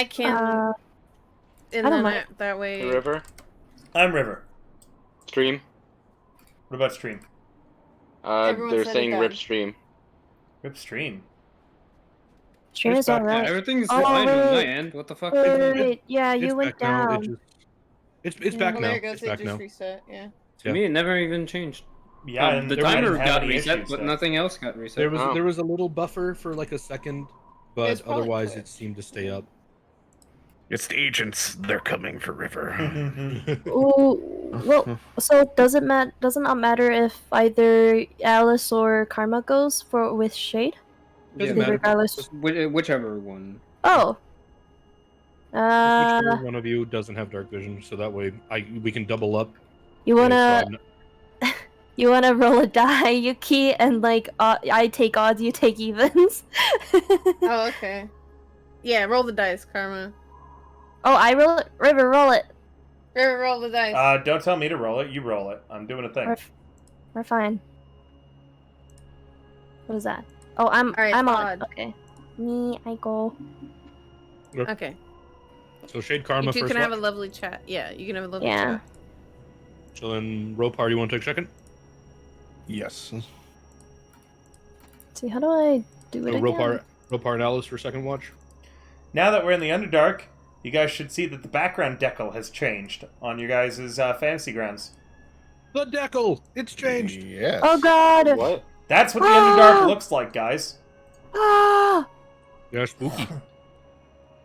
I can. And I don't then mind. that way. The river? I'm River. Stream? What about Stream? Everyone They're said saying it rip died. stream. Rip Stream. Stream It's is back now. alright. Everything's Oh, fine on my wait. end. What the fuck? Wait, yeah, It's you went back now. down. It's Yeah. back Oh, now. there it goes. It's It back just now. reset. Yeah. To Yeah. me, it never even changed. Yeah, and The there timer didn't have got any reset, issues, but so. nothing else got reset. There was Oh. there was a little buffer for like a second, but It's probably otherwise quick. it seemed to stay up. It's the agents. They're coming for River. Ooh, well, so does it not matter if either Alice or Karma goes for with Shade? Doesn't Yeah, matter. Regardless. Whichever one. Oh. Whichever one of you doesn't have dark vision, so that way we can double up. You and wanna so you wanna roll a die, Yuki, and like I take odds, you take evens. Oh, okay. Yeah, roll the dice, Karma. Oh, I roll it. River, roll it. River, roll the dice. Don't tell me to roll it. You roll it. I'm doing a thing. We're fine. What is that? Oh, I'm Alright, I'm on. odd. Okay. Me, I go. Okay. So Shade Karma You two first. can have a watch. lovely chat. Yeah, you can have a lovely Yeah. chat. So then Ropar, you want to take second? Yes. See, how do I do it So again? Ropar and Alice for second watch. Now that we're in the Underdark, you guys should see that the background decal has changed on your guys' fantasy grounds. The decal, it's changed. Yes. Oh God! What? That's what the Ah! Underdark looks like, guys. Ah! Yeah, spooky.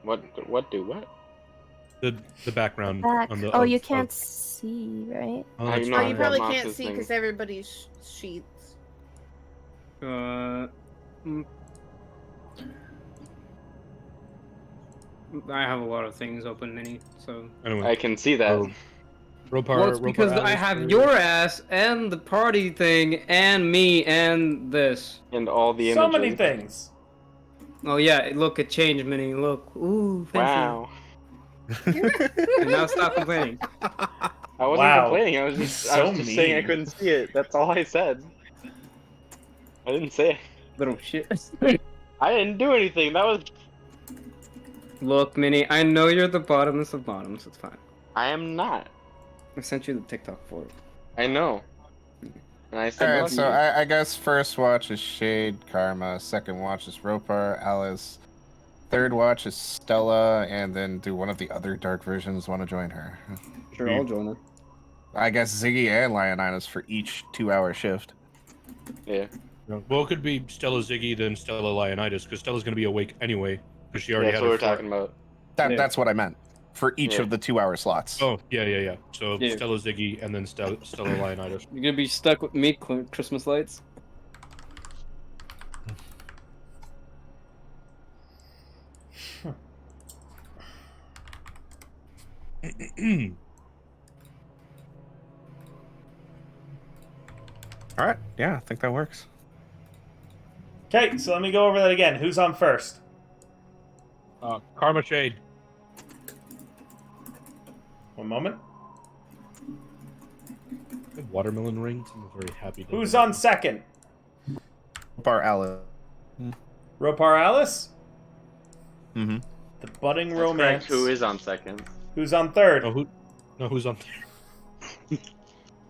What? The background Back. on the. Oh, of- you of- can't see, right? Oh, I that's know. Oh, right. you probably Mouse can't is see thing. because everybody's sheets. I have a lot of things open, Mini, so... Anyway, I can see that. Oh. Ropar. Well, it's Ropar, because I Alice have for- your ass, and the party thing, and me, and this. And all the images. So many things. Oh yeah, look, it changed, Mini, look. Ooh, fancy. Wow. And now stop complaining. I wasn't Wow. complaining. I was He's just, so saying I mean. couldn't see it. That's all I said. I didn't say it. Little shit. I didn't do anything. That was. Look, Mini, I know you're the bottomest of bottoms, it's fine. I am not. I sent you the TikTok for it. I know. And I said. Alright, love so you. I guess first watch is Shade Karma, second watch is Ropar, Alice, third watch is Stella, and then do one of the other dark versions want to join her? Sure, I'll join her. I guess Ziggy and Leonidas for each 2-hour shift. Yeah. No, well, it could be Stella Ziggy, then Stella Leonidas, because Stella's going to be awake anyway, because she already That's had what her we're flight. talking about. Yeah. That's what I meant. For each Yeah. of the 2-hour slots. Oh, yeah. So Yeah. Stella Ziggy, and then Stella Leonidas. You're gonna be stuck with me, Christmas lights? Alright, yeah, I think that works. Okay, so let me go over that again. Who's on first? Karma Shade. One moment. Watermelon rings. I'm a very happy day. Who's on second? Ropar, Alice. Ropar Alice? Mm-hmm. The budding That's romance. correct. Who is on second? Who's on third? Who's on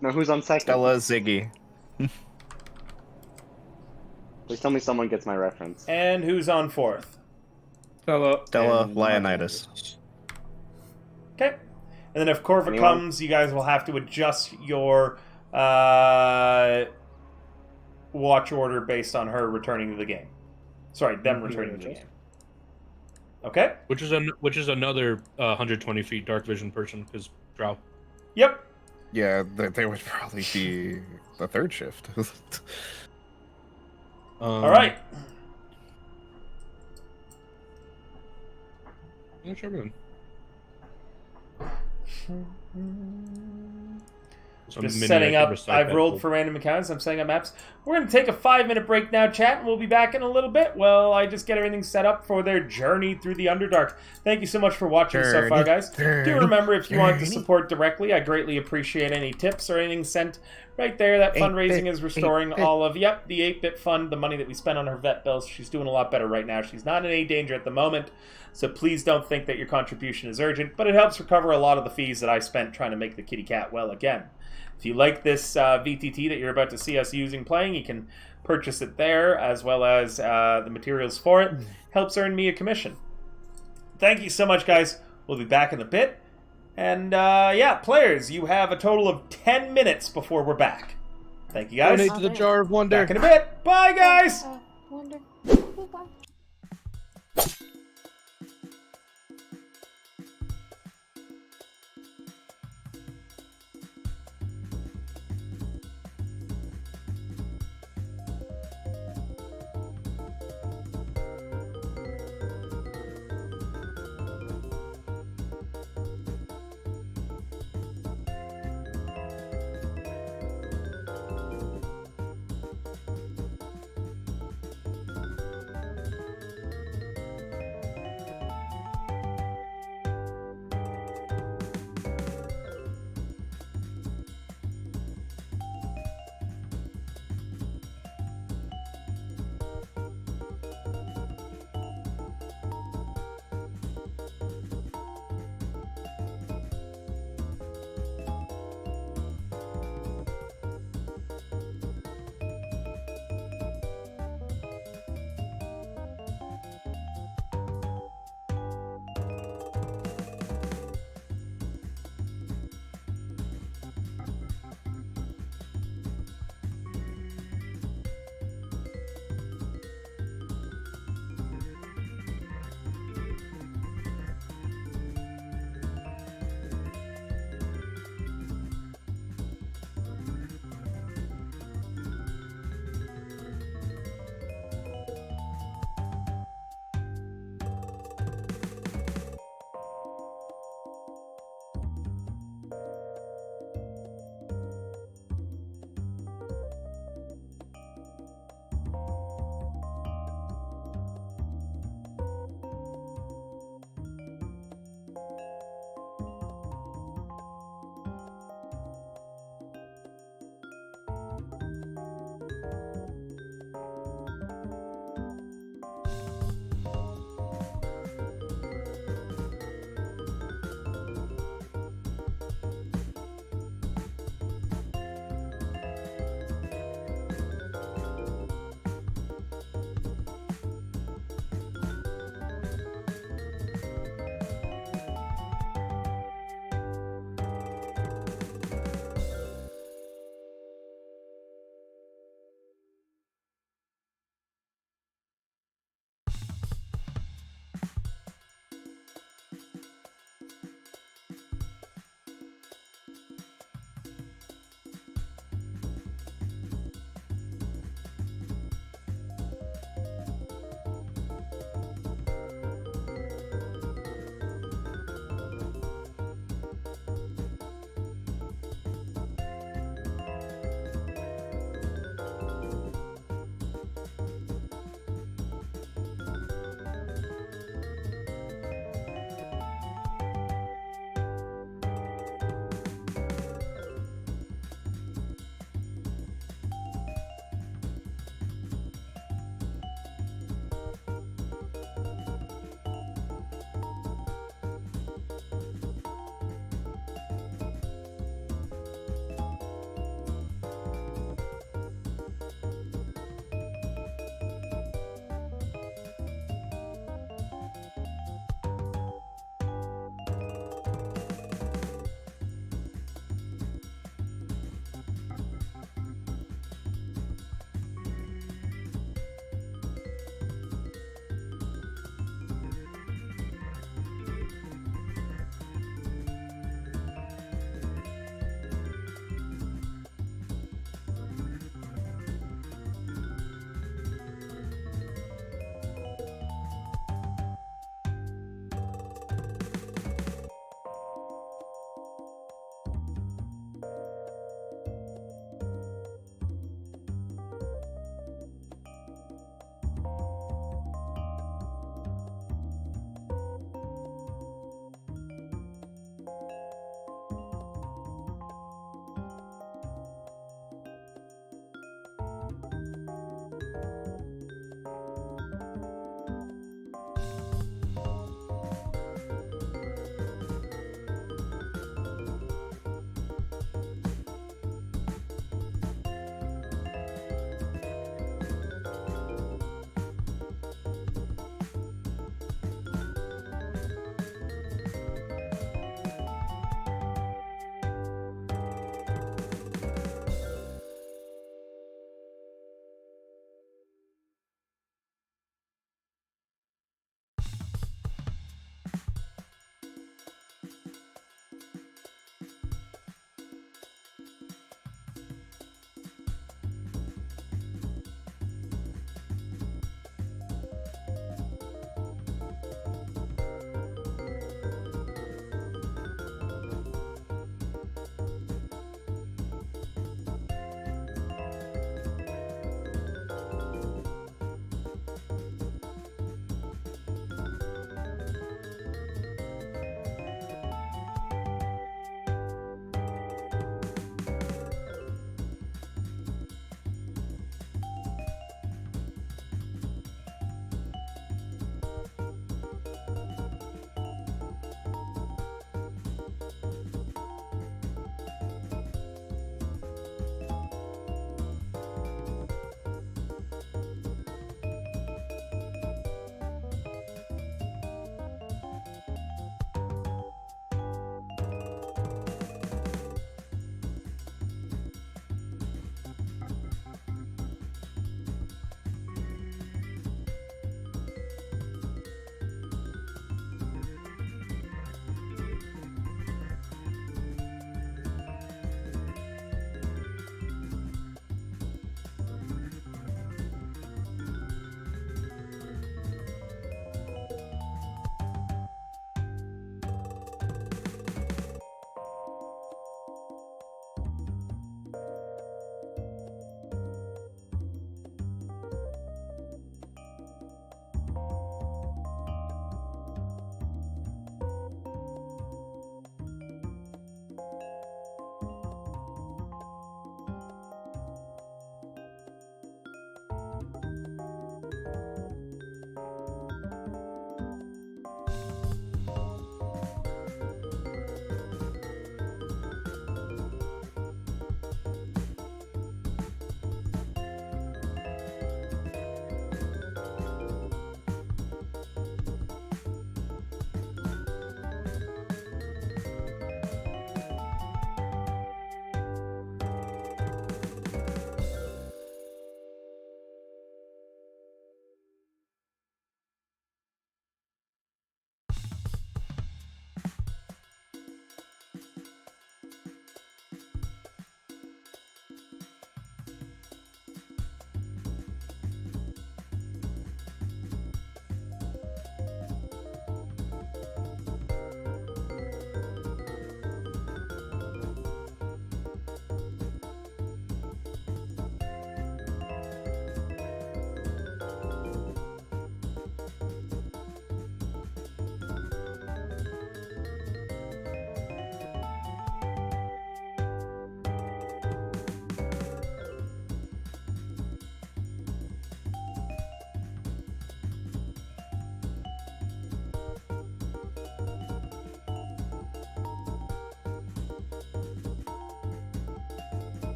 No, who's on second? Stella Ziggy. Please tell me someone gets my reference. And who's on fourth? Stella And Leonidas. Okay. And then if Corva Anyone? comes, you guys will have to adjust your watch order based on her returning to the game. Sorry, them returning to the game. Okay? Which is another 120 feet dark vision person, because Drow. Yep. Yeah, they would probably be the third shift. All right. Yeah, sure, man. So Just Mini, setting I can up. recite I've that rolled whole- for random encounters. I'm setting up maps. We're going to take a 5-minute break now, chat, and we'll be back in a little bit. Well, I just get everything set up for their journey through the Underdark. Thank you so much for watching so far, guys. Do remember, if you want to support directly, I greatly appreciate any tips or anything sent right there. That fundraising is restoring all of, the 8-bit fund, the money that we spent on her vet bills. She's doing a lot better right now. She's not in any danger at the moment. so please don't think that your contribution is urgent, but it helps recover a lot of the fees that I spent trying to make the kitty cat well again. If you like this VTT that you're about to see us playing, you can purchase it there, as well as the materials for it. Helps earn me a commission. Thank you so much, guys. We'll be back in a bit. And, yeah, players, you have a total of 10 minutes before we're back. Thank you, guys. Donate to the Jar of Wonder. Back in a bit. Bye, guys! Wonder. Bye.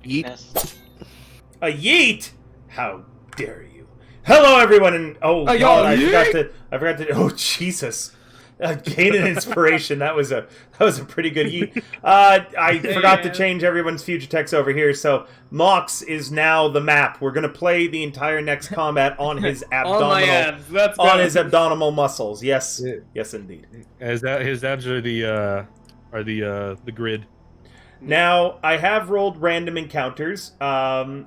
Yeet. Miss. A yeet! How dare you? Hello, everyone, and Oh, God, I yeet! forgot to. Oh, Jesus! Gain an inspiration. That was a pretty good yeet. I forgot to change everyone's future text over here. So Mox is now the map. We're gonna play the entire next combat on his All my abdominal abs. Let's go. on his abdominal muscles. Yes, Yeah. yes, indeed. As that his abs are the grid. Now, I have rolled random encounters,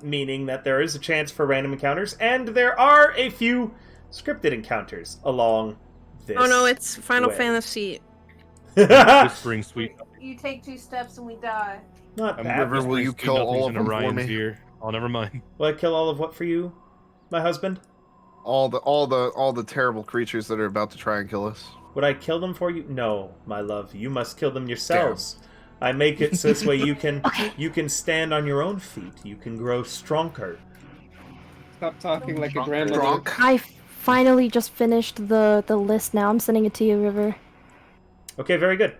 meaning that there is a chance for random encounters, and there are a few scripted encounters along this. Oh no, it's Final way. Fantasy. Whispering sweet. You take 2 steps and we die. Not I'm bad. River, will whispering you sweet kill nothings all of in them for Orion's me? ear. Oh, never mind. Will I kill all of what for you, my husband? All the terrible creatures that are about to try and kill us. Would I kill them for you? No, my love. You must kill them yourselves. I make it so this way you can stand on your own feet. You can grow stronger. Stop talking like a grandmother. Drunk. I finally just finished the list now. I'm sending it to you, River. Okay, very good.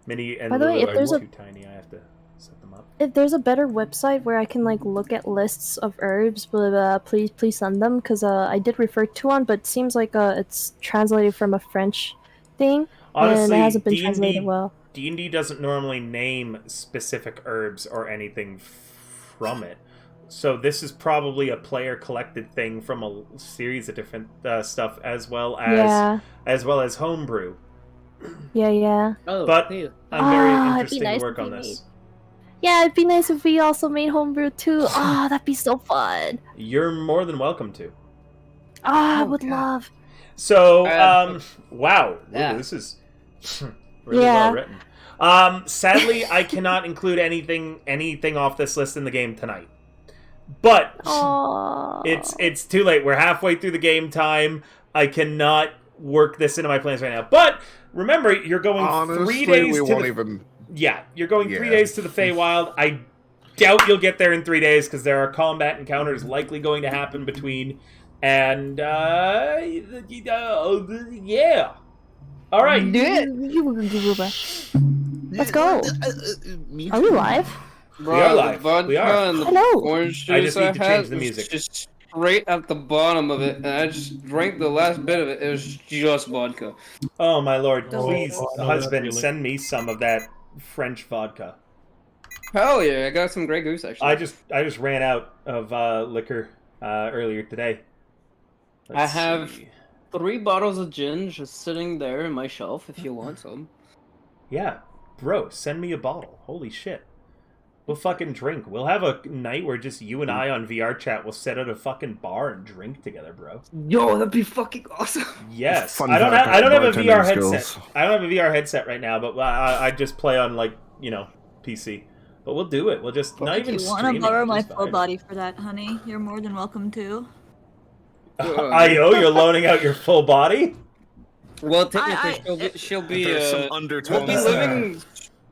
Minnie and By the way, Lulu if there's are a- too tiny. I have to set them up. If there's a better website where I can like look at lists of herbs, please send them, because I did refer to one, but it seems like it's translated from a French thing, and Honestly, it hasn't been D&D translated well. D&D doesn't normally name specific herbs or anything from it. So this is probably a player collected thing from a series of different stuff, as well as homebrew. Yeah. Oh, But hey. I'm very it'd be interested nice to work if on we this. Yeah, it'd be nice if we also made homebrew too. That'd be so fun. You're more than welcome to. I would love. So, Uh, wow, yeah. Ooh, this is really Yeah. well written. Sadly, I cannot include anything off this list in the game tonight. But Aww. it's too late. We're halfway through the game time. I cannot work this into my plans right now. But remember, you're going Honestly, 3 days we to won't the even. yeah. You're going 3 Yeah. days to the Feywild. I doubt you'll get there in 3 days because there are combat encounters likely going to happen between. And yeah. All right. Let's go. Are we live? Bro, We are live. The vodka We are. and the Hello. orange I juice just need to change had the was music. just straight at the bottom of it, and I just drank the last bit of it. It was just vodka. Oh my lord! Oh, Please, oh, no, husband, that's send me some of that French vodka. Hell yeah, I got some Grey Goose actually. I just ran out of liquor earlier today. I have see. 3 bottles of gin just sitting there in my shelf if you want some. Yeah, bro, send me a bottle. Holy shit. We'll fucking drink. We'll have a night where just you and I on VR chat will sit at a fucking bar and drink together, bro. Yo, that'd be fucking awesome. Yes. Fun I don't fact, have a bartending VR skills. headset. I don't have a VR headset right now, but I just play on PC. But we'll do it. We'll just not If even you want to stream it, borrow my just full vibe. body for that, honey, you're more than welcome to. IO, you're loaning out your full body? Well, technically, I- she'll be There's some we'll be undertones there. living.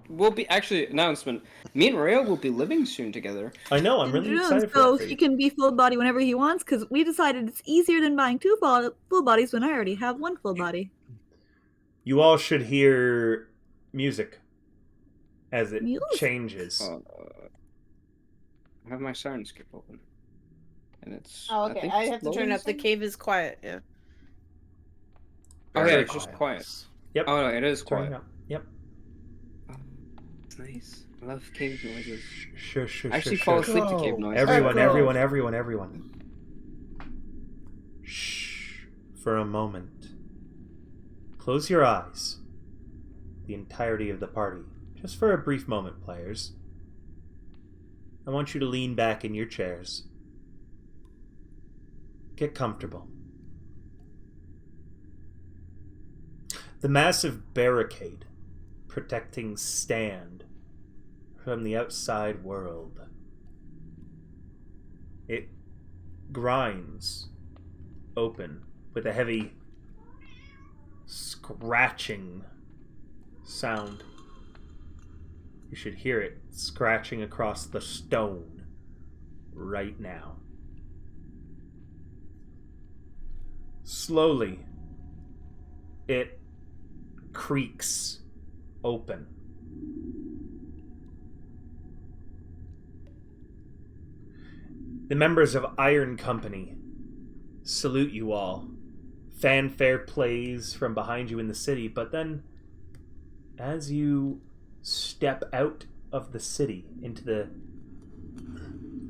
We'll be actually announcement. Me and Rhea will be living soon together. I know, I'm really excited for so that. For he you. can be full body whenever he wants, because we decided it's easier than buying two full bodies when I already have one full body. You all should hear music as it Music? changes. I have my siren skip open, and it's. Oh, okay. think I it's have to loading turn up. The something? cave is quiet. Yeah. Oh yeah, Very it's just quiet. Yep. Oh no, it is Turning quiet. up. Yep. It's nice. I love cave noises. Sure, sure, I actually sure, fall sure. asleep to cave noises. Everyone. Shh. For a moment. Close your eyes. The entirety of the party. Just for a brief moment, players. I want you to lean back in your chairs. Get comfortable. The massive barricade protecting Stand from the outside world. It grinds open with a heavy scratching sound. You should hear it scratching across the stone right now. Slowly, it creaks open. The members of Iron Company salute you all. Fanfare plays from behind you in the city, but then as you step out of the city into the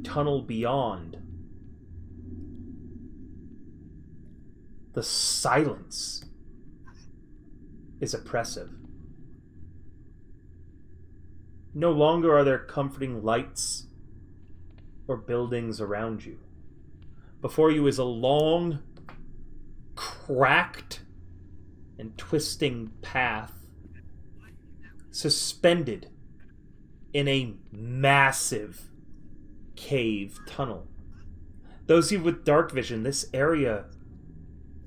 tunnel beyond, the silence is oppressive. No longer are there comforting lights or buildings around you. Before you is a long, cracked, and twisting path suspended in a massive cave tunnel. Those of you with dark vision, this area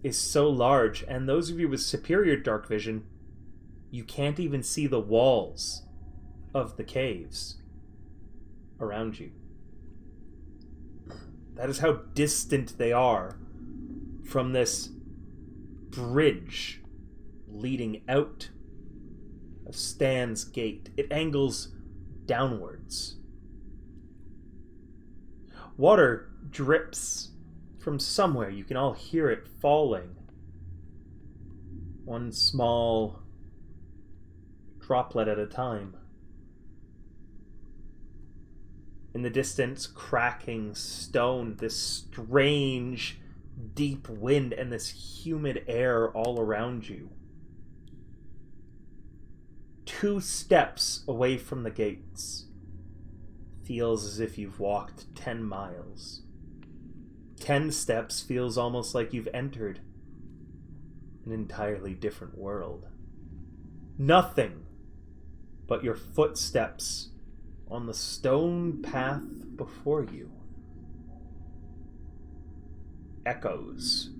is so large, and those of you with superior dark vision, you can't even see the walls of the caves around you. That is how distant they are from this bridge leading out of Stan's Gate. It angles downwards. Water drips from somewhere. You can all hear it falling. One small droplet at a time. In the distance, cracking stone, this strange, deep wind, and this humid air all around you. 2 steps away from the gates. Feels as if you've walked 10 miles. 10 steps feels almost like you've entered an entirely different world. Nothing but your footsteps on the stone path before you. Echoes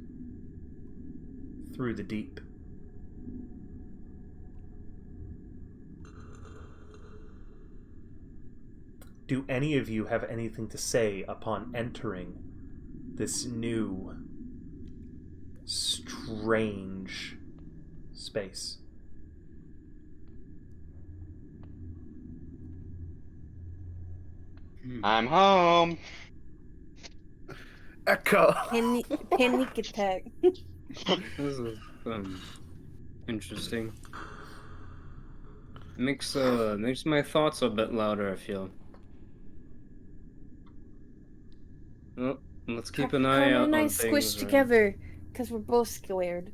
through the deep. Do any of you have anything to say upon entering this new, strange space? I'm home. Echo. Panic attack. This is interesting. Makes my thoughts a bit louder, I feel. Well, let's keep an eye out and I on squish things. together because we're both scared.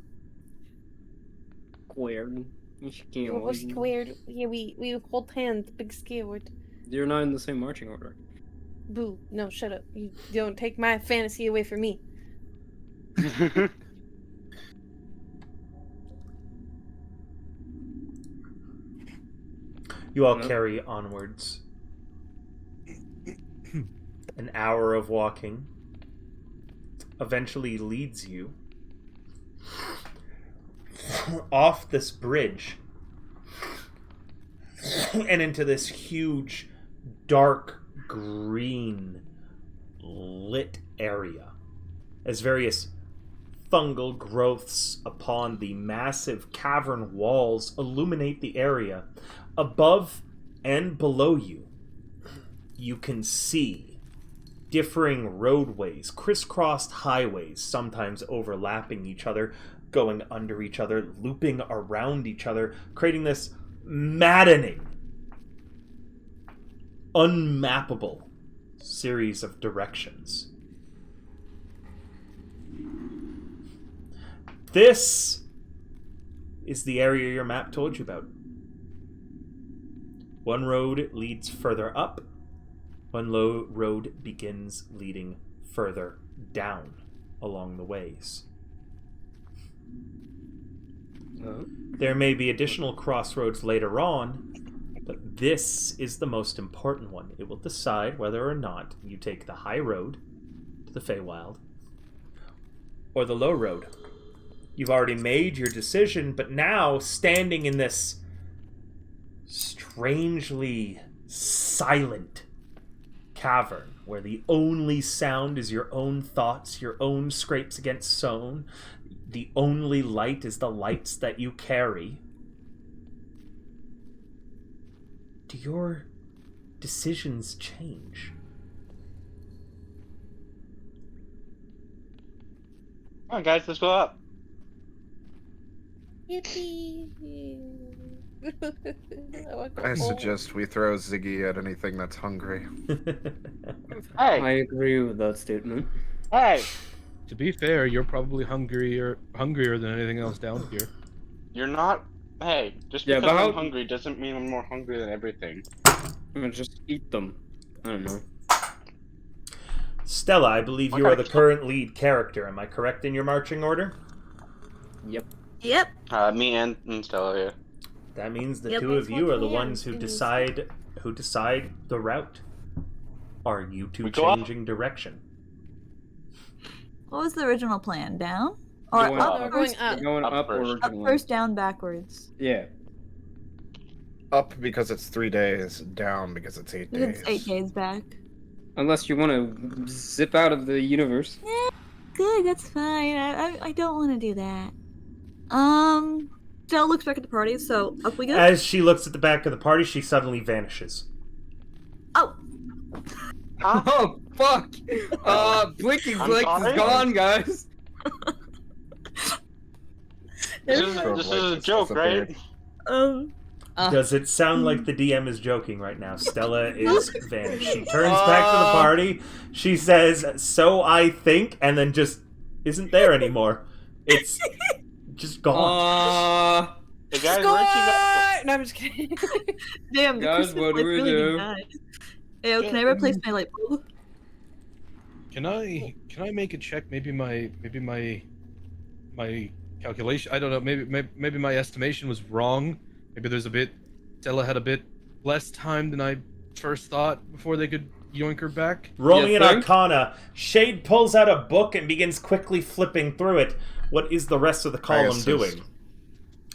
Squared. We're both scared. Yeah, we hold hands, big scared. You're not in the same marching order. Boo! No, shut up. You don't take my fantasy away from me. You all carry onwards. An hour of walking eventually leads you off this bridge and into this huge, dark, green, lit area as various fungal growths upon the massive cavern walls illuminate the area. Above and below you, you can see differing roadways, crisscrossed highways, sometimes overlapping each other, going under each other, looping around each other, creating this maddening, unmappable series of directions. This is the area your map told you about. One road leads further up. One low road begins leading further down along the ways. There may be additional crossroads later on, but this is the most important one. It will decide whether or not you take the high road to the Feywild or the low road. You've already made your decision, but now, standing in this strangely silent cavern where the only sound is your own thoughts, your own scrapes against stone, the only light is the lights that you carry, do your decisions change? Come on, guys, let's go up. Yippee! I suggest we throw Ziggy at anything that's hungry. I Hey, agree with that statement. hey, To be fair, you're probably hungrier than anything else down here. you're not. Hey, just Yeah, because but I'm how- hungry doesn't mean I'm more hungry than everything. I'm gonna just eat them. I don't know. Stella, I believe you are the current lead character. Am I correct in your marching order? Yep. Yep. Me and Stella, yeah. That means the Yep. two of you are the Yeah, ones who it is. decide the route. Are you two We go up. changing direction? What was the original plan? Down? Or Going up? up. We're going First, up. Going Up up first. or up originally? first, down backwards. Yeah. Up because it's 3 days, down because it's 8 days. It's 8 days back. Unless you want to zip out of the universe. Good, that's fine. I don't want to do that. Stella looks back at the party, so up we go. As she looks at the back of the party, she suddenly vanishes. Oh, Oh, fuck! Blinking I'm Blake is sorry? gone, guys! This is a joke, right? um, Does it sound like the DM is joking right now? Stella is vanished. She turns back to the party. She says, "So I think," and then just isn't there anymore. It's just gone. Hey, guys, Score! where'd you go? No, I'm just kidding. damn, the Guys, Christmas what do lights we really do? nice. Hey, can I replace my light bulb? Can I make a check? Maybe my calculation. I don't know. Maybe my estimation was wrong. Maybe there's a bit. Stella had a bit less time than I first thought before they could yoink her back. Roll me You an think? Arcana. Shade pulls out a book and begins quickly flipping through it. What is the rest of the column assist. doing?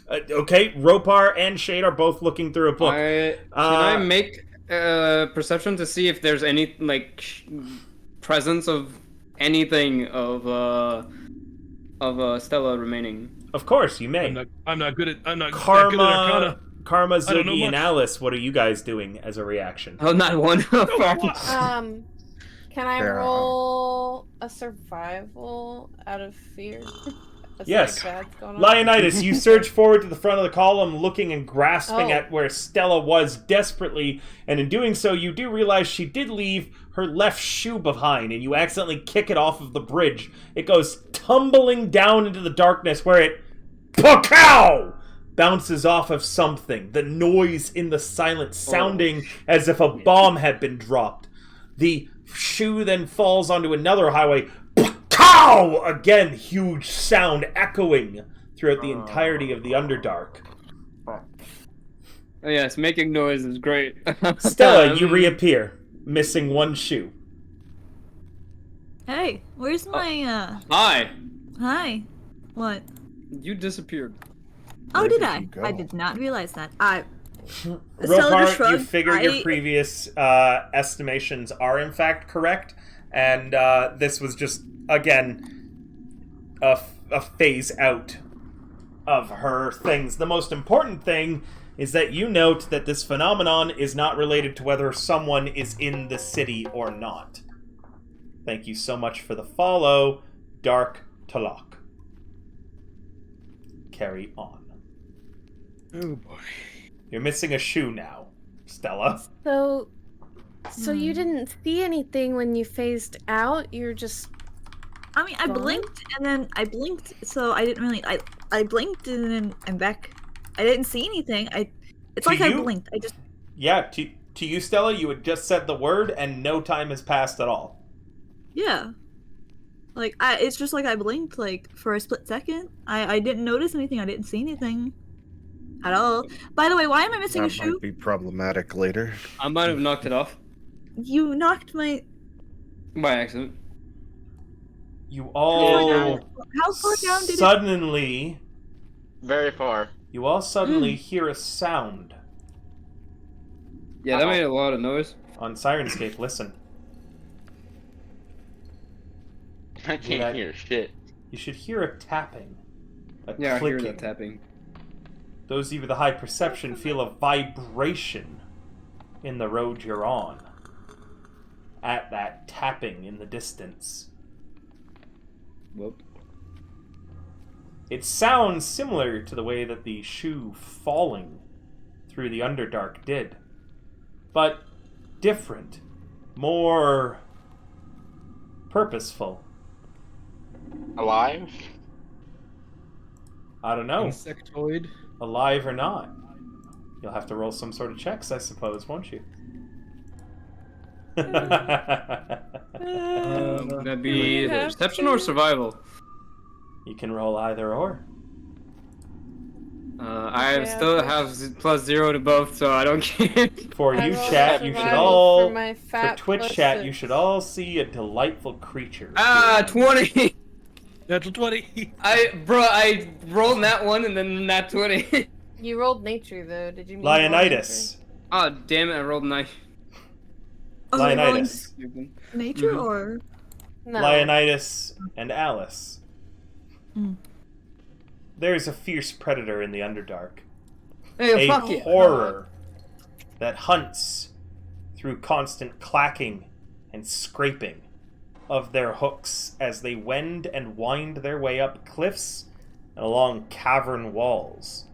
Okay, Ropar and Shade are both looking through a book. Can I make perception to see if there's any presence of anything of Stella remaining? Of course, you may. I'm not good at that good at Arcana. Karma, I don't know Ziggy, and much. Alice, what are you guys doing as a reaction? Oh, not one. Fuck. Can I Yeah. roll a survival out of fear? That's Yes. bad's going on. Leonidas, you surge forward to the front of the column, looking and grasping Oh. at where Stella was desperately, and in doing so, you do realize she did leave her left shoe behind, and you accidentally kick it off of the bridge. It goes tumbling down into the darkness, where it POCOW! Bounces off of something, the noise in the silence sounding as if a bomb had been dropped. The shoe then falls onto another highway. POCOW! Again, huge sound echoing throughout the entirety of the Underdark. Oh, yes, making noise is great. Stella, you reappear, missing one shoe. Hey, where's my, Hi. hi? What? You disappeared. Oh, Where did did I? you go? I did not realize that. Stella just Ropar, you shrugged. figure your previous estimations are in fact correct, and this was just, again, a phase out of her things. The most important thing is that you note that this phenomenon is not related to whether someone is in the city or not. Thank you so much for the follow, Dark Talok. Carry on. Oh boy. You're missing a shoe now, Stella. So Hmm. you didn't see anything when you phased out? You're just... I mean, I Gone? blinked, and then I blinked, so I didn't really... I blinked, and then I'm back. I didn't see anything. It's To like I you? blinked. I just... Yeah, to you, Stella, you had just said the word, and no time has passed at all. Yeah. Like, it's just like I blinked, like, for a split second. I didn't notice anything. I didn't see anything. At all. By the way, why am I missing a That shoe? might be problematic later. I might have knocked it off You knocked my... by accident. You How all far down did it... suddenly, Very far. you all suddenly hear a sound Yeah, that made a lot of noise. on Sirenscape. Listen, I can't hear shit. you should hear a tapping, a Yeah, I hear clicking. that tapping. Those of you with a high perception feel a vibration in the road you're on. At that tapping in the distance. Whoop. It sounds similar to the way that the shoe falling through the Underdark did. But different. More purposeful. Alive? I don't know. Insectoid. Alive or not. You'll have to roll some sort of checks, I suppose, won't you? That'd be either deception or survival. You can roll either or. I still have +0 to both, so I don't care. For I you, rolled chat, you should survival all... for my For fat Twitch plus chat, 6. you should all see a delightful creature. 20! Natural 20. I rolled that one and then that 20. You rolled nature though. Did you mean roll Leonidas. Oh, damn it, I rolled 9. Oh, are we rolling Leonidas. nature Mhm. or? nature? No. Leonidas and Alice. Mm. There's a fierce predator in the Underdark. Hey, A fuck it. horror that hunts through constant clacking and scraping of their hooks as they wend and wind their way up cliffs and along cavern walls.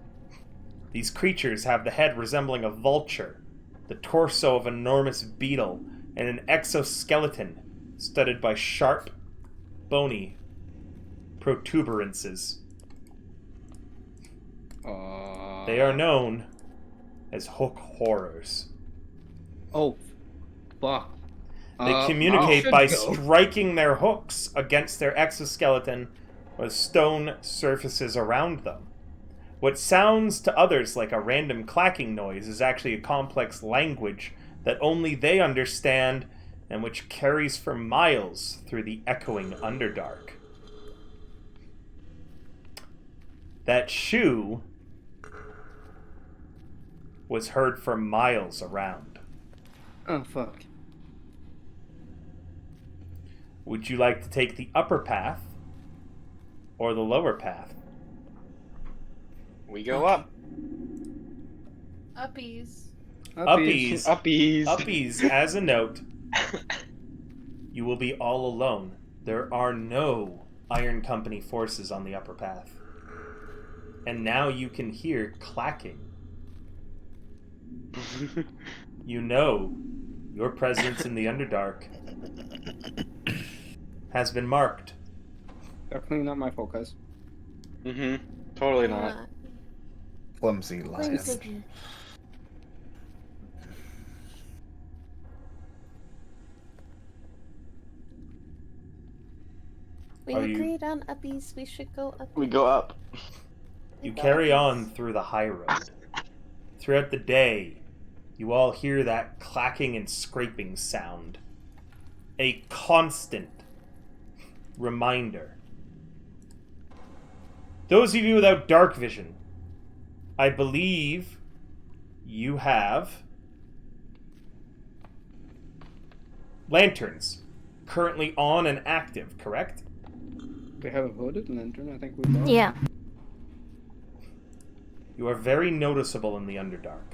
These creatures have the head resembling a vulture, the torso of an enormous beetle, and an exoskeleton studded by sharp, bony protuberances. They are known as hook horrors. Oh, fuck. They communicate I by should go. striking their hooks against their exoskeleton or stone surfaces around them. What sounds to others like a random clacking noise is actually a complex language that only they understand and which carries for miles through the echoing Underdark. That shoe was heard for miles around. Oh, fuck. Would you like to take the upper path or the lower path? We go up. Uppies. Uppies. Uppies. Uppies, as a note, you will be all alone. There are no Iron Company forces on the upper path. And now you can hear clacking. You know your presence in the Underdark has been marked. Definitely not my fault, guys. Totally not. Clumsy lion. We Are you- agreed on uppies. We should go up. We go up. You carry on through the high road. Throughout the day, you all hear that clacking and scraping sound. A constant reminder. Those of you without dark vision, I believe you have lanterns currently on and active, correct? We have a hooded lantern, I think we bought. Yeah. You are very noticeable in the Underdark.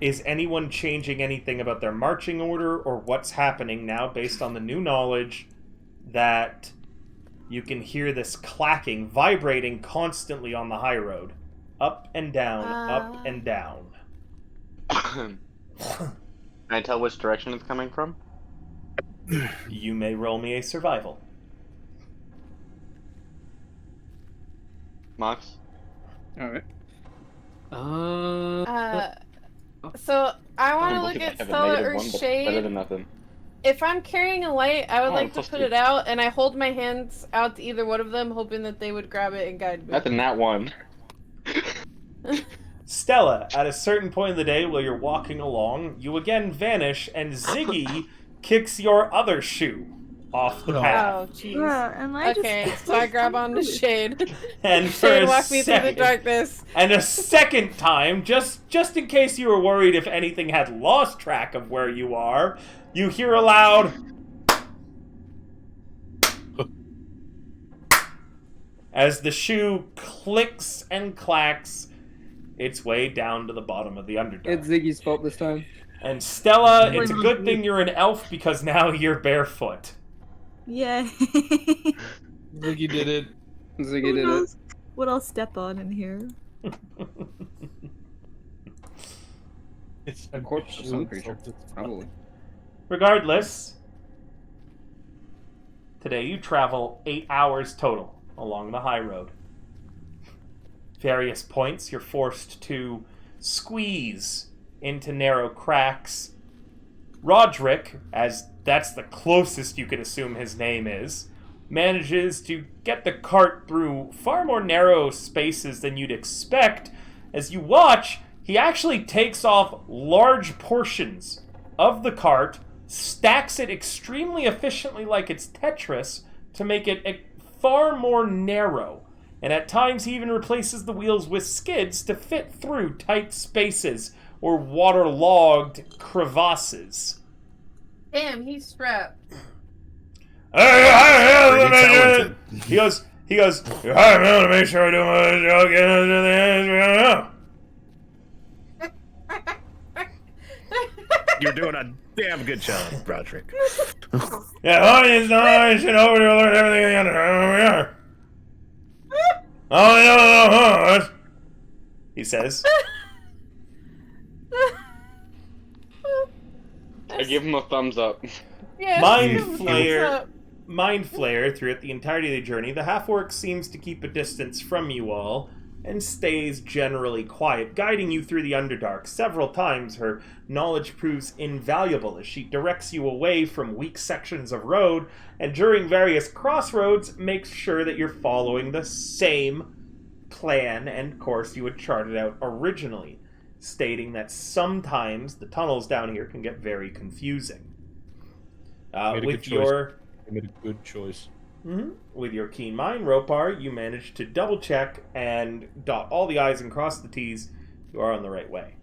Is anyone changing anything about their marching order or what's happening now based on the new knowledge that you can hear this clacking, vibrating constantly on the high road? Up and down, up and down. Can I tell which direction it's coming from? You may roll me a survival. Mox? Alright. So I want to Oh, look I at have a Stella negative or one, but better Shade. than nothing. If I'm carrying a light, I would Oh, like to plus put 2. it out, and I hold my hands out to either one of them, hoping that they would grab it and guide me. That's a nat 1. Stella, at a certain point in the day while you're walking along, you again vanish, and Ziggy kicks your other shoe off the path. Oh, jeez. Yeah, and I Okay, just... so I grab onto Shade. And for Shade a walk me through the second, darkness. and a second time, just in case you were worried if anything had lost track of where you are, you hear a loud as the shoe clicks and clacks its way down to the bottom of the Underdark. It's Ziggy's fault this time. And Stella, it's a good thing you're an elf because now you're barefoot. Yay. Ziggy did it. Ziggy Who did it. knows what I'll step on in here? It's A corpse of some creature. Probably. Regardless, today you travel 8 hours total along the high road. Various points you're forced to squeeze into narrow cracks. Roderick, as that's the closest you could assume his name is, manages to get the cart through far more narrow spaces than you'd expect. As you watch, he actually takes off large portions of the cart, stacks it extremely efficiently like it's Tetris to make it far more narrow. And at times he even replaces the wheels with skids to fit through tight spaces or waterlogged crevasses. Damn, he's strapped. He goes, I want to make sure I do my job, get into the You're doing a damn good job, Broderick. Yeah, audience knowledge and over to learn everything in the underground. Oh, no, he says. I give him a thumbs up. Yeah, Mind Flayer, throughout the entirety of the journey, the half-orc seems to keep a distance from you all and stays generally quiet, guiding you through the Underdark. Several times her knowledge proves invaluable as she directs you away from weak sections of road, and during various crossroads makes sure that you're following the same plan and course you had charted out originally, stating that sometimes the tunnels down here can get very confusing. With your... I made a good choice. With your keen mind, Ropar, you managed to double-check and dot all the I's and cross the T's. You are on the right way.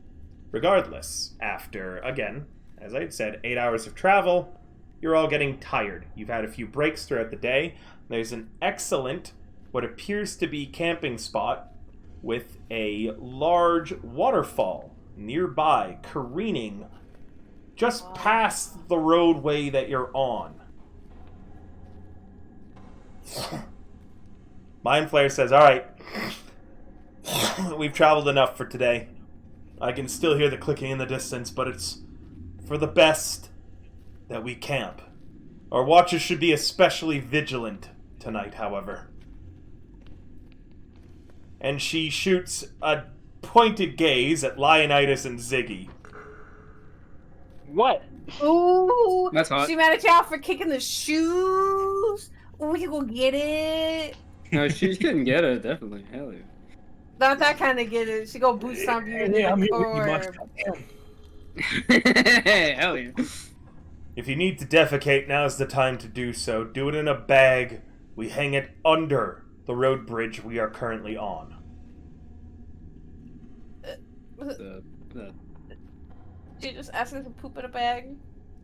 Regardless, after, again, as I had said, 8 hours of travel, you're all getting tired. You've had a few breaks throughout the day. There's an excellent, what appears to be camping spot with a large waterfall nearby, careening just past the roadway that you're on. Mind Flayer says, alright, we've traveled enough for today. I can still hear the clicking in the distance, but it's for the best that we camp. Our watchers should be especially vigilant tonight, however. And she shoots a pointed gaze at Leonidas and Ziggy. What? Ooh, That's hot. she mad at y'all for kicking the shoes. Ooh, we can go get it. No, she couldn't get it, definitely. Hell yeah. Not that kind of get it. She go boot stomp you in the core. Hell yeah. If you need to defecate, now's the time to do so. Do it in a bag. We hang it under the road bridge we are currently on. She just asked us to poop in a bag.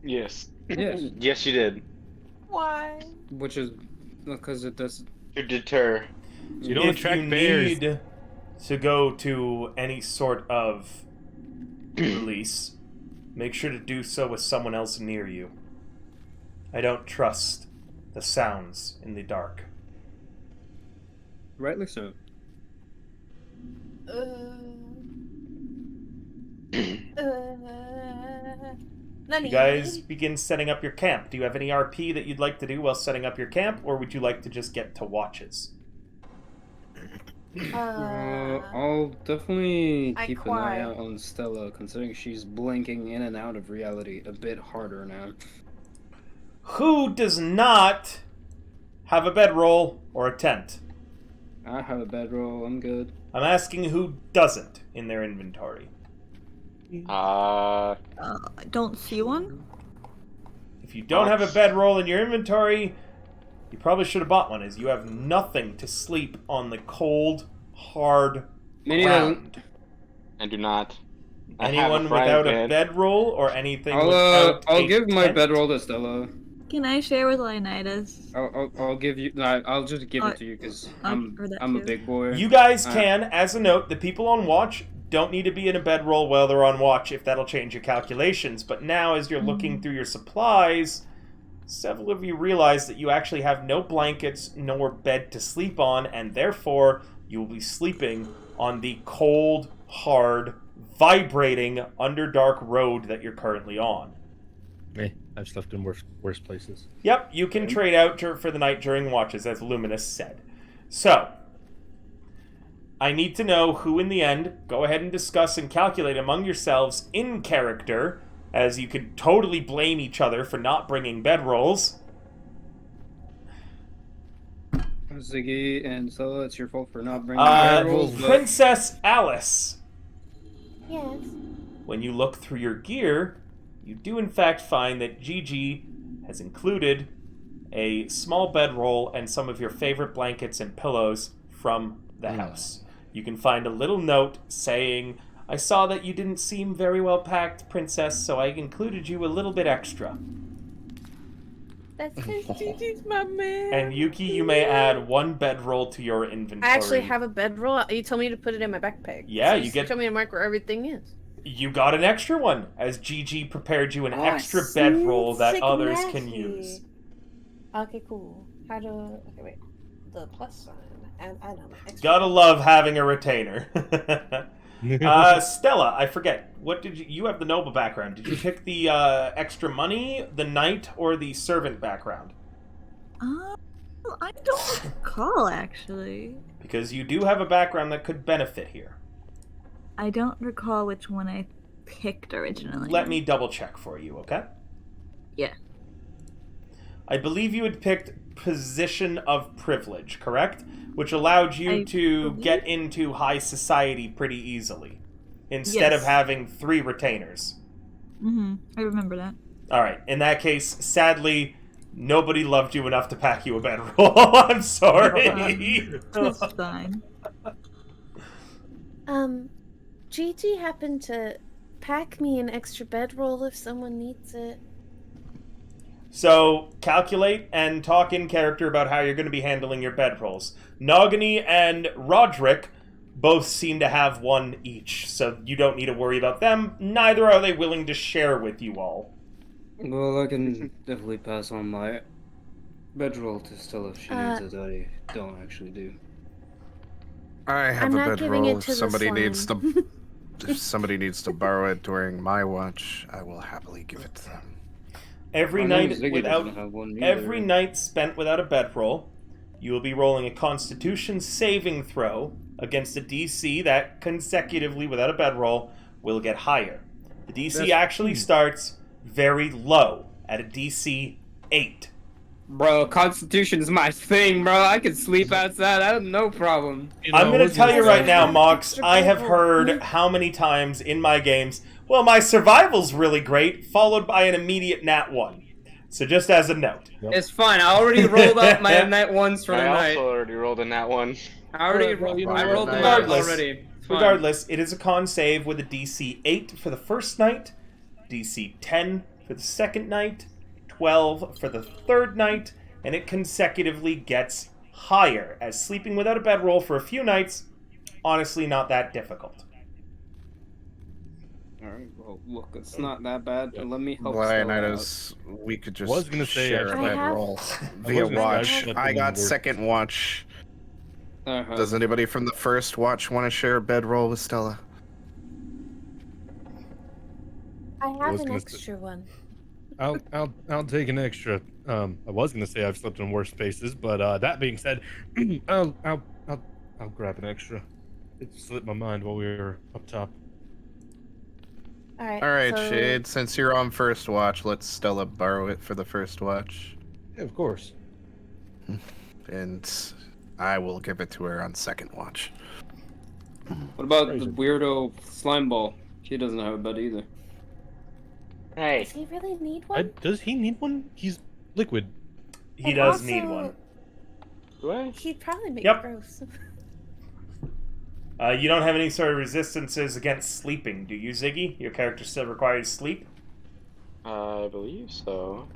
Yes. Yes. Yes, you did. Why? Which is because it does. To deter. You don't attract bears. If you need to go to any sort of release, make sure to do so with someone else near you. I don't trust the sounds in the dark. Rightly so. You guys begin setting up your camp. Do you have any RP that you'd like to do while setting up your camp, or would you like to just get to watches? I'll definitely I keep an eye cry. out on Stella, considering she's blinking in and out of reality a bit harder now. Who does not have a bedroll or a tent? I have a bedroll, I'm good. I'm asking who doesn't in their inventory. I don't see one. If you don't have a bedroll in your inventory, you probably should have bought one, as you have nothing to sleep on the cold, hard Minnie ground. I do not. I have a Anyone frying without pan. a bedroll or anything I'll without I'll a give my tent? bedroll to Stella. Can I share with Leonidas? I'll give you. No, I'll just give it to you because I'll give her that I'm a too. big boy. You guys can, as a note, the people on watch don't need to be in a bedroll while they're on watch if that'll change your calculations. But now, as you're looking through your supplies, several of you realize that you actually have no blankets nor bed to sleep on, and therefore you will be sleeping on the cold, hard, vibrating Underdark road that you're currently on. I've slept in worse places. Yep, you can trade out for the night during watches, as Luminous said. So, I need to know who in the end, go ahead and discuss and calculate among yourselves in character, as you could totally blame each other for not bringing bedrolls. Ziggy and Stella, it's your fault for not bringing bedrolls. Princess Alice. Yes. When you look through your gear, you do in fact find that Gigi has included a small bedroll and some of your favorite blankets and pillows from the house. You can find a little note saying, "I saw that you didn't seem very well packed, Princess, so I included you a little bit extra." That's because Gigi's my man. And Yuki, you may add 1 bedroll to your inventory. I actually have a bedroll. You told me to put it in my backpack. Yeah, so you get. Tell me to mark where everything is. You got an extra one, as Gigi prepared you an extra bedroll that Sick others can Maggie. use. Okay, cool. How do? Okay, wait. The plus sign. And I know my extra. Gotta love having a retainer. Stella, I forget. What did you have the noble background? Did you pick the extra money, the knight, or the servant background? I don't recall actually. Because you do have a background that could benefit here. I don't recall which one I picked originally. Let me double check for you, okay? Yeah. I believe you had picked position of privilege, correct? Which allowed you to get into high society pretty easily, instead of having 3 retainers. I remember that. Alright, in that case, sadly, nobody loved you enough to pack you a bedroll. I'm sorry. It's fine. Gigi happened to pack me an extra bedroll if someone needs it. So, calculate and talk in character about how you're going to be handling your bedrolls. Nogany and Roderick both seem to have 1 each, so you don't need to worry about them. Neither are they willing to share with you all. Well, I can definitely pass on my bedroll to Stella if she needs it. I don't actually do. I have I'm a not giving bedroll. it to If the somebody slime. needs to, if somebody needs to borrow it during my watch, I will happily give it to them. Every I know night Ziggy without doesn't have one either. every night spent without a bedroll, you will be rolling a Constitution saving throw against a DC that consecutively without a bedroll will get higher. The DC actually starts very low at a DC 8. Bro, Constitution's my thing, bro. I can sleep outside. I have no problem. I'm going to tell you right now, Mox, Extra I have bedroll. heard how many times in my games, well, my survival's really great, followed by an immediate nat 1. So just as a note. It's fine. I already rolled out my night ones for the I night. also already rolled a nat 1. I already I rolled them out Regardless, already. It's fine. Regardless, it is a con save with a DC 8 for the first night, DC 10 for the second night, 12 for the third night, and it consecutively gets higher, as sleeping without a bedroll for a few nights, honestly not that difficult. Alright, well, look, it's not that bad. Let me help What I Stella out. notice, we could just Was gonna say, share a I have- bedroll I via was gonna say, I've watch. slept I in got worse- second watch. Uh-huh. Does anybody from the first watch want to share a bedroll with Stella? I have was an gonna extra one. I'll take an extra. I was gonna say I've slept in worse spaces, but that being said, I'll grab an extra. It slipped my mind while we were up top. Alright. All right, so... Shade. Since you're on first watch, let Stella borrow it for the first watch, Yeah, of course. and I will give it to her on second watch. What about Crazy. the weirdo slime ball? He doesn't have a bed either. Hey, Does he really need one? Does he need one? He's liquid. He And does also, need one. do I? He'd probably make Yep. it gross. You don't have any sort of resistances against sleeping, do you, Ziggy? Your character still requires sleep? I believe so.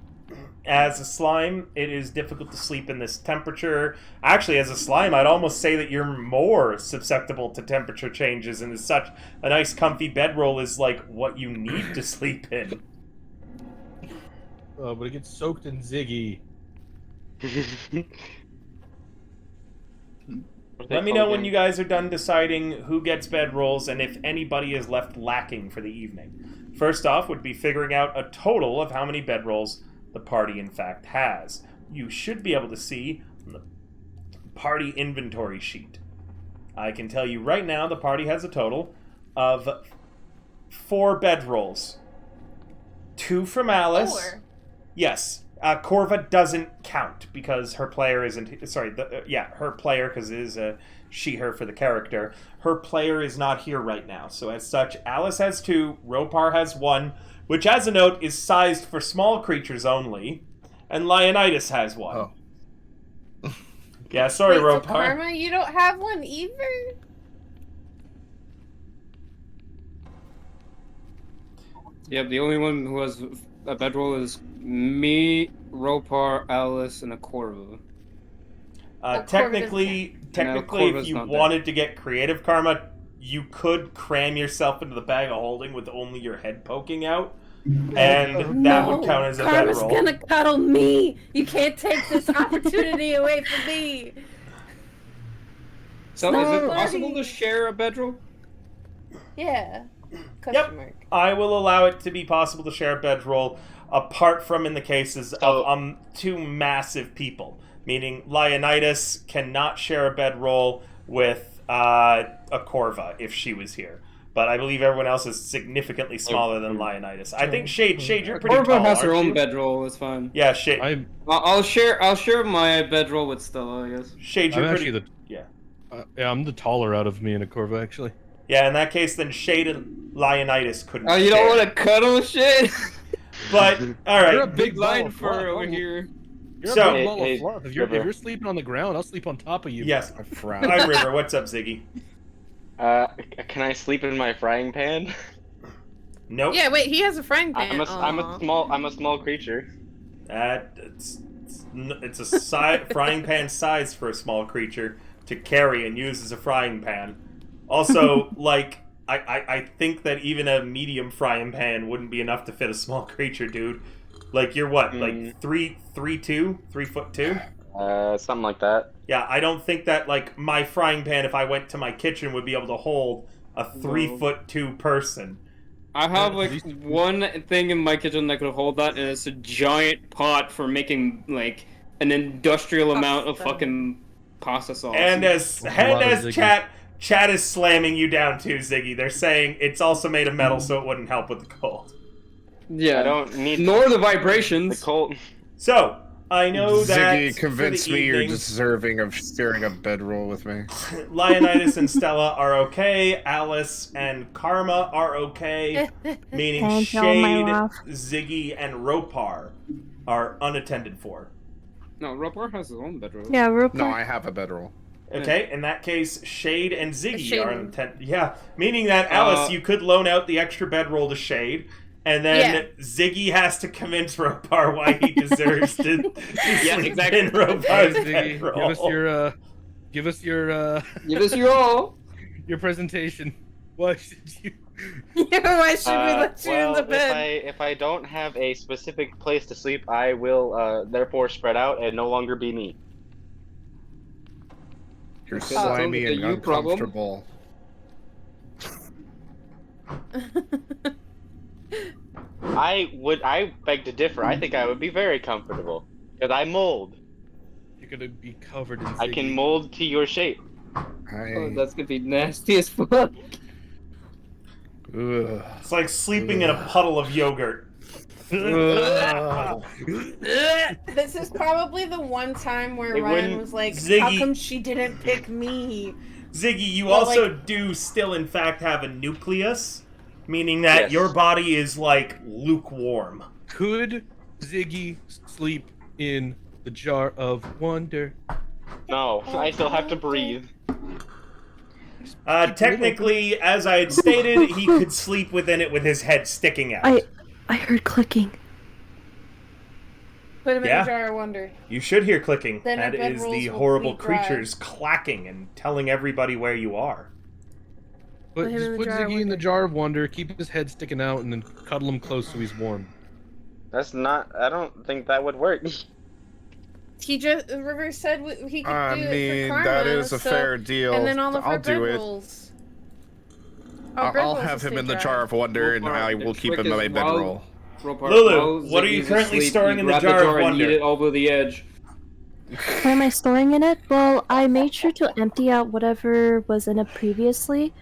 As a slime, it is difficult to sleep in this temperature. Actually, as a slime, I'd almost say that you're more susceptible to temperature changes, and as such, a nice comfy bedroll is like what you need to sleep in. But it gets soaked in Ziggy. Let me know when you guys are done deciding who gets bedrolls and if anybody is left lacking for the evening. First off would be figuring out a total of how many bedrolls the party in fact has. You should be able to see on the party inventory sheet. I can tell you right now the party has a total of 4 bedrolls. 2 from Alice. 4. Yes. Corva doesn't count because her player isn't. Sorry, her player, because it is a she, her for the character. Her player is not here right now. So, as such, Alice has 2, Ropar has 1, which, as a note, is sized for small creatures only, and Leonidas has 1. Oh. Yeah, sorry, Wait, so Ropar. Karma, you don't have one either? Yep, the only one who has a bedroll is me, Ropar, Alice, and a Corva. Technically, Corva's if you not there. wanted to get creative, Karma, you could cram yourself into the bag of holding with only your head poking out, and that would count as a Karma's bedroll. gonna cuddle me. You can't take this opportunity away from me. So, No, is it possible buddy. to share a bedroll? Yeah. Yep. Mark. I will allow it to be possible to share a bedroll, apart from in the cases of 2 massive people. Meaning, Leonidas cannot share a bedroll with a Corva if she was here. But I believe everyone else is significantly smaller than Leonidas. I think Shade, you're pretty Corva tall, has her aren't own you? bedroll. It's fine. Yeah, Shade. I'll share my bedroll with Stella, I guess. Shade, I'm you're actually pretty. yeah, I'm the taller out of me and a Corva, actually. Yeah, in that case, then Shade and Leonidas couldn't. Oh, you share. don't want to cuddle shit? But all right, You're a Big ball line of for fluff. over here. You're So- a big ball Hey, of fluff. If you're River. sleeping on the ground, I'll sleep on top of you. yes, I frown. I'm River. What's up, Ziggy? Can I sleep in my frying pan? Nope. Yeah, wait, he has a frying pan. I'm a small creature. It's a frying pan size for a small creature to carry and use as a frying pan. Also, like, I think that even a medium frying pan wouldn't be enough to fit a small creature, dude. Like, you're what, like 3'2"? Something like that. Yeah, I don't think that, like, my frying pan, if I went to my kitchen, would be able to hold a 3'2" person. I have like one thing in my kitchen that could hold that, and it's a giant pot for making like an industrial amount of fucking pasta sauce. And as Ziggy. chat is slamming you down too, Ziggy. They're saying it's also made of metal, so it wouldn't help with the cold. yeah, I don't need nor the the vibrations. cold. So I know that Ziggy, convince for the me you're evening, deserving of sharing a bedroll with me. Leonidas and Stella are okay. Alice and Karma are okay. Meaning Thank you, my Shade, love. Ziggy, and Ropar are unattended for. No, Ropar has his own bedroom. Yeah, Rupert. No, I have a bedroll. Okay, in that case, Shade and Ziggy Shade. are unattended. Yeah, meaning that Alice, you could loan out the extra bedroll to Shade. And then Ziggy has to convince Ropar why he deserves to sleep exactly. in Ropar's Ziggy, bedroll. give us your Give us your all. your presentation. Why should you? Yeah, why should we let you in Well, the bed? if I don't have a specific place to sleep, I will therefore spread out and no longer be me. You're Okay, that's slimy only a and you problem. uncomfortable. I beg to differ. I think I would be very comfortable because I mold. You're gonna be covered in. I can Ziggy. mold to your shape. Oh, that's gonna be nasty as fuck. Ugh. It's like sleeping in a puddle of yogurt. Ugh. This is probably the one time where It Ryan wouldn't- was like, Ziggy- how come she didn't pick me? Ziggy, you Well, also do still, in fact, have a nucleus, meaning that Yes. your body is, like, lukewarm. Could Ziggy sleep in the jar of wonder? No, I still have to breathe. Technically, as I had stated, he could sleep within it with his head sticking out. I heard clicking. Put him in Yeah. a jar of wonder. You should hear clicking. Then our That is bedrolls the will horrible be dry. creatures clacking and telling everybody where you are. But Put him just in the put jar of Ziggy in the wonder. jar of wonder, keep his head sticking out, and then cuddle him close so he's warm. That's not. I don't think that would work. He just River said he could I do it mean, for Karma, that is a so, fair deal. And then all of I'll our do it. bedrolls. I'll have him in the jar of wonder, and I will keep him in my bedroll. Lulu, what are you currently storing in the jar of wonder? Eat it over the edge. What am I storing in it? Well, I made sure to empty out whatever was in it previously.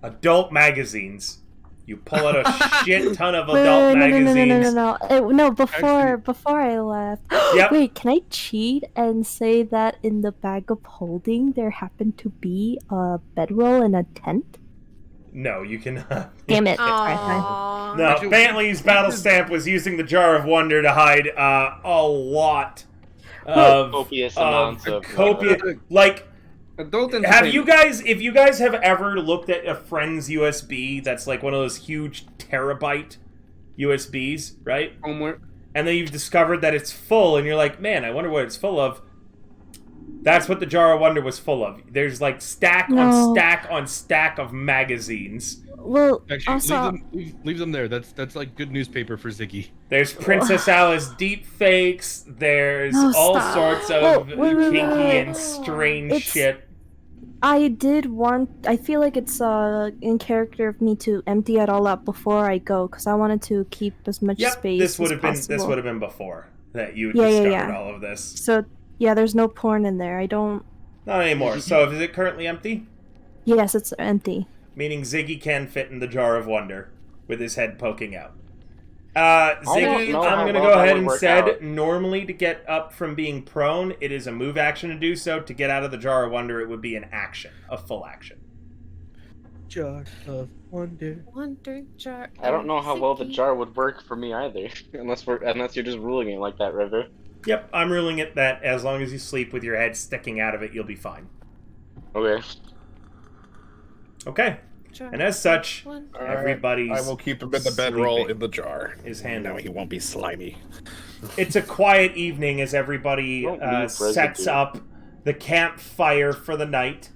Adult magazines. You pull out a shit ton of Wait, adult no, magazines. no, before I left. Yep. Wait, can I cheat and say that in the bag of holding there happened to be a bedroll and a tent? No, you cannot. Damn it. Aww. No, Bentley's battle stamp was using the jar of wonder to hide a lot of Copious amounts of like. Adult Have you guys, if you guys have ever looked at a friend's USB that's like one of those huge terabyte USBs, right? Homework. And then you've discovered that it's full, and you're like, man, I wonder what it's full of. That's what the jar of wonder was full of. There's like stack on stack on stack of magazines. Well, Actually, also, leave them there. That's like good newspaper for Ziggy. There's Princess Alice deep fakes. There's No, all stop. sorts of Wait, kinky wait. and strange It's- shit. I feel like it's in character of me to empty it all out before I go, because I wanted to keep as much Yep, space this would as have been possible. before that you Yeah, discovered yeah. all of this. So, yeah, there's no porn in there. I don't... Not anymore. So is it currently empty? Yes, it's empty. Meaning Ziggy can fit in the jar of wonder with his head poking out. Ziggy, know I'm how going to well go that ahead would and work said, out. normally to get up from being prone, it is a move action to do so. To get out of the jar of wonder, it would be an action, a full action. Jar of wonder. Wonder jar. I don't know how well the Ziggy. jar would work for me either, unless you're just ruling it like that, River. Yep, I'm ruling it that as long as you sleep with your head sticking out of it, you'll be fine. Okay. Okay. Jar And as such, of wonder. everybody's I will keep him in the bedroll sleeping in the jar. is Now handled. he won't be slimy. It's a quiet evening as everybody Don't leave sets residue. up the campfire for the night.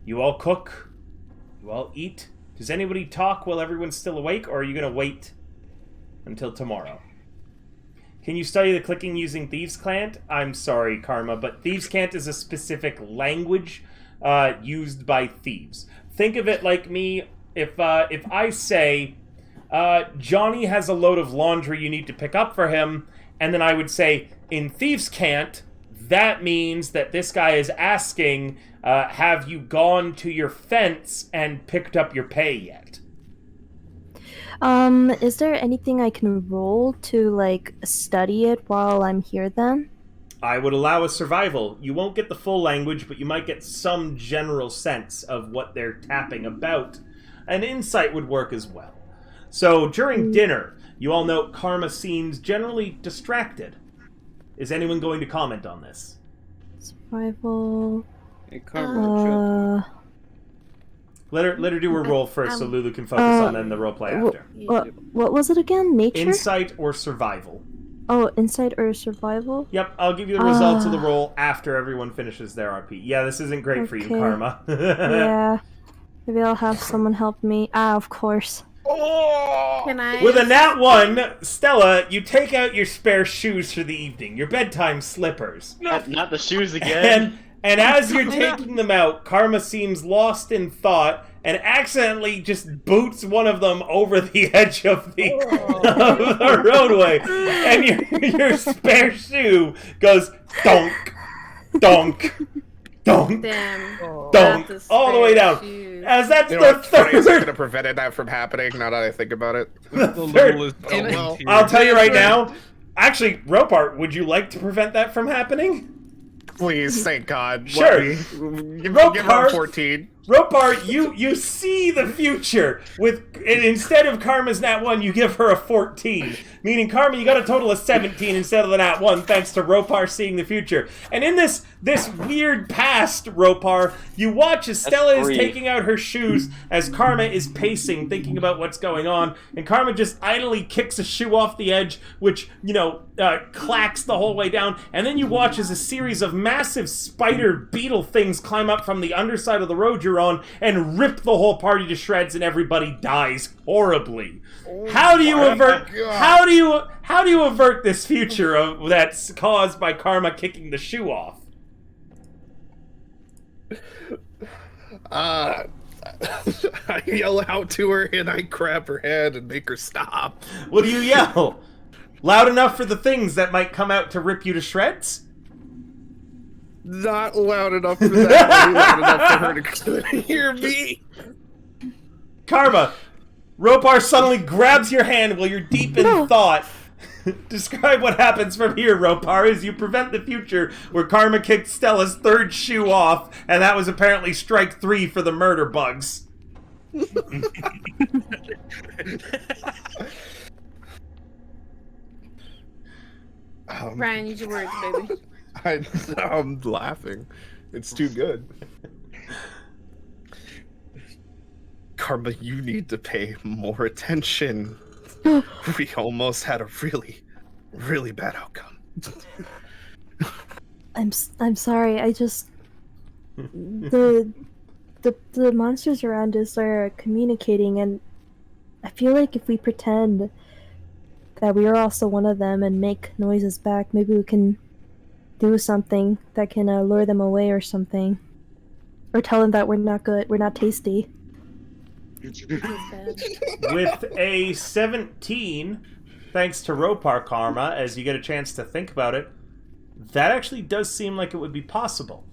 You all cook. You all eat. Does anybody talk while everyone's still awake, or are you going to wait until tomorrow? Can you study the clicking using Thieves' Cant? I'm sorry, Karma, but Thieves' Cant is a specific language used by thieves. Think of it like me. If I say, Johnny has a load of laundry you need to pick up for him, and then I would say, in Thieves' Cant, that means that this guy is asking, have you gone to your fence and picked up your pay yet? Is there anything I can roll to, like, study it while I'm here then? I would allow a survival. You won't get the full language, but you might get some general sense of what they're tapping about. An insight would work as well. So during dinner, you all note Karma seems generally distracted. Is anyone going to comment on this? Survival... Hey, Karma, Let her do her roll first so Lulu can focus on then the roleplay after. What was it again? Nature? Insight or survival? Oh, insight or survival? Yep, I'll give you the results of the roll after everyone finishes their RP. Yeah, this isn't great for you, Okay. Karma. Yeah. Maybe I'll have someone help me. Of course. Can I? With a nat 1, Stella, you take out your spare shoes for the evening, your bedtime slippers. Not the shoes again. And as you're taking them out, Karma seems lost in thought and accidentally just boots one of them over the edge of the, of the roadway. And your spare shoe goes donk, donk, donk, Damn. donk, Not the all the way spare down. shoes. As that's You know the what's funny is I could third. have prevented that from happening, now that I think about it. The third- littlest Oh, well. I'll tell you right now. Actually, Ropart, would you like to prevent that from happening? Please, thank God. Sure. Let me- Give Rope her cart. 14. Ropar, you see the future and instead of Karma's nat 1, you give her a 14. Meaning, Karma, you got a total of 17 instead of the nat 1, thanks to Ropar seeing the future. And in this weird past, Ropar, you watch as Stella is taking out her shoes as Karma is pacing, thinking about what's going on, and Karma just idly kicks a shoe off the edge, which, clacks the whole way down, and then you watch as a series of massive spider beetle things climb up from the underside of the road you're on and rip the whole party to shreds, and everybody dies horribly. How do you avert? How do you avert this future that's caused by Karma kicking the shoe off? I yell out to her and I grab her head and make her stop. What do you yell? Loud enough for the things that might come out to rip you to shreds? Not loud enough for that. Maybe loud enough for her to hear me. Karma, Ropar suddenly grabs your hand while you're deep in thought. Describe what happens from here, Ropar, as you prevent the future where Karma kicked Stella's third shoe off, and that was apparently strike 3 for the murder bugs. Ryan, use your words, baby. I'm laughing. It's too good. Karma, you need to pay more attention. We almost had a really, really bad outcome. I'm sorry. I just the monsters around us are communicating, and I feel like if we pretend that we are also one of them and make noises back, maybe we can do something that can lure them away or something, or tell them that we're not good, we're not tasty. With a 17, thanks to Ropar, Karma, as you get a chance to think about it, that actually does seem like it would be possible.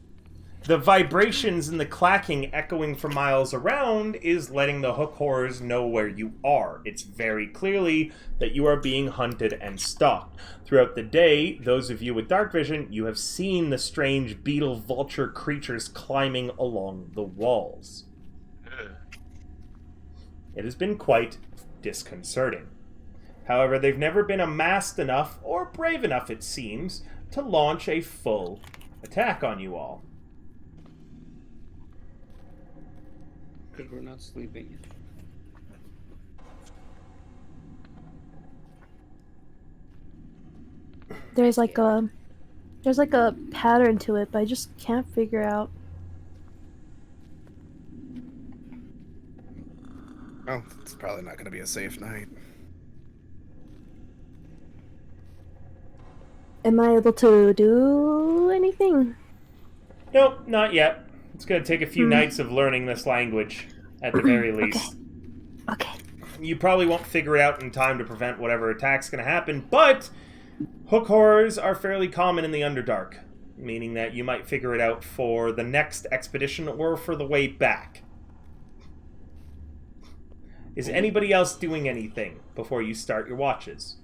The vibrations and the clacking echoing for miles around is letting the hook horrors know where you are. It's very clearly that you are being hunted and stalked. Throughout the day, those of you with dark vision, you have seen the strange beetle vulture creatures climbing along the walls. It has been quite disconcerting. However, they've never been amassed enough, or brave enough it seems, to launch a full attack on you all. Because we're not sleeping. There's like a pattern to it, but I just can't figure out. Well, it's probably not going to be a safe night. Am I able to do anything? Nope, not yet. It's going to take a few nights of learning this language, at the very least. Okay. You probably won't figure it out in time to prevent whatever attack's going to happen, but hook horrors are fairly common in the Underdark, meaning that you might figure it out for the next expedition or for the way back. Is anybody else doing anything before you start your watches?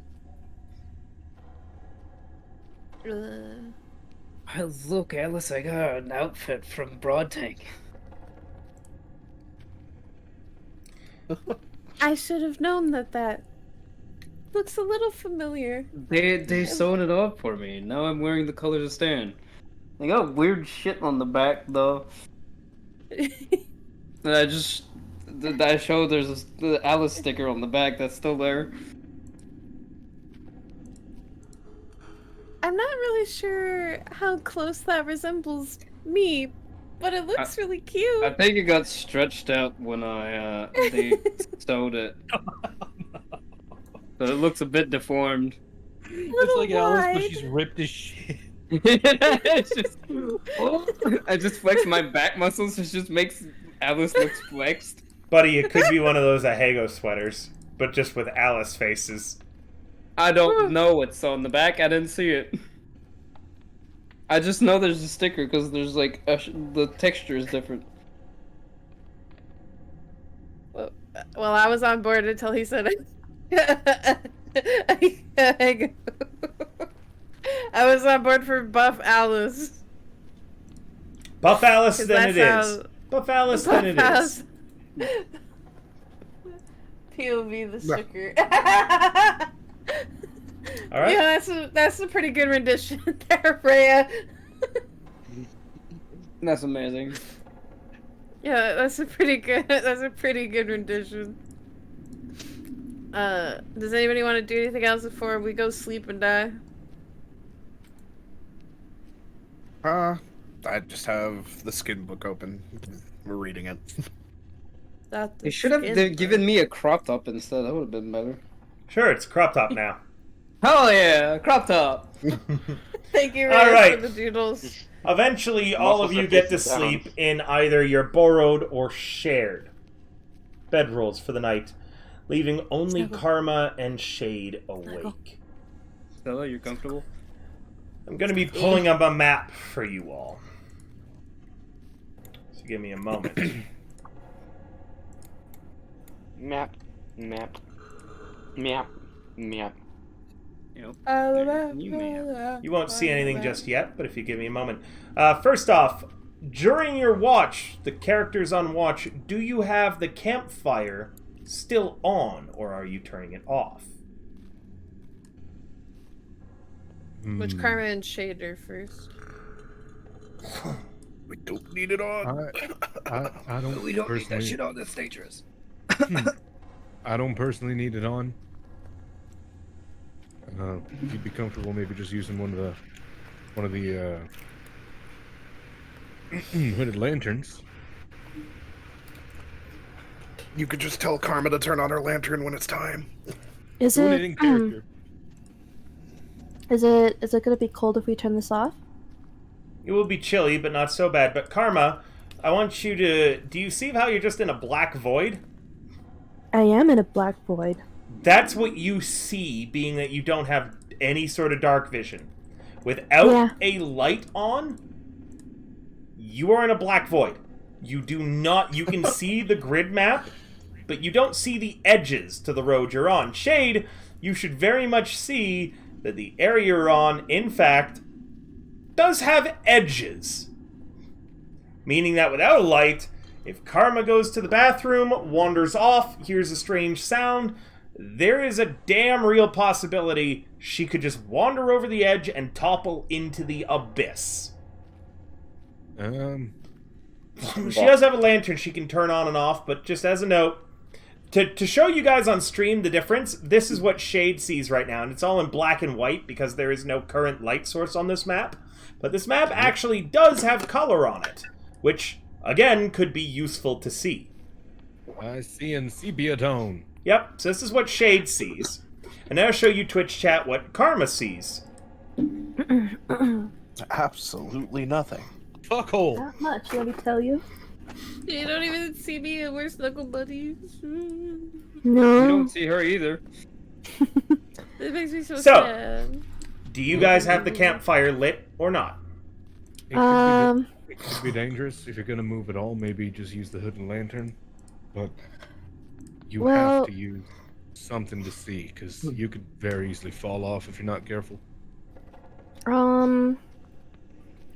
Look, Alice, I got an outfit from Broad Tank. I should have known that looks a little familiar. They sewn it up for me. Now I'm wearing the colors of Stan. They got weird shit on the back, though. I showed there's the Alice sticker on the back that's still there. I'm not really sure how close that resembles me, but it looks really cute. I think it got stretched out when they sewed it. So it looks a bit deformed. It's like Alice, but she's ripped as shit. I just flexed my back muscles, it just makes Alice look flexed. Buddy, it could be one of those Ahego sweaters, but just with Alice faces. I don't know what's on the back. I didn't see it. I just know there's a sticker because there's like the texture is different. Well, I was on board until he said I was on board for Buff Alice. Buff Alice, then it is. Buffalis, then it is. POV the No. sugar. All right. Yeah, that's a pretty good rendition there, Freya. That's amazing. Yeah, that's a pretty good rendition. Does anybody want to do anything else before we go sleep and die? I just have the skin book open. We're reading it. They should have given me a crop top instead. That would have been better. Sure, it's crop top now. Hell yeah, crop top. Thank you, All Ray, right. for the doodles. Eventually, all of Muscles you are get to facing down. sleep in either your borrowed or shared bedrolls for the night, leaving only Snuggle. Karma and Shade awake. Stella, you're comfortable? I'm going to be pulling up a map for you all. So give me a moment. Map. Map. Map. Map. You won't see anything just yet, but if you give me a moment. First off, during your watch, the characters on watch, do you have the campfire still on, or are you turning it off? Which Karma and Shader first? We don't need it on. I don't. We don't need that personally- shit on. That's dangerous. I don't personally need it on. If you'd be comfortable, maybe just using one of the hooded lanterns. You could just tell Karma to turn on her lantern when it's time. Is Doing it? in character. Is it gonna be cold if we turn this off? It will be chilly, but not so bad. But Karma, I want you to... Do you see how you're just in a black void? I am in a black void. That's what you see, being that you don't have any sort of dark vision. Without Yeah. a light on, you are in a black void. You do not... You can see the grid map, but you don't see the edges to the road you're on. Shade, you should very much see that the area you're on, in fact, does have edges. Meaning that without a light, if Karma goes to the bathroom, wanders off, hears a strange sound, there is a damn real possibility she could just wander over the edge and topple into the abyss. She does have a lantern she can turn on and off, but just as a note, to show you guys on stream the difference, this is what Shade sees right now, and it's all in black and white because there is no current light source on this map. But this map actually does have color on it, which, again, could be useful to see. I see in sepia tone. Yep, so this is what Shade sees. And now I'll show you Twitch chat what Karma sees. Absolutely nothing. Fuck hole. Not much, let me tell you. You don't even see me and we're snuggle buddies. You No. don't see her either. It makes me so So, sad. Do you guys have the campfire lit or not? It could be dangerous if you're gonna move at all. Maybe just use the hood and lantern, but you Well- have to use something to see because you could very easily fall off if you're not careful.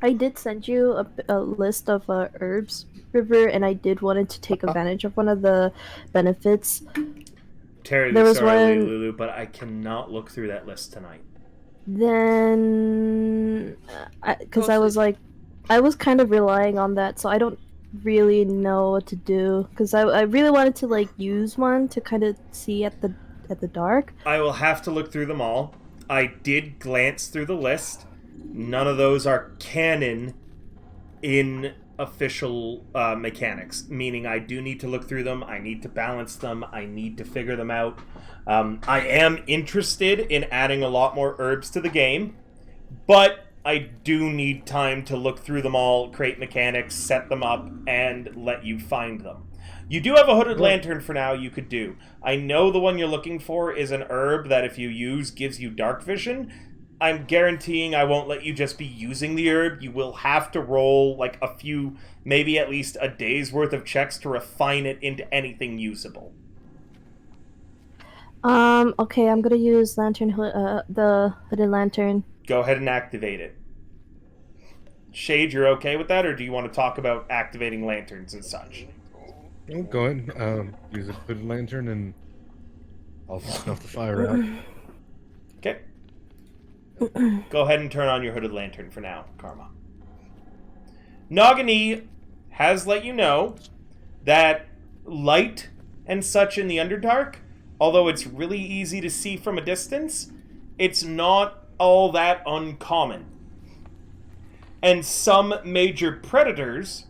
I did send you a list of herbs, River, and I did wanted to take advantage of one of the benefits. Terribly There was sorry, one- Lulu, but I cannot look through that list tonight. Then, because I was like, I was kind of relying on that, so I don't really know what to do. Because I really wanted to like use one to kind of see at the dark. I will have to look through them all. I did glance through the list. None of those are canon in official mechanics, meaning I do need to look through them. I need to balance them. I need to figure them out. I am interested in adding a lot more herbs to the game, but I do need time to look through them all, create mechanics, set them up, and let you find them. You do have a hooded lantern for now you could do. I know the one you're looking for is an herb that if you use gives you dark vision. I'm guaranteeing I won't let you just be using the herb. You will have to roll like a few, maybe at least a day's worth of checks to refine it into anything usable. Okay, I'm gonna use the hooded lantern. Go ahead and activate it. Shade, you're okay with that, or do you want to talk about activating lanterns and such? Oh, go ahead. Use a hooded lantern and I'll snuff the fire out. Okay. Go ahead and turn on your hooded lantern for now, Karma. Nagini has let you know that light and such in the Underdark, although it's really easy to see from a distance, it's not all that uncommon. And some major predators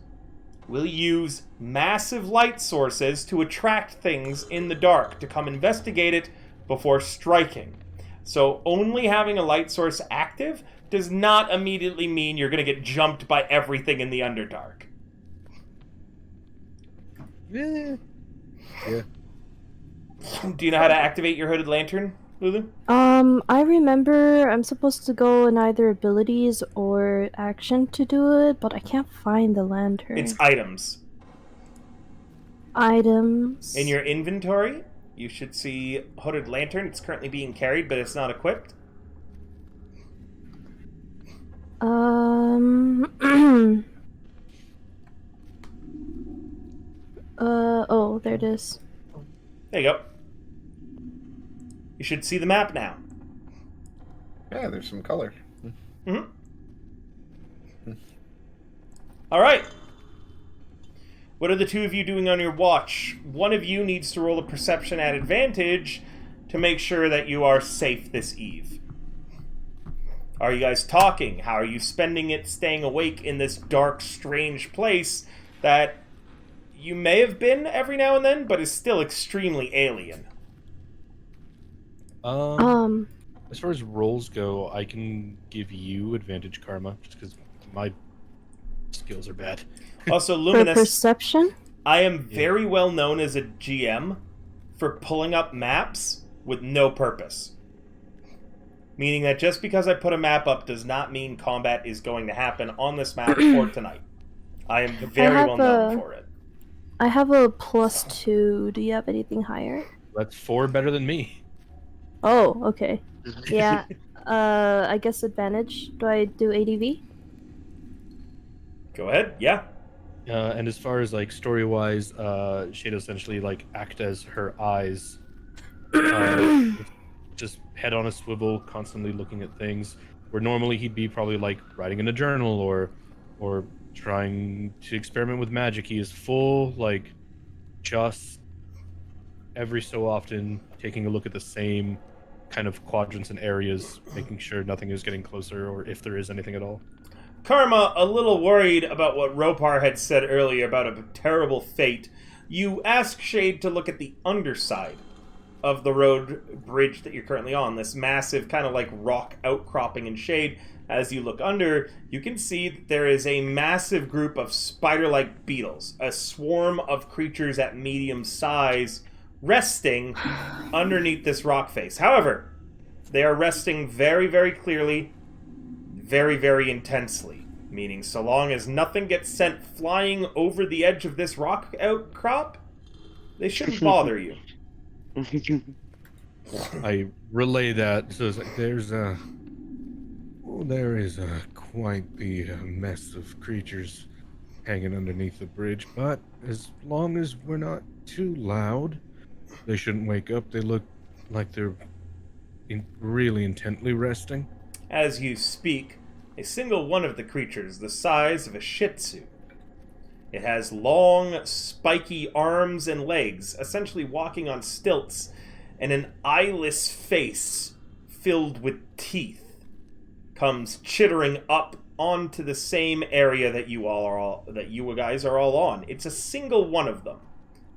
will use massive light sources to attract things in the dark, to come investigate it before striking. So only having a light source active does not immediately mean you're going to get jumped by everything in the Underdark. Yeah. Do you know how to activate your hooded lantern, Lulu? I remember I'm supposed to go in either abilities or action to do it, but I can't find the lantern. It's items. Items. In your inventory, you should see hooded lantern. It's currently being carried, but it's not equipped. Oh, there it is. There you go. You should see the map now. Yeah, there's some color. Mm-hmm. All right. What are the two of you doing on your watch? One of you needs to roll a perception at advantage to make sure that you are safe this eve. Are you guys talking? How are you spending it staying awake in this dark, strange place that you may have been every now and then, but is still extremely alien? As far as rolls go, I can give you advantage, Karma, just because my skills are bad. Also, For Luminous, perception? I am very well known as a GM for pulling up maps with no purpose. Meaning that just because I put a map up does not mean combat is going to happen on this map for tonight. I am very well known for it. I have a +2. Do you have anything higher? That's 4 better than me. Oh, okay. Yeah. I guess advantage. Do I do ADV? Go ahead, yeah. And as far as like story-wise, she'd essentially like act as her eyes, just head on a swivel, constantly looking at things. Where normally he'd be probably like writing in a journal or trying to experiment with magic. He is full, like, just every so often taking a look at the same kind of quadrants and areas, making sure nothing is getting closer or if there is anything at all. Karma, a little worried about what Ropar had said earlier about a terrible fate, you ask Shade to look at the underside of the road bridge that you're currently on, this massive kind of like rock outcropping in Shade. As you look under, you can see that there is a massive group of spider-like beetles, a swarm of creatures at medium size, resting underneath this rock face. However, they are resting very, very clearly, very, very intensely. Meaning, so long as nothing gets sent flying over the edge of this rock outcrop, they shouldn't bother you. I relay that. So it's like there is quite the mess of creatures hanging underneath the bridge, but as long as we're not too loud, they shouldn't wake up. They look like they're really intently resting. As you speak, a single one of the creatures, the size of a Shih Tzu. It has long, spiky arms and legs, essentially walking on stilts, and an eyeless face filled with teeth comes chittering up onto the same area that you guys are all on. It's a single one of them.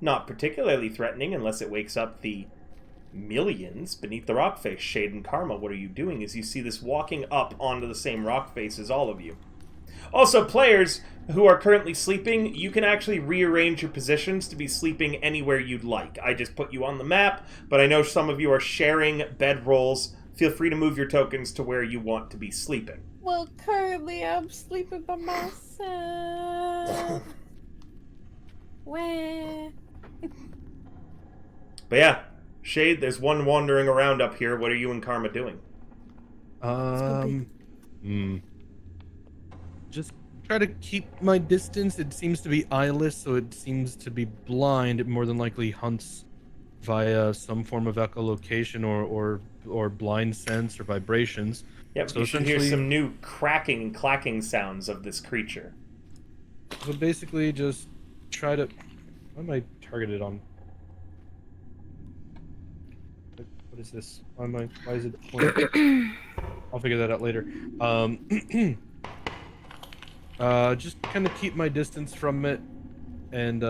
Not particularly threatening unless it wakes up the millions beneath the rock face. Shade and Karma, what are you doing as you see this walking up onto the same rock face as all of you? Also, players who are currently sleeping, you can actually rearrange your positions to be sleeping anywhere you'd like. I just put you on the map, but I know some of you are sharing bedrolls. Feel free to move your tokens to where you want to be sleeping. Well, currently I'm sleeping by myself. Where? But yeah, Shade, there's one wandering around up here. What are you and Karma doing? just try to keep my distance. It seems to be eyeless, so it seems to be blind. It more than likely hunts via some form of echolocation or blind sense or vibrations. Yep, So you should hear essentially, some new cracking and clacking sounds of this creature. so basically, just try to. What am I targeted on? What is this? Why is it pointing? I'll figure that out later. Just kind of keep my distance from it, and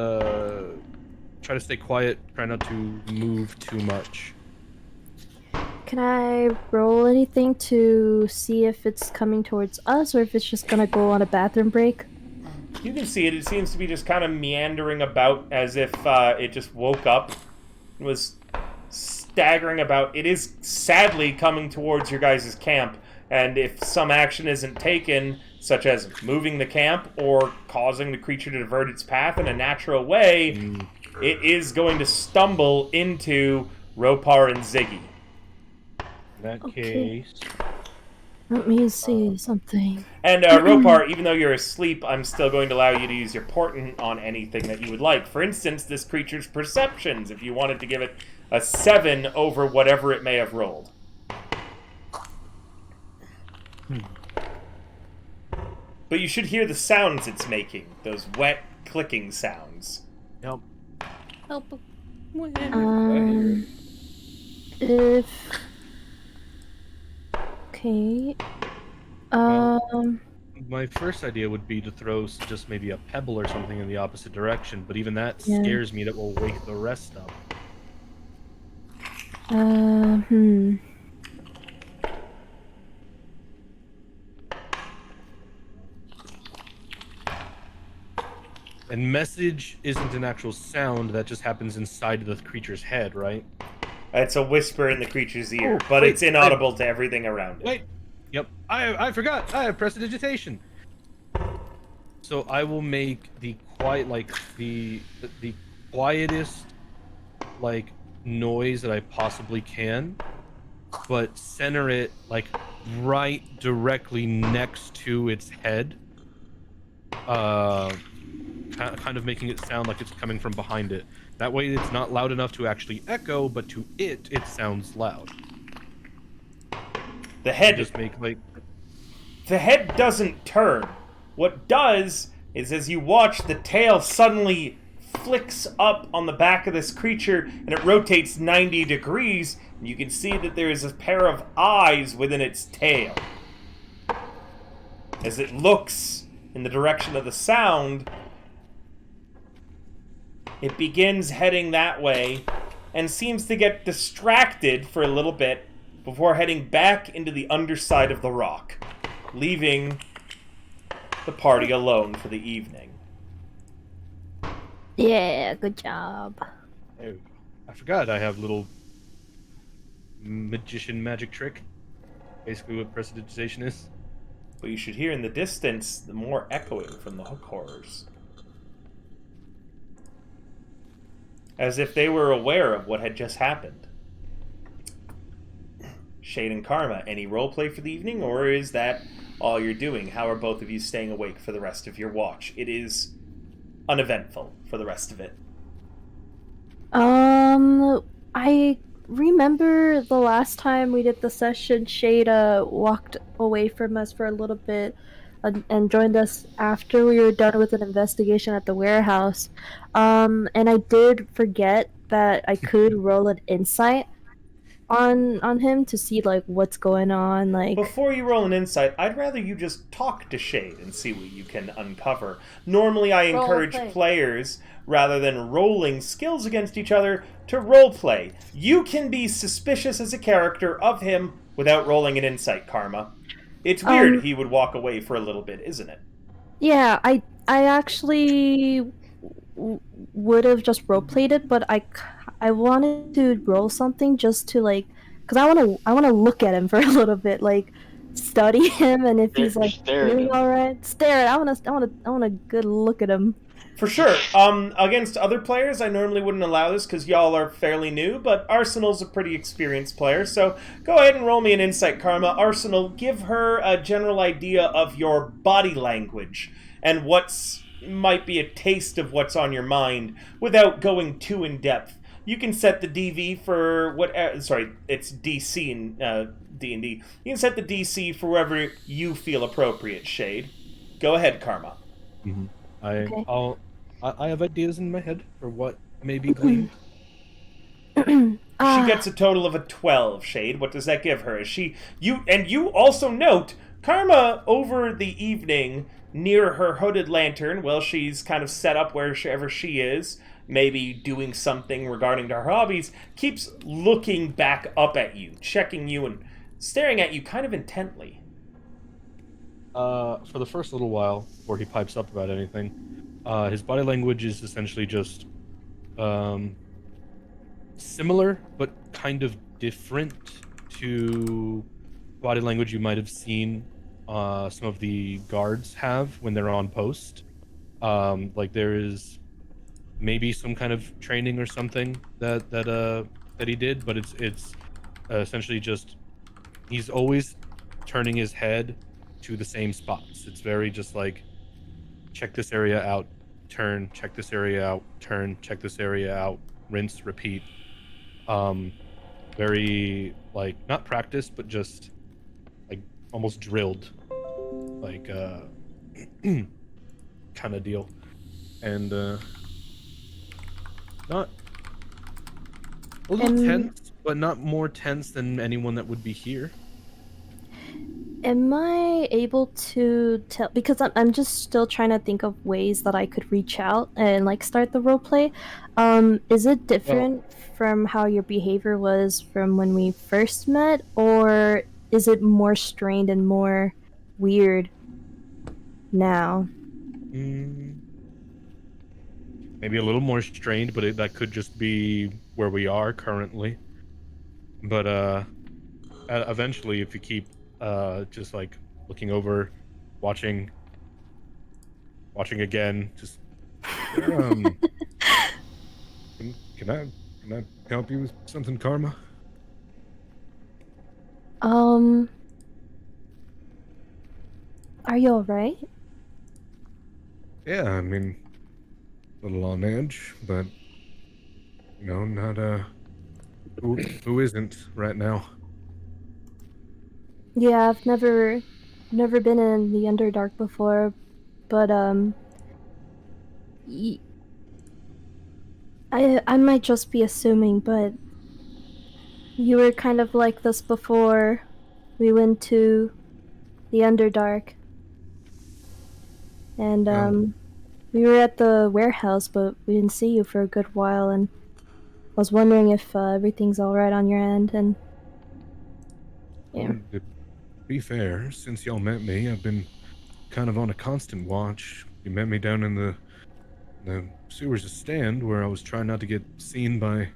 try to stay quiet. Try not to move too much. Can I roll anything to see if it's coming towards us or if it's just gonna go on a bathroom break? You can see it. It seems to be just kind of meandering about as if it just woke up. It was staggering about. It is sadly coming towards your guys' camp, and if some action isn't taken, such as moving the camp or causing the creature to divert its path in a natural way, it is going to stumble into Ropar and Ziggy. In that Okay. case, Let me see something. And Ropar, even though you're asleep, I'm still going to allow you to use your portent on anything that you would like. For instance, this creature's perceptions, if you wanted to give it a 7 over whatever it may have rolled. But you should hear the sounds it's making, those wet clicking sounds. yep. Help. If okay, My first idea would be to throw just maybe a pebble or something in the opposite direction, but even that Yeah. scares me. That will wake the rest up. And message isn't an actual sound that just happens inside of the creature's head, right? It's a whisper in the creature's ear, Oh, but wait, it's inaudible to everything around it. Wait. Yep. I forgot. I have prestidigitation. So I will make the quietest noise that I possibly can, but center it right directly next to its head. Kind of making it sound like it's coming from behind it. That way it's not loud enough to actually echo, but to it sounds loud. The head Just make The head doesn't turn. What does is, as you watch, the tail suddenly flicks up on the back of this creature and it rotates 90 degrees, and you can see that there is a pair of eyes within its tail. As it looks in the direction of the sound, it begins heading that way and seems to get distracted for a little bit before heading back into the underside of the rock, leaving the party alone for the evening. yeah, good job. Oh, I forgot I have little magician magic trick. Basically what prestidigitation is. But you should hear in the distance the more echoing from the hook horrors. As if they were aware of what had just happened. Shade and Karma, any roleplay for the evening, or is that all you're doing? How are both of you staying awake for the rest of your watch? It is uneventful for the rest of it. I remember the last time we did the session, Shada walked away from us for a little bit and joined us after we were done with an investigation at the warehouse. And I did forget that I could roll an insight on him to see what's going on. Before you roll an insight, I'd rather you just talk to Shade and see what you can uncover. Normally I encourage players, rather than rolling skills against each other, to roleplay. You can be suspicious as a character of him without rolling an insight, Karma. It's weird he would walk away for a little bit, isn't it? Yeah, I actually would have just roleplayed it, but I wanted to roll something just to because I want to look at him for a little bit, study him, and if he's Stare at doing him. all right, stare. I want a good look at him. For sure. Against other players, I normally wouldn't allow this because y'all are fairly new, but Arsenal's a pretty experienced player, so go ahead and roll me an insight, Karma. Arsenal, give her a general idea of your body language and what's might be a taste of what's on your mind without going too in depth. You can set the DV for what. Sorry, it's DC in D&D. You can set the DC for wherever you feel appropriate. Shade. Go ahead, Karma. Mm-hmm. Okay. I have ideas in my head for what may be gleaned. She gets a total of a 12, Shade. What does that give her? Is she you also note Karma over the evening near her hooded lantern, well, she's kind of set up wherever she is, maybe doing something regarding to her hobbies, keeps looking back up at you, checking you and staring at you kind of intently. For the first little while, before he pipes up about anything, his body language is essentially just similar, but kind of different to body language you might have seen some of the guards have when they're on post. Like there is maybe some kind of training or something that he did, but it's essentially just he's always turning his head to the same spots. It's very just like check this area out, turn, check this area out, turn, check this area out, rinse, repeat. Very like not practiced, but just like almost drilled, like kind of deal, and not a little tense, but not more tense than anyone that would be here. Am I able to tell, because I'm just still trying to think of ways that I could reach out and like start the roleplay. Is it different from how your behavior was from when we first met, or is it more strained and more weird now? Maybe a little more strained, but that could just be where we are currently. But eventually, if you keep just like looking over, watching again, just can I help you with something, Karma? Are you alright? Yeah, I mean, a little on edge, but not who isn't right now. Yeah, I've never been in the Underdark before, but I might just be assuming, but you were kind of like this before we went to the Underdark. And we were at the warehouse, but we didn't see you for a good while, and I was wondering if everything's alright on your end, and yeah. To be fair, since y'all met me, I've been kind of on a constant watch. You met me down in the sewers stand where I was trying not to get seen by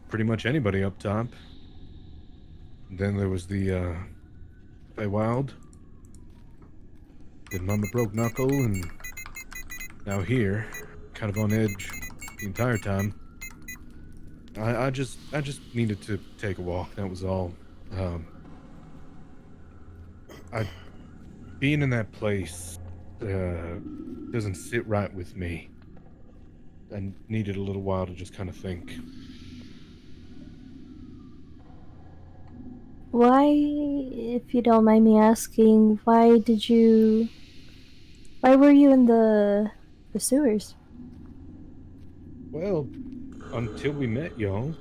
pretty much anybody up top. And then there was the Feywild. Then Mama broke knuckle, and now here, kind of on edge the entire time. I just needed to take a walk. That was all. Being in that place doesn't sit right with me. I needed a little while to just kind of think. Why, if you don't mind me asking, why were you in the sewers? Well, until we met y'all,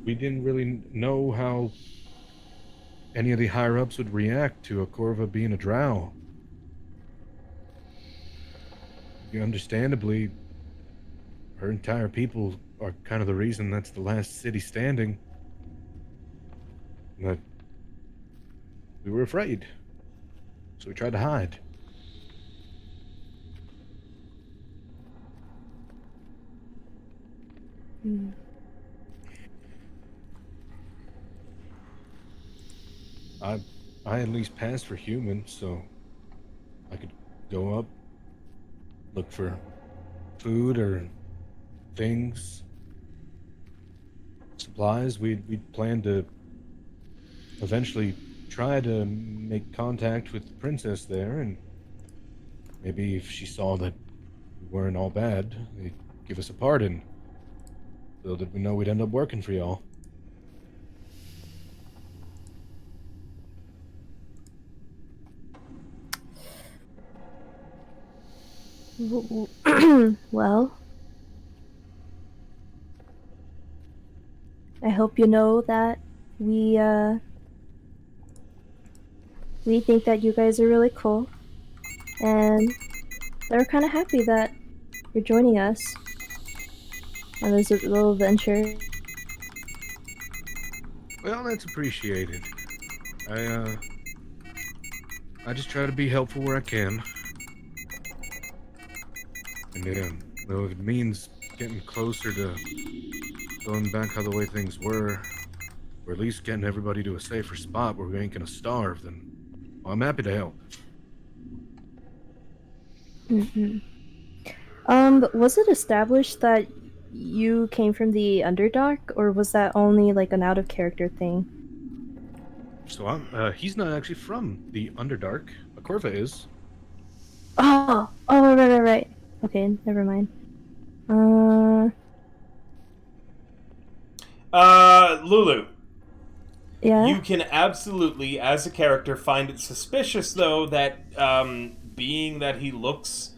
we didn't really know how any of the higher-ups would react to a Corva being a drow. Understandably, her entire people are kind of the reason that's the last city standing. But we were afraid, so we tried to hide. I at least passed for human, so I could go up, look for food or things, supplies. We'd plan to eventually try to make contact with the princess there, and maybe if she saw that we weren't all bad, they'd give us a pardon, so that we know we'd end up working for y'all. Well, I hope you know that we think that you guys are really cool, and we're kind of happy that you're joining us on this little adventure. Well, that's appreciated. I just try to be helpful where I can. And well, if it means getting closer to going back how the way things were, or at least getting everybody to a safer spot where we ain't gonna starve, then well, I'm happy to help. Was it established that you came from the Underdark, or was that only like an out-of-character thing? So he's not actually from the Underdark. Akorva is. Oh, right. Okay, never mind. Lulu. Yeah? You can absolutely, as a character, find it suspicious, though, that being that he looks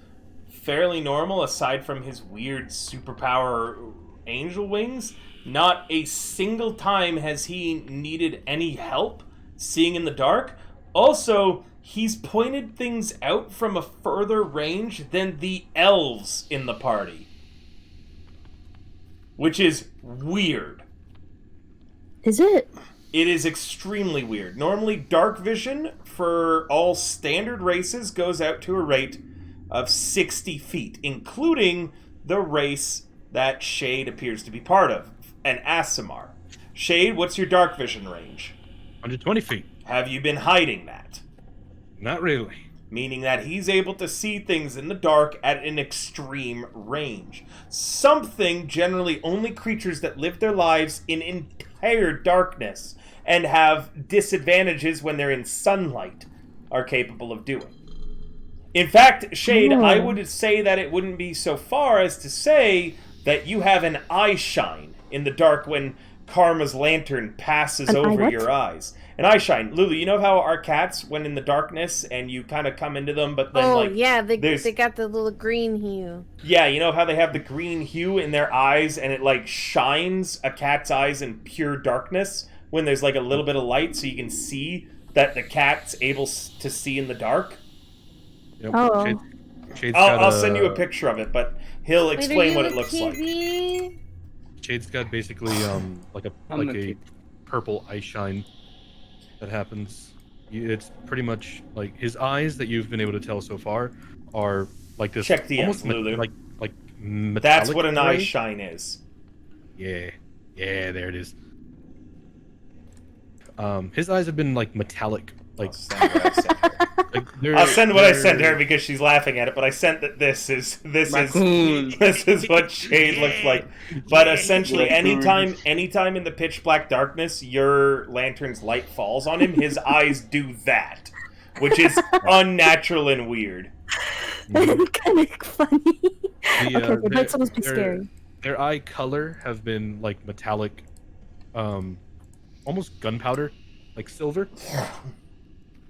fairly normal, aside from his weird superpower angel wings, not a single time has he needed any help seeing in the dark. Also, he's pointed things out from a further range than the elves in the party. Which is weird. Is it? It is extremely weird. Normally, dark vision for all standard races goes out to a rate of 60 feet, including the race that Shade appears to be part of, an Aasimar. Shade, what's your dark vision range? 120 feet. Have you been hiding that? Not really. Meaning that he's able to see things in the dark at an extreme range. Something generally only creatures that live their lives in entire darkness and have disadvantages when they're in sunlight are capable of doing. In fact, Shade, I would say that it wouldn't be so far as to say that you have an eye shine in the dark when Karma's lantern passes over your eyes. An eye shine. Lulu, you know how our cats, when in the darkness, and you kind of come into them, but then they got the little green hue. Yeah, you know how they have the green hue in their eyes, and it like shines a cat's eyes in pure darkness when there's like a little bit of light, so you can see that the cat's able to see in the dark. Yep. Oh. I'll send you a picture of it, but he'll explain what it looks like. Shade's got basically like a purple eye shine that happens. It's pretty much like his eyes that you've been able to tell so far are like this. Check the almost Lulu. like metallic. That's what an eye gray. shine is. Yeah, there it is. His eyes have been like metallic, like. I'll send what I sent her because she's laughing at it, but I sent that this is what Shade looks like. But essentially, anytime in the pitch black darkness your lantern's light falls on him, his eyes do that, which is unnatural and weird. Kind of funny. Okay, that's supposed to be scary. Their eye color have been like metallic, almost gunpowder, like silver.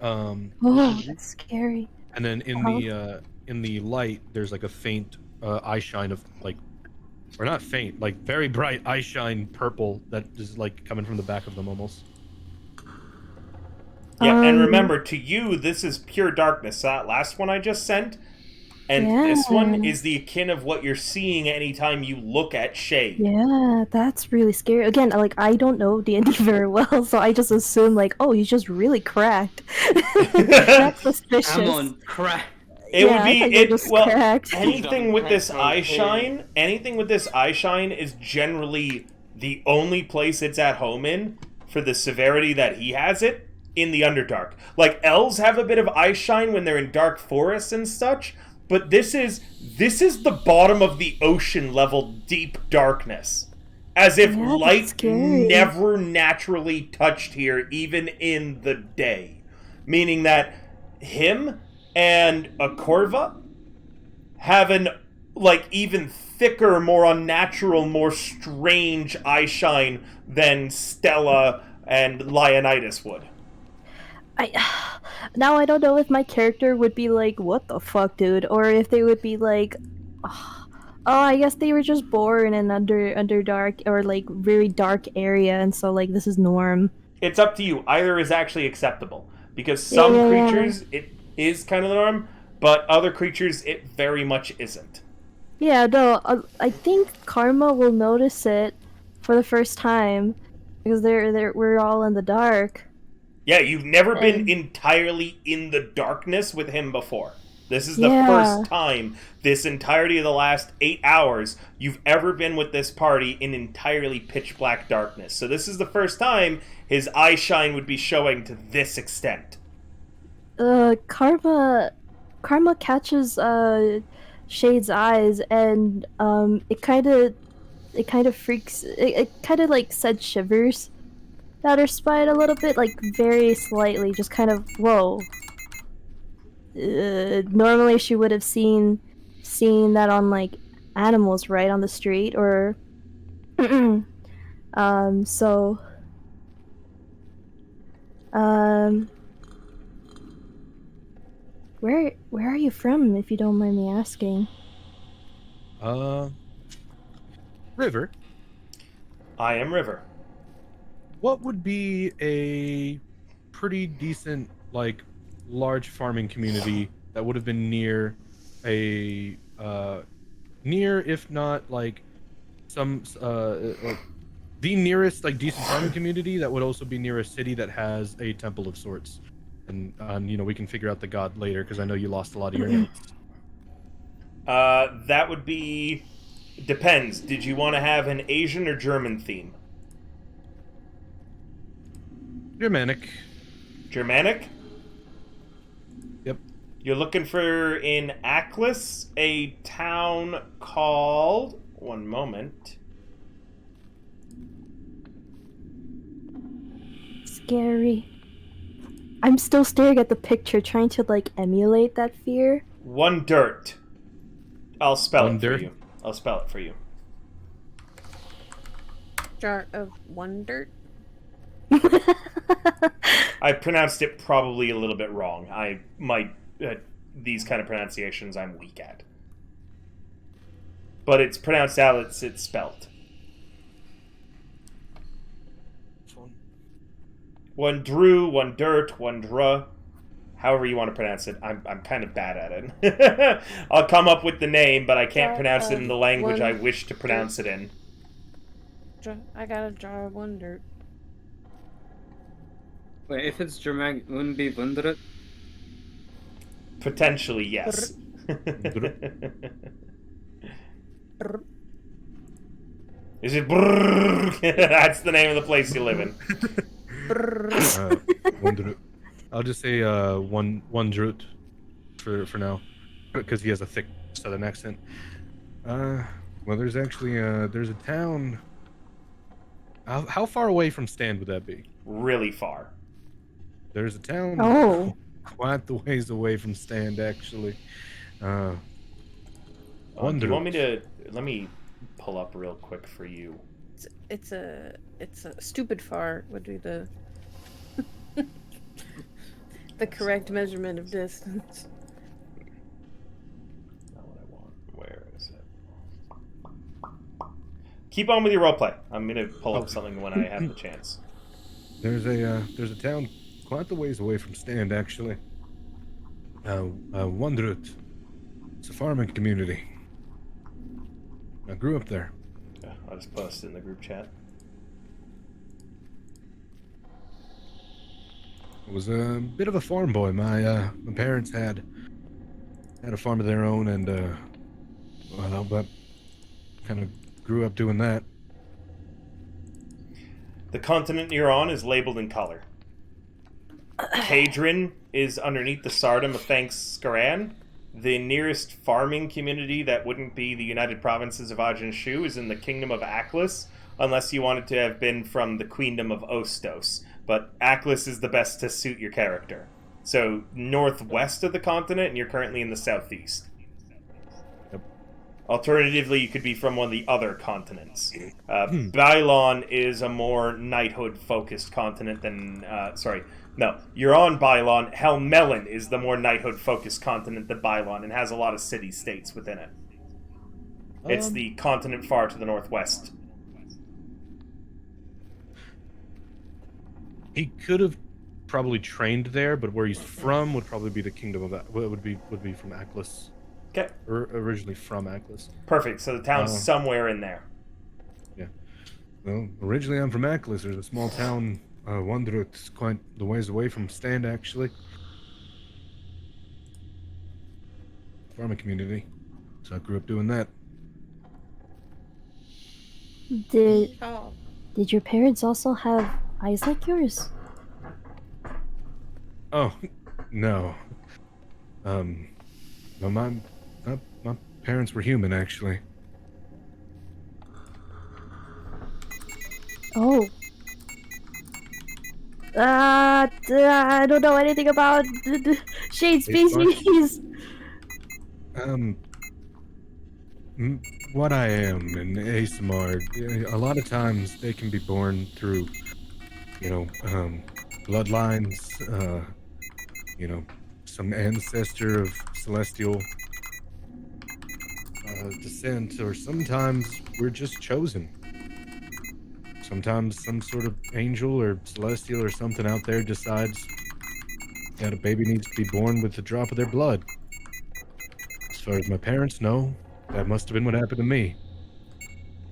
That's scary. And then in the light, there's like a faint eye shine of like, or not faint, like very bright eye shine purple that is like coming from the back of them almost. Yeah, and remember, to you, this is pure darkness. That last one I just sent, and this one is the akin of what you're seeing anytime you look at Shade. Yeah, that's really scary. Again, like, I don't know D&D very well, so I just assume, like, oh, he's just really cracked. That's suspicious. I'm on crack. It would be cracked. anything with this eye shine. Anything with this eye shine is generally the only place it's at home in for the severity that he has it in the Underdark. Like elves have a bit of eye shine when they're in dark forests and such, but this is the bottom of the ocean level deep darkness. As if Yeah, that's light scary. never naturally touched here, even in the day. Meaning that him and a Corva have an, like, even thicker, more unnatural, more strange eye shine than Stella and Leonidas would. Now I don't know if my character would be like, what the fuck, dude? Or if they would be like, oh, I guess they were just born in under dark or like very dark area, and so like this is norm. It's up to you. Either is actually acceptable. Because Yeah, some yeah, yeah. creatures, it is kind of the norm, but other creatures, it very much isn't. Yeah, no, I think Karma will notice it for the first time because we're all in the dark. Yeah, you've never been And- entirely in the darkness with him before. This is the Yeah. first time, this entirety of the last 8 hours, you've ever been with this party in entirely pitch black darkness. So this is the first time his eye shine would be showing to this extent. Karma catches Shade's eyes, and it kind of freaks. It kind of like sends shivers down her spine a little bit, like very slightly, just kind of whoa. Normally she would have seen that on like animals, right, on the street, or so where are you from, if you don't mind me asking? River. I am River. What would be a pretty decent, like, large farming community that would have been near a near, if not like some like the nearest like decent farming community that would also be near a city that has a temple of sorts? And you know, we can figure out the god later because I know you lost a lot of your notes. That would be... Depends. Did you want to have an Asian or German theme? Germanic. Germanic? Yep. You're looking for, in Aklis, a town called... One moment. Scary. I'm still staring at the picture, trying to like emulate that fear. One dirt. I'll spell it for Wonder? you. I'll spell it for you. Jar of wonder. I pronounced it probably a little bit wrong. These kind of pronunciations I'm weak at. But it's pronounced out, it's spelled. One Drew, one Dirt, one Dra. However you want to pronounce it. I'm kind of bad at it. I'll come up with the name, but I can't pronounce it in the language I wish to pronounce it in. I got a jar of wonder. Wait, if it's German, wouldn't it be Wunderet? Potentially, yes. Is it brrrr? That's the name of the place you live in. Wondrut. I'll just say one Drut for now, because he has a thick southern accent. Well, there's actually there's a town. How far away from Stand would that be? Really far. There's a town. Oh. Quite the ways away from Stand, actually. Do you want me to... Let me pull up real quick for you. It's a stupid far would be the the correct measurement of distance. Not what I want. Where is it? Keep on with your roleplay. I'm gonna pull up something when I have the chance. There's a town quite the ways away from Stand, actually. Wondrut. It's a farming community. I grew up there. Yeah, I'll just post it in the group chat. I was a bit of a farm boy. My parents had a farm of their own, and well, but kind of grew up doing that. The continent you're on is labeled in color. Kadrin is underneath the Sardom of Thanks Skaran. The nearest farming community that wouldn't be the United Provinces of Ajin Shu is in the Kingdom of Aklis, unless you wanted to have been from the Queendom of Ostos. But Aklis is the best to suit your character. So northwest of the continent, and you're currently in the southeast. Yep. Alternatively, you could be from one of the other continents. Bylon is a more knighthood-focused continent than... No, you're on Bylon. Helmelin is the more knighthood-focused continent than Bylon, and has a lot of city-states within it. It's the continent far to the northwest. He could have probably trained there, but where he's from would probably be the kingdom of would be from Aklis. Okay. Or originally from Aklis. Perfect. So the town's somewhere in there. Yeah. Well, originally I'm from Aklis. There's a small town, Wondrut, quite the ways away from Stand, actually. Farming community. So I grew up doing that. Did your parents also have eyes like yours? Oh, no. No, my parents were human, actually. Oh. I don't know anything about the shade species. What I am in ASMR, a lot of times they can be born through, bloodlines, some ancestor of celestial descent, or sometimes we're just chosen. Sometimes some sort of angel or celestial or something out there decides that a baby needs to be born with a drop of their blood. As far as my parents know, that must have been what happened to me.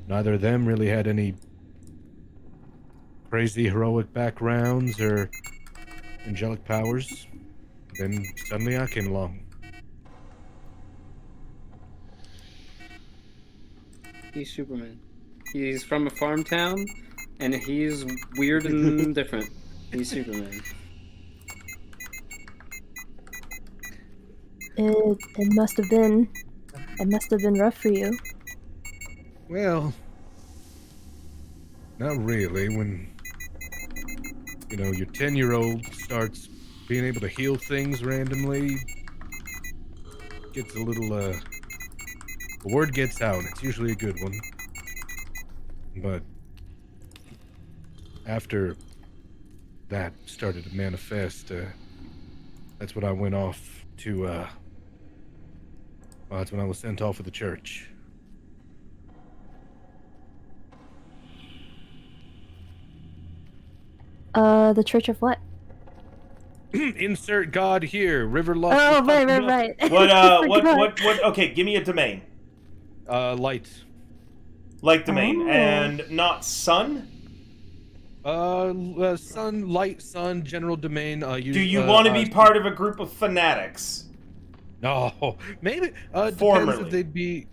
Neither of them really had any crazy heroic backgrounds or angelic powers. Then suddenly I came along. He's Superman. He's from a farm town, and he's weird and different. He's Superman. It must have been rough for you. Well, not really. When, your 10-year-old starts being able to heal things randomly, gets a little, the word gets out. It's usually a good one. But after that started to manifest, that's when I went off to, that's when I was sent off with the church. The Church of what? Insert God here, River Lost. Oh, right. What, okay, give me a domain. Light. Light domain, and not sun? Sun, light, sun, general domain. Do you want to be part of a group of fanatics? No, maybe. Depends Formerly. if they'd be.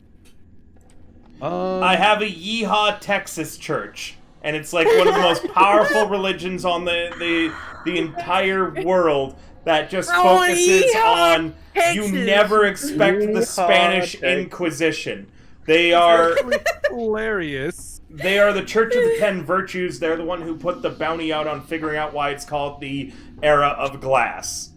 I have a Yeehaw, Texas church, and it's like one of the most powerful religions on the entire world that just focuses on Texas. you never expect the Spanish Inquisition. They are hilarious. They are the Church of the Ten Virtues. They're the one who put the bounty out on figuring out why it's called the Era of Glass.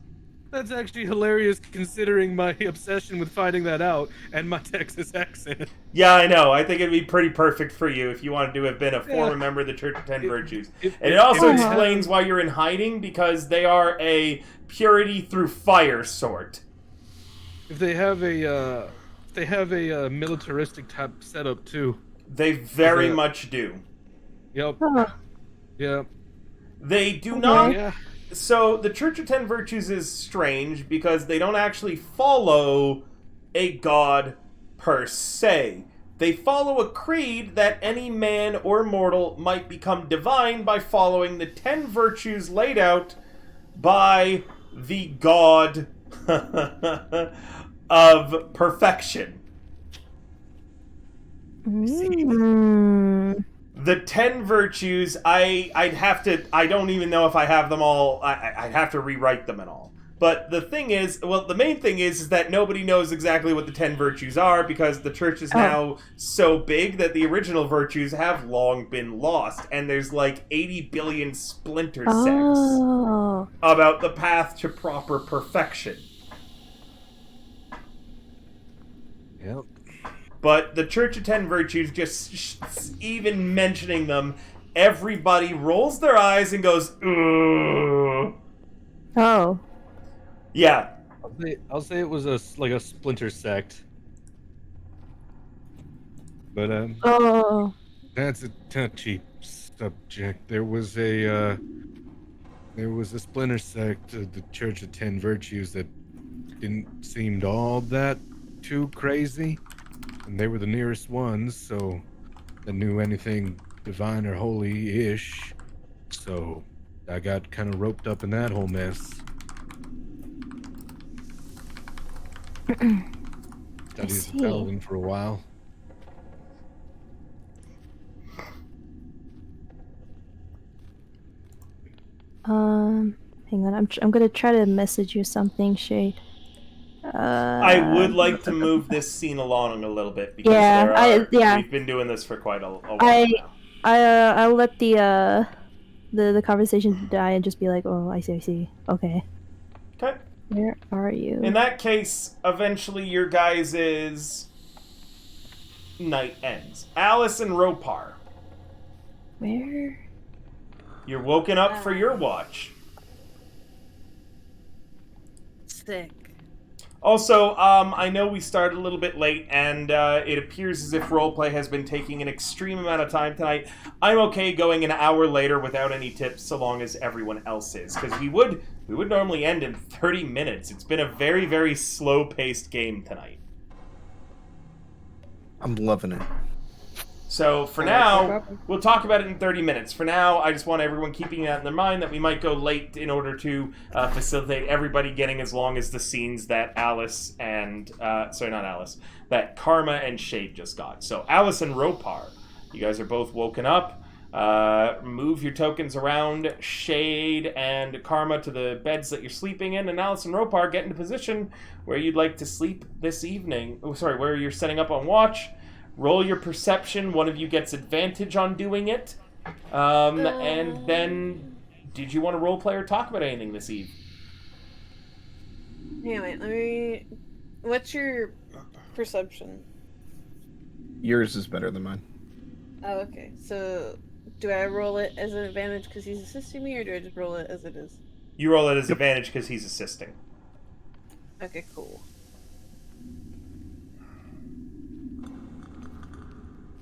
That's actually hilarious considering my obsession with finding that out and my Texas accent. Yeah, I know. I think it'd be pretty perfect for you if you wanted to have been a former member of the Church of Ten Virtues. And it also explains why you're in hiding, because they are a purity through fire sort. If they have a militaristic type setup too. They very much do. Yep. Yep. They do not. Yeah. So the Church of Ten Virtues is strange because they don't actually follow a god per se. They follow a creed that any man or mortal might become divine by following the 10 virtues laid out by the god of perfection. The 10 virtues, I don't even know if I have them all. I'd have to rewrite them and all. But the thing is, well, the main thing is that nobody knows exactly what the 10 virtues are because the church is now so big that the original virtues have long been lost, and there's like 80 billion splinter sects about the path to proper perfection. Yep. But the Church of 10 Virtues, just even mentioning them, everybody rolls their eyes and goes, ugh. Oh. Yeah. I'll say it was a splinter sect. But that's a touchy subject. There was a splinter sect, the Church of 10 Virtues, that didn't seem all that too crazy, and they were the nearest ones, so that knew anything divine or holy-ish. So I got kind of roped up in that whole mess. Studied as a paladin for a while. Hang on. I'm gonna try to message you something, Shade. I would like to move this scene along a little bit because we've been doing this for quite a while now. I'll let the conversation die and just be like, oh, I see. Okay. Okay. Where are you? In that case, eventually your guys' night ends. Alice and Ropar. Where? You're woken up for your watch. Sick. Also, I know we started a little bit late, and it appears as if roleplay has been taking an extreme amount of time tonight. I'm okay going an hour later without any tips, so long as everyone else is, because we would normally end in 30 minutes. It's been a very, very slow-paced game tonight. I'm loving it. So, for now, we'll talk about it in 30 minutes. For now, I just want everyone keeping that in their mind that we might go late in order to facilitate everybody getting as long as the scenes that Alice and... that Karma and Shade just got. So, Alice and Ropar, you guys are both woken up. Move your tokens around Shade and Karma to the beds that you're sleeping in, and Alice and Ropar get into position where you'd like to sleep this evening. Where you're setting up on watch. Roll your perception. One of you gets advantage on doing it. And then, did you want to roleplay or talk about anything this eve? Wait, what's your perception? Yours is better than mine. Oh, okay. So, do I roll it as an advantage because he's assisting me, or do I just roll it as it is? You roll it as advantage because he's assisting. Okay, cool.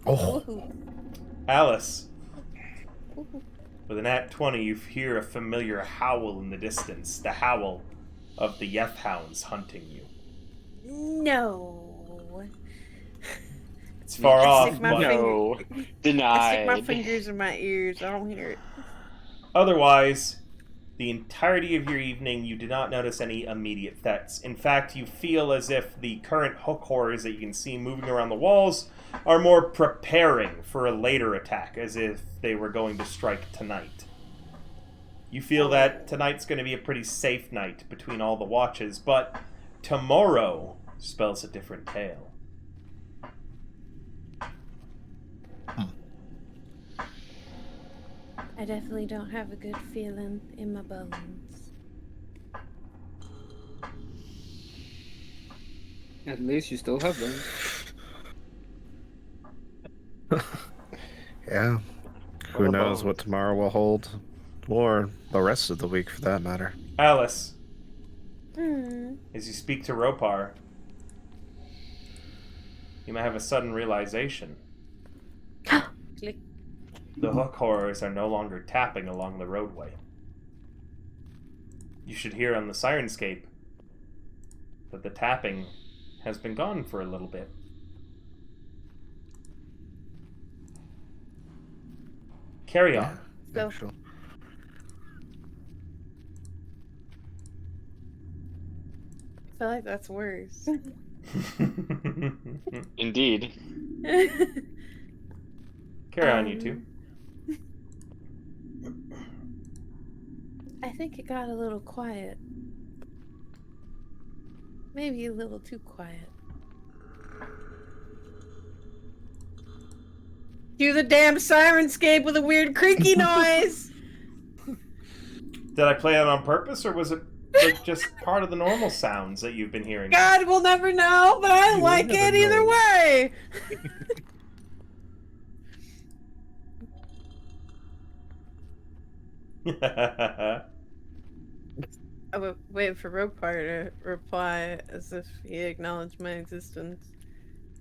Oh. Alice. With an nat 20, you hear a familiar howl in the distance. The howl of the Yeth Hounds hunting you. No. It's far off, but... No. Denied. I stick my fingers in my ears. I don't hear it. Otherwise, the entirety of your evening, you do not notice any immediate threats. In fact, you feel as if the current hook horrors that you can see moving around the walls are more preparing for a later attack, as if they were going to strike tonight. You feel that tonight's going to be a pretty safe night between all the watches, but tomorrow spells a different tale. I definitely don't have a good feeling in my bones. At least you still have them. Yeah. Who knows what tomorrow will hold? Or the rest of the week, for that matter. Alice, as you speak to Ropar, you may have a sudden realization. Click. The hook horrors are no longer tapping along the roadway. You should hear on the Sirenscape that the tapping has been gone for a little bit. Carry on. So, Actually. I feel like that's worse. Indeed. Carry on, you two. I think it got a little quiet. Maybe a little too quiet. Cue the damn sirenscape with a weird creaky noise! Did I play it on purpose, or was it like just part of the normal sounds that you've been hearing? God, we'll never know, but I You like will it never either know. way! I would wait for Ropar to reply as if he acknowledged my existence.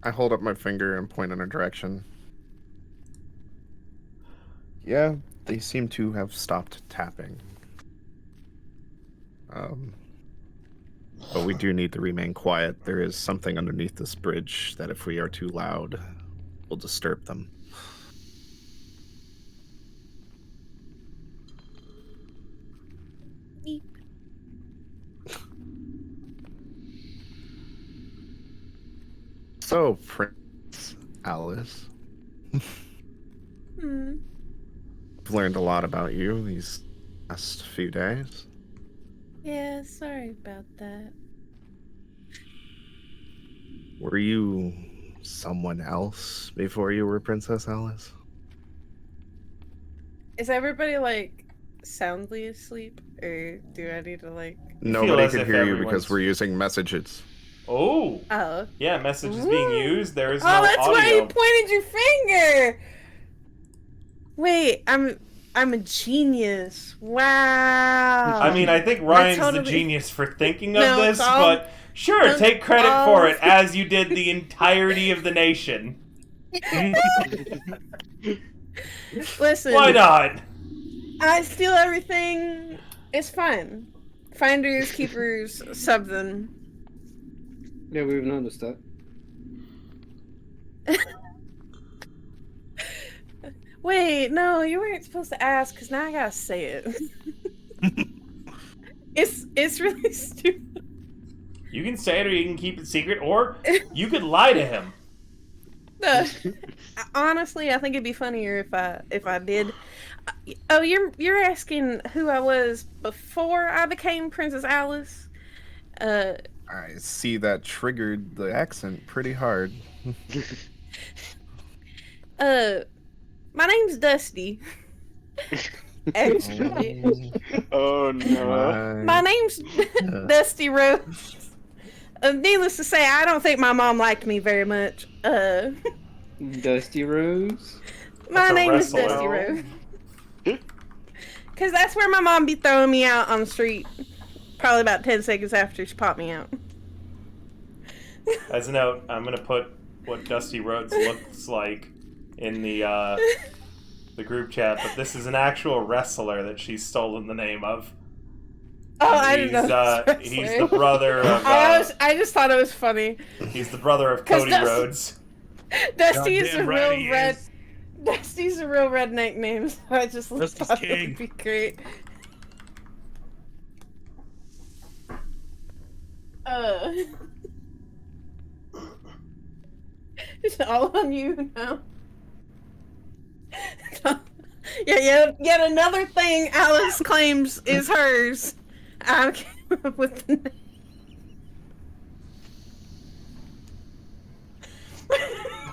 I hold up my finger and point in a direction. Yeah, they seem to have stopped tapping. But we do need to remain quiet. There is something underneath this bridge that if we are too loud, will disturb them. Beep. So, Prince Alice, Hmm. I've learned a lot about you these last few days. Yeah, sorry about that. Were you someone else before you were Princess Alice? Is everybody, like, soundly asleep? Or do I need to, like... Nobody as could if hear you everyone's- because we're using messages. Oh! Oh. Yeah, message is being Ooh. used. There is Oh, no that's audio. why you pointed your finger! Wait, I'm a genius. Wow. I mean, I think Ryan's totally- the genius for thinking of No, this, it's all- but sure, it's take credit all- for it, as you did the entirety of the nation. Listen. Why not? I steal everything. It's fine. Finders, keepers, something. Yeah, we've noticed that. Wait, no, you weren't supposed to ask, because now I gotta say it. It's really stupid. You can say it, or you can keep it secret, or you could lie to him. No. Honestly, I think it'd be funnier if I did. Oh, you're asking who I was before I became Princess Alice? I see that triggered the accent pretty hard. My name's Dusty. Actually, Oh no. my name's Dusty Rose. Needless to say, I don't think my mom liked me very much. Dusty Rose? My That's a name is wrestler. Dusty Rose. Because that's where my mom be throwing me out on the street. Probably about 10 seconds after she popped me out. As a note, I'm gonna put what Dusty Rhodes looks like in the group chat, but this is an actual wrestler that she's stolen the name of. Oh, I didn't know. He's the brother of. I just thought it was funny. He's the brother of 'Cause Cody Dusty- Rhodes. Dusty is Goddamn a right real he red. is. Dusty's a real redneck name, so I just Dusty's thought it king. would be great. It's all on you now. Yeah, yet another thing Alice claims is hers. I came up with the name.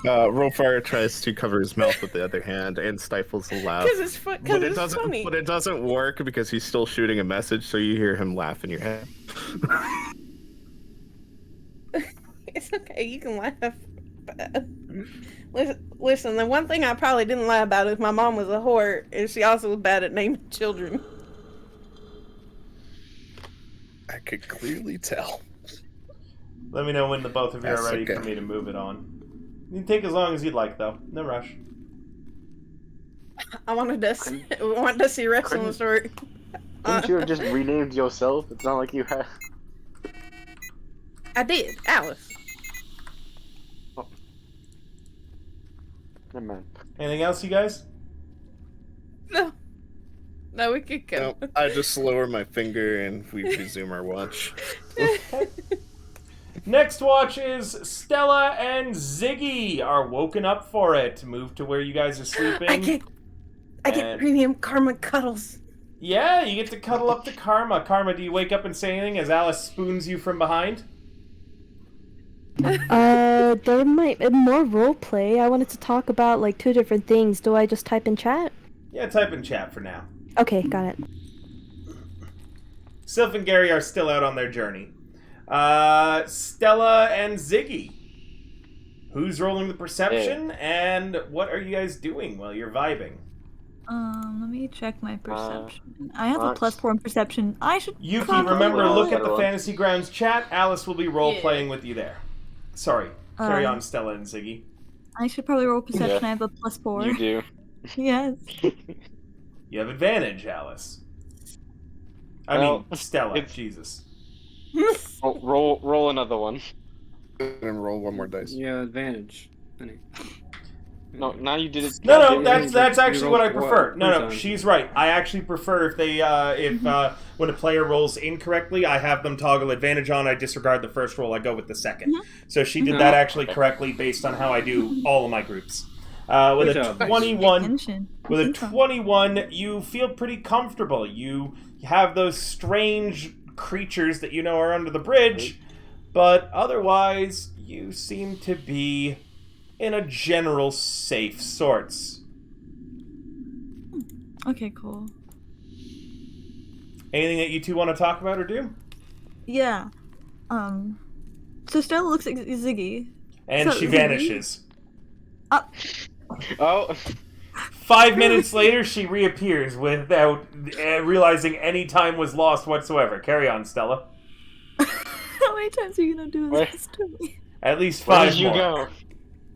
Rofar tries to cover his mouth with the other hand and stifles a laugh. Because it's, But it doesn't. funny. But it doesn't work because he's still shooting a message, so you hear him laugh in your head. It's okay, you can laugh. But, listen, the one thing I probably didn't lie about is my mom was a whore, and she also was bad at naming children. I could clearly tell. Let me know when the both of you are That's ready okay. for me to move it on. You can take as long as you'd like, though. No rush. I want to see wrestling story. Couldn't you have just renamed yourself? It's not like you have. I did, Alice. Never mind. Anything else, you guys? No, we could go. No, I just lower my finger and we resume our watch. Next watch is Stella and Ziggy are woken up for it. Move to where you guys are sleeping. I get And- premium karma cuddles. Yeah, you get to cuddle up to Karma. Karma, do you wake up and say anything as Alice spoons you from behind? There might be more roleplay. I wanted to talk about like 2 different things. Do I just type in chat? Yeah, type in chat for now. Okay, got it. Sylph and Gary are still out on their journey. Stella and Ziggy. Who's rolling the perception, and what are you guys doing while you're vibing? Let me check my perception. I have a +4 in perception. I should Yuki, probably remember, roll. look at the Fantasy Grounds chat. Alice will be role-playing with you there. Sorry. Carry on, Stella and Ziggy. I should probably roll perception. I have a +4. You do. Yes. You have advantage, Alice. I mean, Stella. Jesus. Roll another one. And roll one more dice. Yeah, advantage. No, now you did it. No, that's actually what I prefer. No, she's right. I actually prefer if they when a player rolls incorrectly, I have them toggle advantage on. I disregard the first roll. I go with the second. So she did that actually correctly based on how I do all of my groups. With a 21, you feel pretty comfortable. You have those strange creatures that you know are under the bridge, but otherwise you seem to be in a general safe sorts. Okay, cool. Anything that you two want to talk about or do? Yeah. So Stella looks at Ziggy. And she vanishes. Oh. 5 minutes later, she reappears without realizing any time was lost whatsoever. Carry on, Stella. How many times are you gonna do this to me? At least 5 more. Where did you go?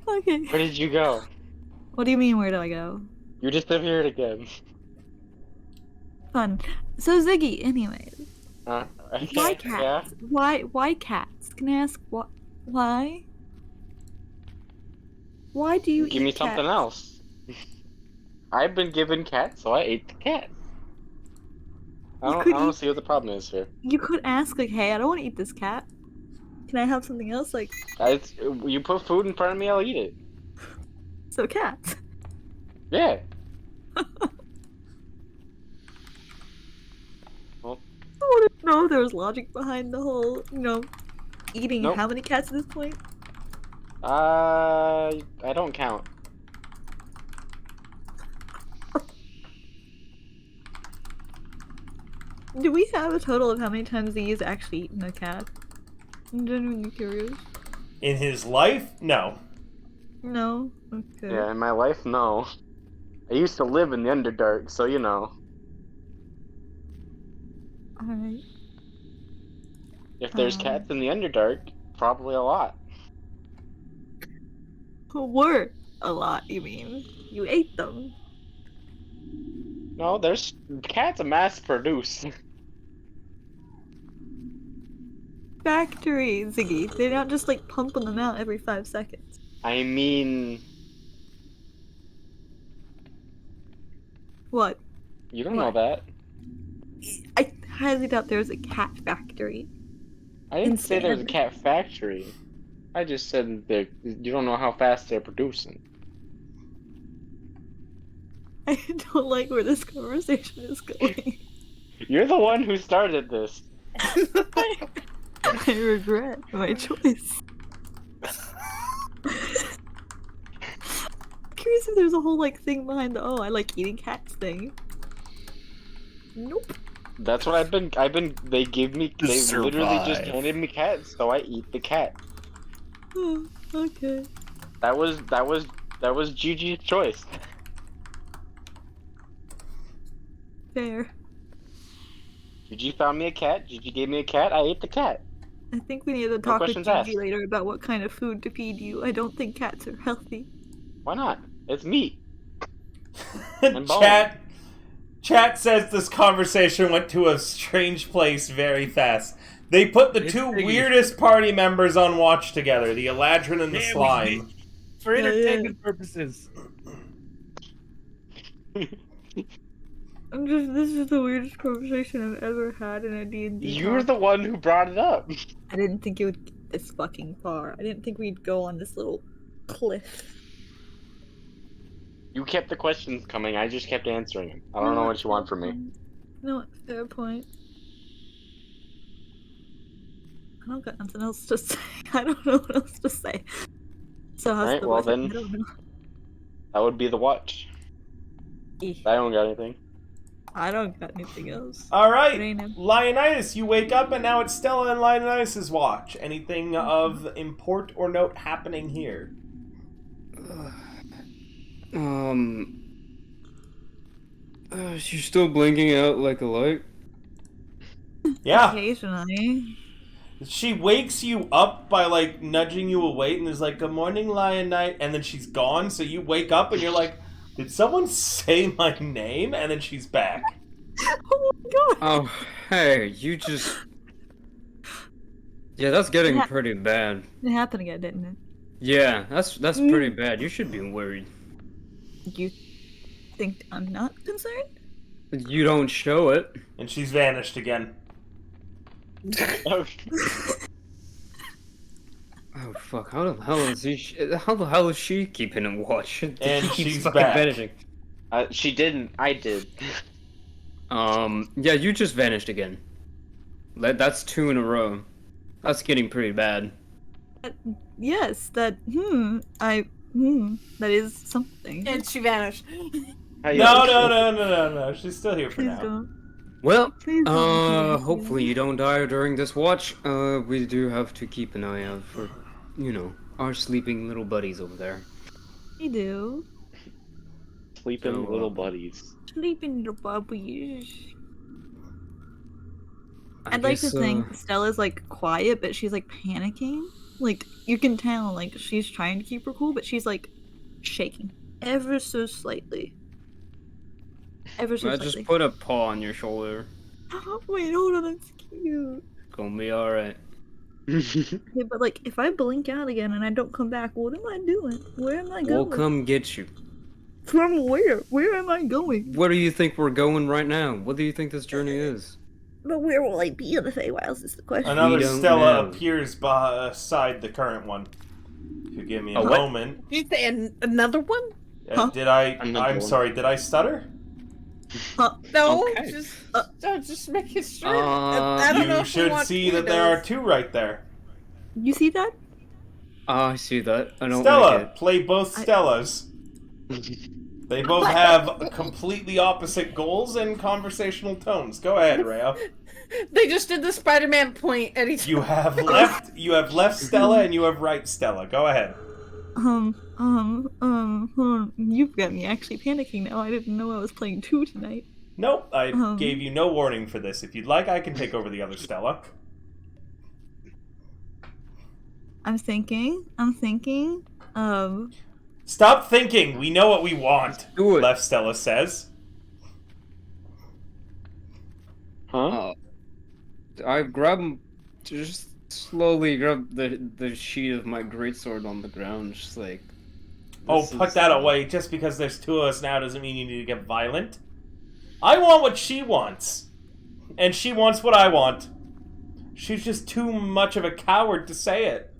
Okay. Where did you go? What do you mean, where do I go? You disappeared again. Fun. So Ziggy, anyways. Okay, Why cats? yeah. Why cats? Can I ask why? Why do you Give eat me something else. I've been given cat, so I ate the cat. I don't see what the problem is here. You could ask, like, hey, I don't want to eat this cat. Can I have something else? Like, You put food in front of me, I'll eat it. so cats. Yeah. Well, I want to know if there was logic behind the whole, eating Nope. how many cats at this point? I don't count. Do we have a total of how many times he has actually eaten a cat? I'm genuinely curious. In his life? No. No? Okay. Yeah, in my life, no. I used to live in the Underdark, so you know. Alright. If there's cats in the Underdark, probably a lot. Were a lot, you mean? You ate them. No, there's cats mass produce. Factory, Ziggy. They're not just like pumping them out every 5 seconds. I mean, What? you don't know that. I highly doubt there's a cat factory. I didn't say there was a cat factory. I just said that you don't know how fast they're producing. I don't like where this conversation is going. You're the one who started this. I regret my choice. Curious if there's a whole thing behind the I like eating cats thing. Nope. That's what I've been. They literally just handed me cats, so I eat the cat. Oh, okay. That was Gigi's choice. Fair. Gigi found me a cat. Gigi gave me a cat. I ate the cat. I think we need to talk with questions Gigi asked. later about what kind of food to feed you. I don't think cats are healthy. Why not? It's meat. And bone. Chat says this conversation went to a strange place very fast. They put the two weirdest party members on watch together, the Eladrin and the Slime. For entertainment purposes. This is the weirdest conversation I've ever had in a D&D. You're the one who brought it up. I didn't think it would get this fucking far. I didn't think we'd go on this little cliff. You kept the questions coming. I just kept answering them. I don't know what you want from me. No, fair point. I don't got nothing else to say. I don't know what else to say. So how's Alright, the well weather? then- I don't know. That would be the watch. I don't got anything. I don't got anything else. All right, Reina. Leonidas, you wake up and now it's Stella and Leonidas' watch. Anything of import or note happening here? She's still blinking out like a light. Yeah. Occasionally. She wakes you up by, like, nudging you awake and is like, good morning, Leonite, and then she's gone, so you wake up and you're like, did someone say my name? And then she's back. Oh my god! Oh, hey, you just... Yeah, that's getting pretty bad. It happened again, didn't it? Yeah, that's pretty bad. You should be worried. You think I'm not concerned? You don't show it. And she's vanished again. Oh fuck! How the hell is he? How the hell is she keeping a watch? And she keeps she's fucking back. vanishing. She didn't. I did. Yeah, you just vanished again. That's 2 in a row. That's getting pretty bad. Yes, that that is something. And she vanished. No. She's still here for Please now. don't. Well, Please don't. hopefully you don't die during this watch. We do have to keep an eye out for, you know, our sleeping little buddies over there. We do. Sleeping little buddies. Sleeping little puppies. I I'd like to guess, think Stella's like quiet, but she's like panicking. Like you can tell, like she's trying to keep her cool, but she's like shaking ever so slightly. Ever so I slightly. just put a paw on your shoulder. Wait, hold on, that's cute. Gonna be alright. Okay, but like if I blink out again and I don't come back, what am I doing? Where am I We'll going? come get you. From where? Where am I going? Where do you think we're going right now? What do you think this journey is? But where will I be in the Feywilds is the question. Another We don't Stella know. appears beside the current one. If you give me a what? moment. Did you say another one? Huh? Did I? Another I'm one. sorry. Did I stutter? No, Okay. just making sure. Uh, I don't know You if we should want see that there are kudos. 2 right there. You see that? I see that. I don't Stella, like it. play both Stellas. They both have completely opposite goals and conversational tones. Go ahead, Rhea. They just did the Spider-Man point at each You have left Stella and you have right Stella. Go ahead. Hold on. You've got me actually panicking now. I didn't know I was playing 2 tonight. Nope, I gave you no warning for this. If you'd like, I can take over the other Stella. I'm thinking. Stop thinking. We know what we want. Do it. Left Stella says. Huh? I just slowly grab the sheet of my greatsword on the ground, just like. Oh, this put is- that away. Just because there's 2 of us now doesn't mean you need to get violent. I want what she wants. And she wants what I want. She's just too much of a coward to say it.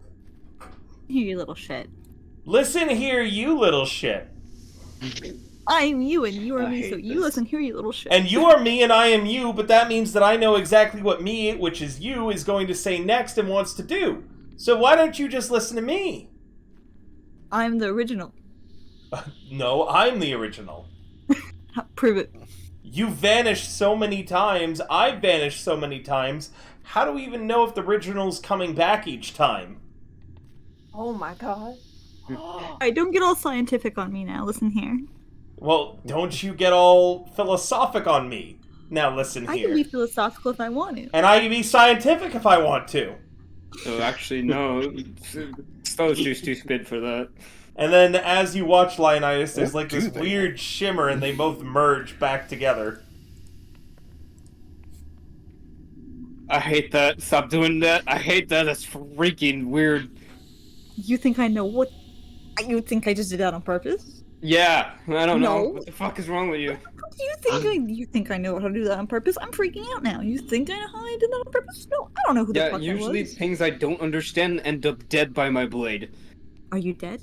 You little shit. Listen here, you little shit. I'm you and you are I me, hate so you this. listen here, you little shit. And you are me and I am you, but that means that I know exactly what me, which is you, is going to say next and wants to do. So why don't you just listen to me? I'm the original. No, I'm the original. Prove it. You vanished so many times, I've vanished so many times. How do we even know if the original's coming back each time? Oh my god. Alright, don't get all scientific on me now. Listen here. Well, don't you get all philosophic on me. Now listen I can be here. philosophical if I want to. And I can be scientific if I want to. Oh, actually, no. Stella's just too spit for that. And then as you watch Leonidas, there's What like this do they weird shimmer and they both merge back together. I hate that. Stop doing that. I hate that. That's freaking weird. You think I know what? You think I just did that on purpose? Yeah, I don't know. No. What the fuck is wrong with you? You think I know how to do that on purpose? I'm freaking out now. You think I know how I did that on purpose? No, I don't know who the Yeah, fuck usually that was. things I don't understand end up dead by my blade. Are you dead?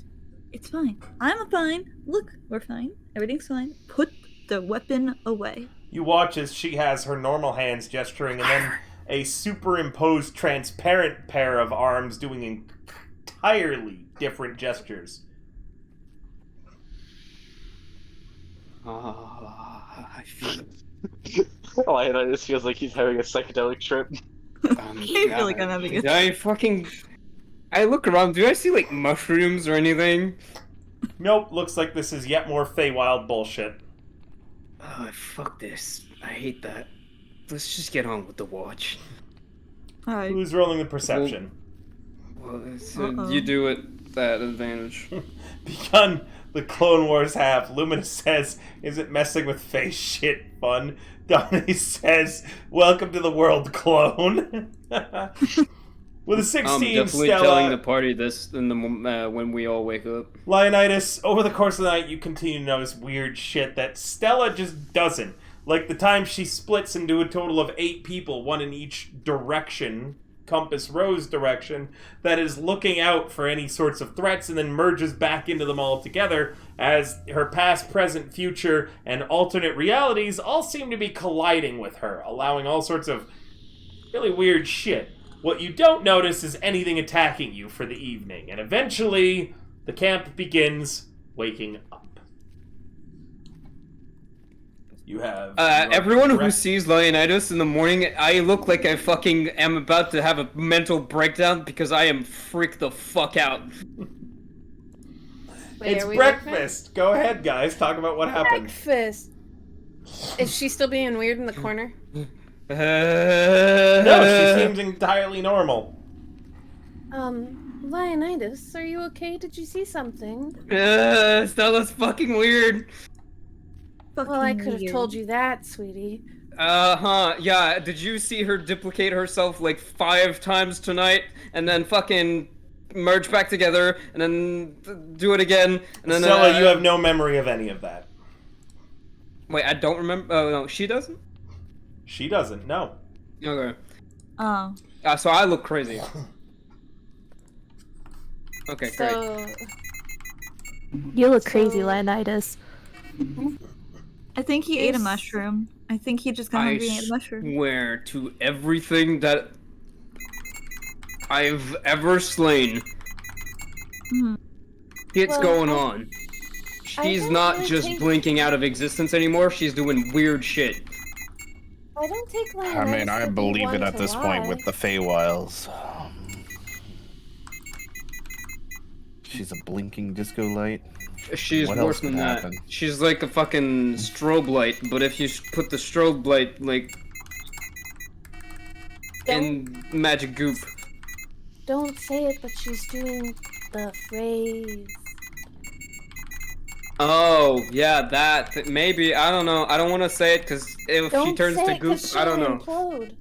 It's fine. I'm fine. Look, we're fine. Everything's fine. Put the weapon away. You watch as she has her normal hands gesturing, and then a superimposed transparent pair of arms doing entirely different gestures. I feel. Leonidas feels like he's having a psychedelic trip. I feel like I'm having a. I look around. Do I see like mushrooms or anything? Nope, looks like this is yet more Feywild bullshit. Oh, fuck this. I hate that. Let's just get on with the watch. Alright. Who's rolling the perception? Well, you do it at advantage. Begun the Clone Wars half, Luminous says, "Isn't messing with face shit fun?" Donnie says, "Welcome to the world, clone." With a 16, I'm definitely Stella... telling the party this in the when we all wake up. Leonidas, over the course of the night, you continue to notice weird shit that Stella just doesn't. Like the time she splits into a total of 8 people, one in each direction, Compass Rose direction, that is looking out for any sorts of threats and then merges back into them all together as her past, present, future, and alternate realities all seem to be colliding with her, allowing all sorts of really weird shit. What you don't notice is anything attacking you for the evening, and eventually the camp begins waking up. You have... everyone who sees Leonidas in the morning, I look like I fucking am about to have a mental breakdown because I am freaked the fuck out. Wait, it's are we breakfast! Go ahead, guys, talk about what happened. Breakfast! Is she still being weird in the corner? No, she seems entirely normal. Leonidas, are you okay? Did you see something? Stella's fucking weird. Well, I could have told you that, sweetie. Yeah, did you see her duplicate herself like 5 times tonight, and then fucking merge back together, and then do it again, and then... Stella, you have no memory of any of that. Wait, I don't remember... Oh, no, she doesn't? She doesn't, no. Okay. Oh. So I look crazy. Okay, great. You look crazy, Leonidas. I think he ate a mushroom. I think he just got hungry and ate a mushroom. I swear to everything that I've ever slain. It's going on. She's not just blinking out of existence anymore, she's doing weird shit. I don't take I mean, I believe it at this point with the Feywilds. She's a blinking disco light. She's What worse else than could that. happen? She's like a fucking strobe light, but if you put the strobe light, like, in magic goop. Don't say it, but she's doing the phrase. Oh, yeah, that. Maybe, I don't know. I don't want to say it, because if she turns to goop, I don't know. Implode.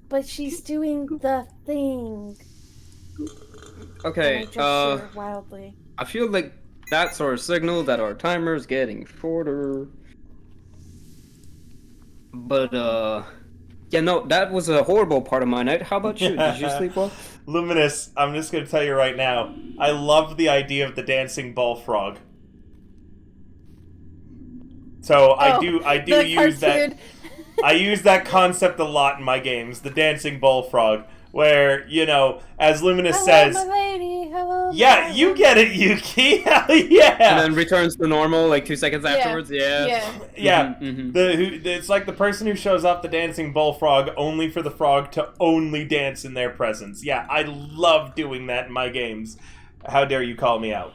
But she's doing the thing. Okay, And I gesture wildly. I feel like that's our signal that our timer's getting shorter. But, yeah, no, that was a horrible part of my night. How about you? Did you sleep well? Luminous, I'm just gonna tell you right now, I love the idea of the dancing bullfrog. So I do use that. I use that concept a lot in my games, the dancing bullfrog, where, you know, as Luminous says, my lady. Hello, yeah, you get it, Yuki. Hell yeah. And then returns to normal like 2 seconds afterwards. Yeah. It's like the person who shows off the dancing bullfrog only for the frog to only dance in their presence. Yeah, I love doing that in my games. How dare you call me out?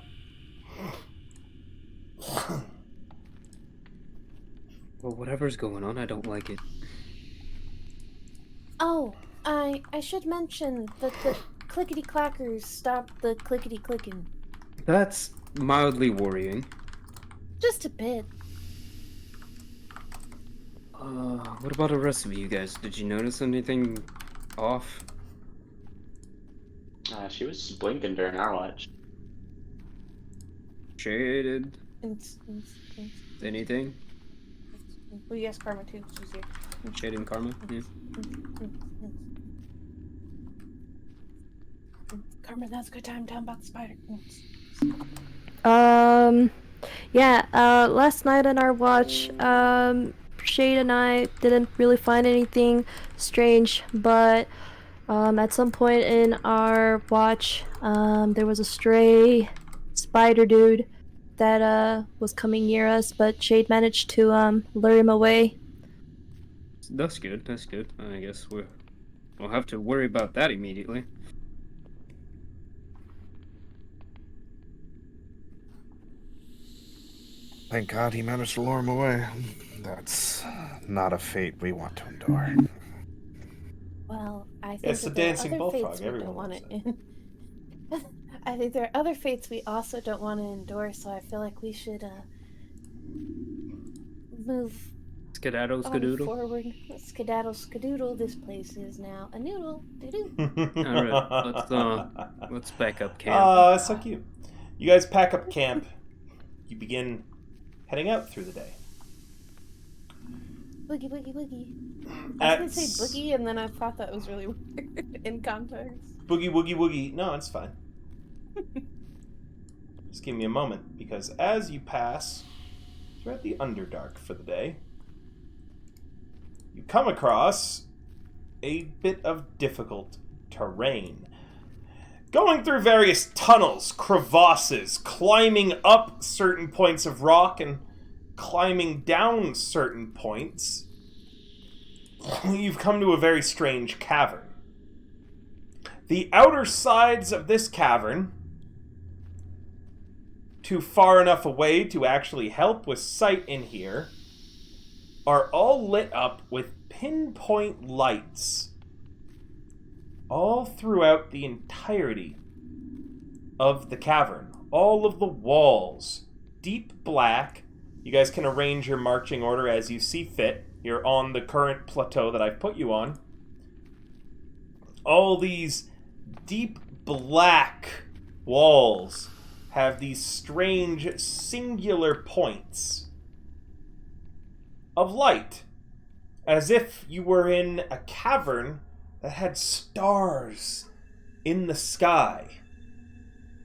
Well, whatever's going on, I don't like it. Oh, I should mention that the clickety-clackers stopped the clickety-clicking. That's mildly worrying. Just a bit. What about the rest of you guys? Did you notice anything off? She was blinking during our watch. Shaded? Anything? Well, yes, Karma too. She's here. Shade and Karma? Yeah. Karma, now's a good time. Tell 'em about the spider. Yeah, last night on our watch, Shade and I didn't really find anything strange, but at some point in our watch, there was a stray spider dude that was coming near us, but Shade managed to lure him away. That's good. That's good. I guess we'll have to worry about that immediately. Thank God he managed to lure him away. That's not a fate we want to endure. Well, I think It's that the there are dancing other bullfrog. fates we Everyone don't want loves to. I think there are other fates we also don't want to endure. So I feel like we should move Skedaddle, on skadoodle. forward. Skedaddle, skadoodle. This place is now a noodle. Doo-doo. All right, let's back up camp. Oh, that's so cute. You guys pack up camp. You begin heading out through the day. Boogie, boogie, boogie. I was gonna say boogie, and then I thought that was really weird in context. Boogie, woogie, woogie. No, it's fine. Just give me a moment, because as you pass throughout the Underdark for the day, you come across a bit of difficult terrain. Going through various tunnels, crevasses, climbing up certain points of rock and climbing down certain points, you've come to a very strange cavern. The outer sides of this cavern, too far enough away to actually help with sight in here, are all lit up with pinpoint lights all throughout the entirety of the cavern. All of the walls, deep black. You guys can arrange your marching order as you see fit. You're on the current plateau that I've put you on. All these deep black walls have these strange singular points of light, as if you were in a cavern that had stars in the sky.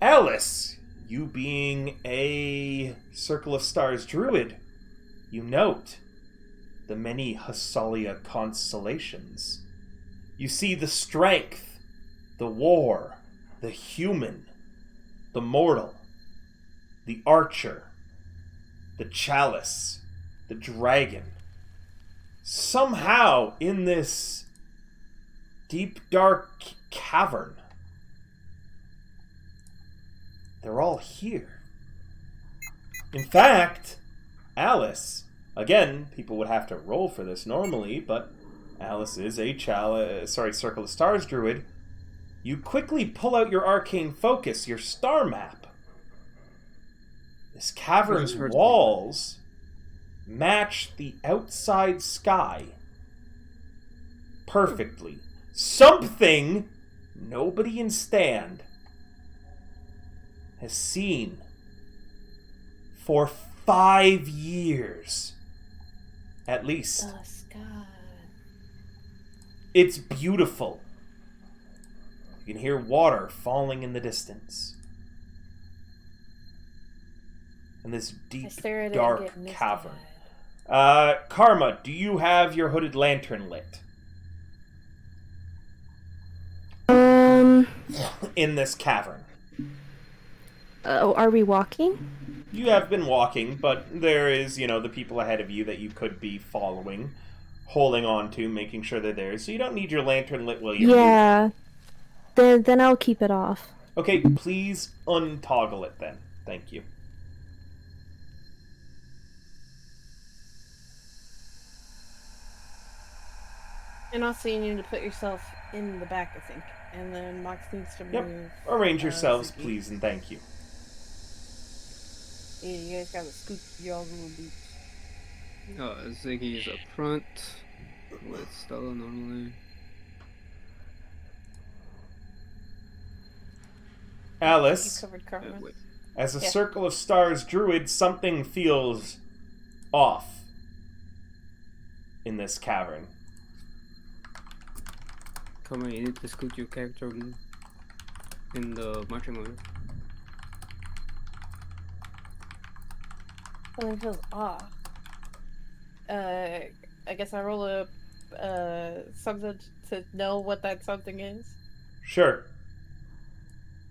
Alice, you being a Circle of Stars druid, you note the many Hassalia constellations. You see the strength, the war, the human, the mortal, the archer, the chalice, the dragon. Somehow, in this deep, dark cavern, they're all here. In fact, Alice, again, people would have to roll for this normally, but Alice is a Circle of Stars druid. You quickly pull out your arcane focus, your star map. This cavern's walls match the outside sky perfectly. Something nobody in Stand has seen for 5 years. At least. The sky. It's beautiful. You can hear water falling in the distance. And this deep, dark cavern. Karma, do you have your hooded lantern lit? In this cavern. Are we walking? You have been walking, but there is, the people ahead of you that you could be following, holding on to, making sure they're there. So you don't need your lantern lit while you're moving. Then I'll keep it off. Okay, please untoggle it then. Thank you. And also you need to put yourself in the back, I think. And then Mox needs to move. Yep. Arrange yourselves, Ziggy. please, and thank you. Yeah, you guys gotta scoot y'all's little boots. Ziggy is up front with Stella normally. Alice, You covered Carmen. as a Circle of Stars druid, something feels off in this cavern. Come on, you need to scoot your character in the marching order. Something feels off. I guess I roll a something to know what that something is. Sure.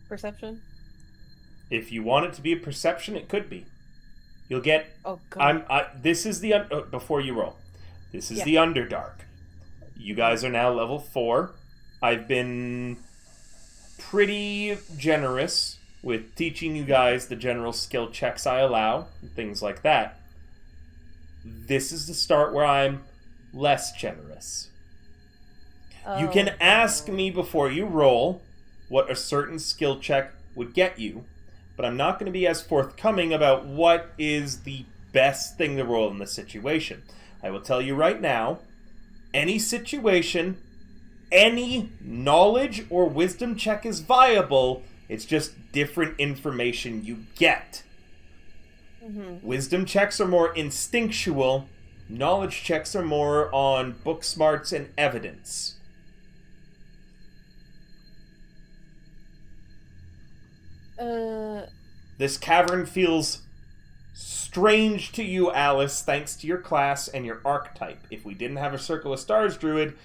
Perception. If you want it to be a perception, it could be. You'll get. Oh god. This is the before you roll. This is Yeah. the Underdark. You guys are now level 4. I've been pretty generous with teaching you guys the general skill checks I allow, and things like that. This is the start where I'm less generous. You can ask me before you roll what a certain skill check would get you, but I'm not going to be as forthcoming about what is the best thing to roll in the situation. I will tell you right now, any situation, any knowledge or wisdom check is viable. It's just different information you get. Mm-hmm. Wisdom checks are more instinctual. Knowledge checks are more on book smarts and evidence. This cavern feels strange to you, Alice, thanks to your class and your archetype. If we didn't have a Circle of Stars druid,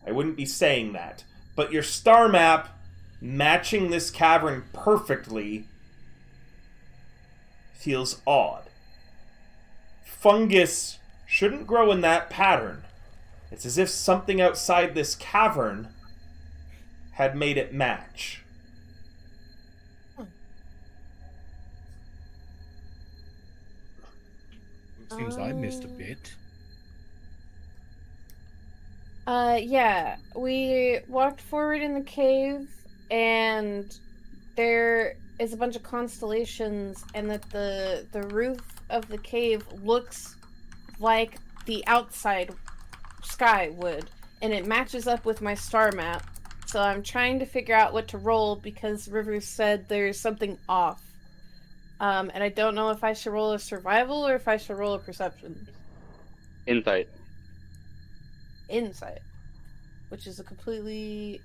I wouldn't be saying that. But your star map matching this cavern perfectly feels odd. Fungus shouldn't grow in that pattern. It's as if something outside this cavern had made it match. Seems I missed a bit. Yeah. We walked forward in the cave, and there is a bunch of constellations, and that the roof of the cave looks like the outside sky would, and it matches up with my star map. So I'm trying to figure out what to roll because Rivers said there's something off. And I don't know if I should roll a survival or if I should roll a perception. Insight. Insight. Which is a completely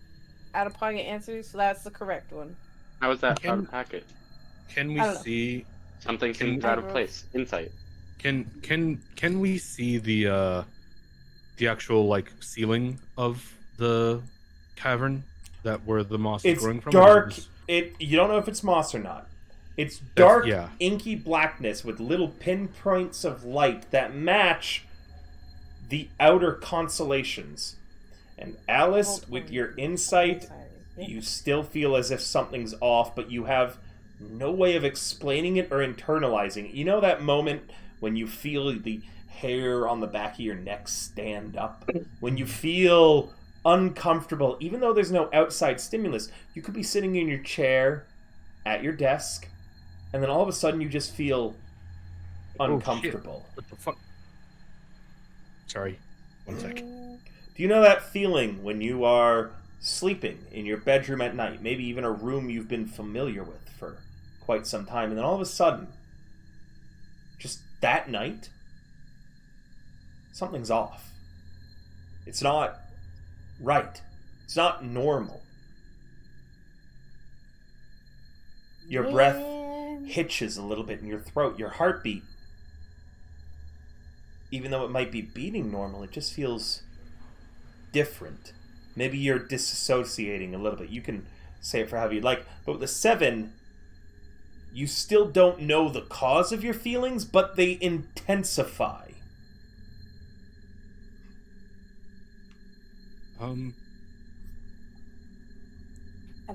out-of-pocket answer, so that's the correct one. How is that out of pocket? Can we see Something seems out of place. Insight. Can we see the actual like ceiling of the cavern that where the moss is It's growing from? dark. You don't know if it's moss or not. It's dark, yeah. inky blackness with little pinpoints of light that match the outer constellations. And Alice, with your insight, you still feel as if something's off, but you have no way of explaining it or internalizing it. You know that moment when you feel the hair on the back of your neck stand up? When you feel uncomfortable, even though there's no outside stimulus. You could be sitting in your chair at your desk, and then all of a sudden you just feel uncomfortable. Oh, what the fuck? Sorry, 1 sec. Do you know that feeling when you are sleeping in your bedroom at night, maybe even a room you've been familiar with for quite some time, and then all of a sudden, just that night, something's off. It's not right. It's not normal. Your breath hitches a little bit in your throat. Your heartbeat, even though it might be beating normal, it just feels different. Maybe you're disassociating a little bit. You can say it for however you'd like. But with the 7, you still don't know the cause of your feelings, but they intensify. And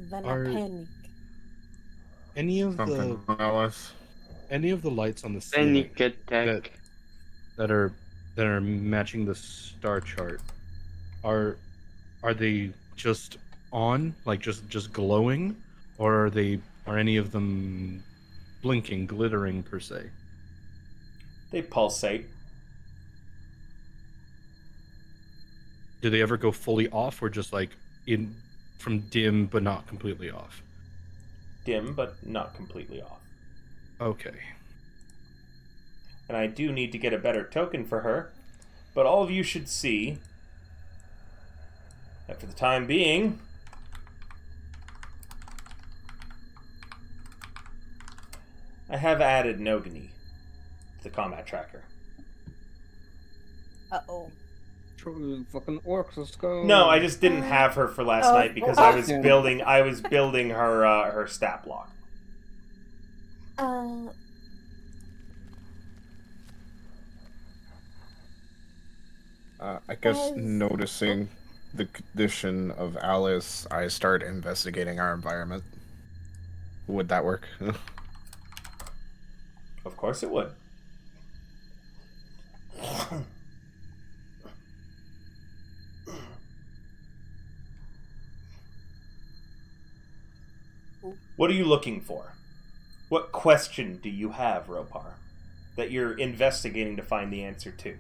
then Are- I panic. Any of Something else. the lights on the ceiling Panic attack. that are matching the star chart are they just on, like just glowing, or are any of them blinking, glittering per se? They pulsate. Do they ever go fully off, or just like from dim but not completely off? Dim, but not completely off. Okay. And I do need to get a better token for her, but all of you should see that for the time being, I have added Nogini to the combat tracker. Uh-oh. Fucking orcs, let's go. No, I just didn't have her for last night because I was Yeah. building. I was building her stat block. I guess noticing the condition of Alice, I start investigating our environment. Would that work? Of course, it would. What are you looking for? What question do you have, Ropar, that you're investigating to find the answer to?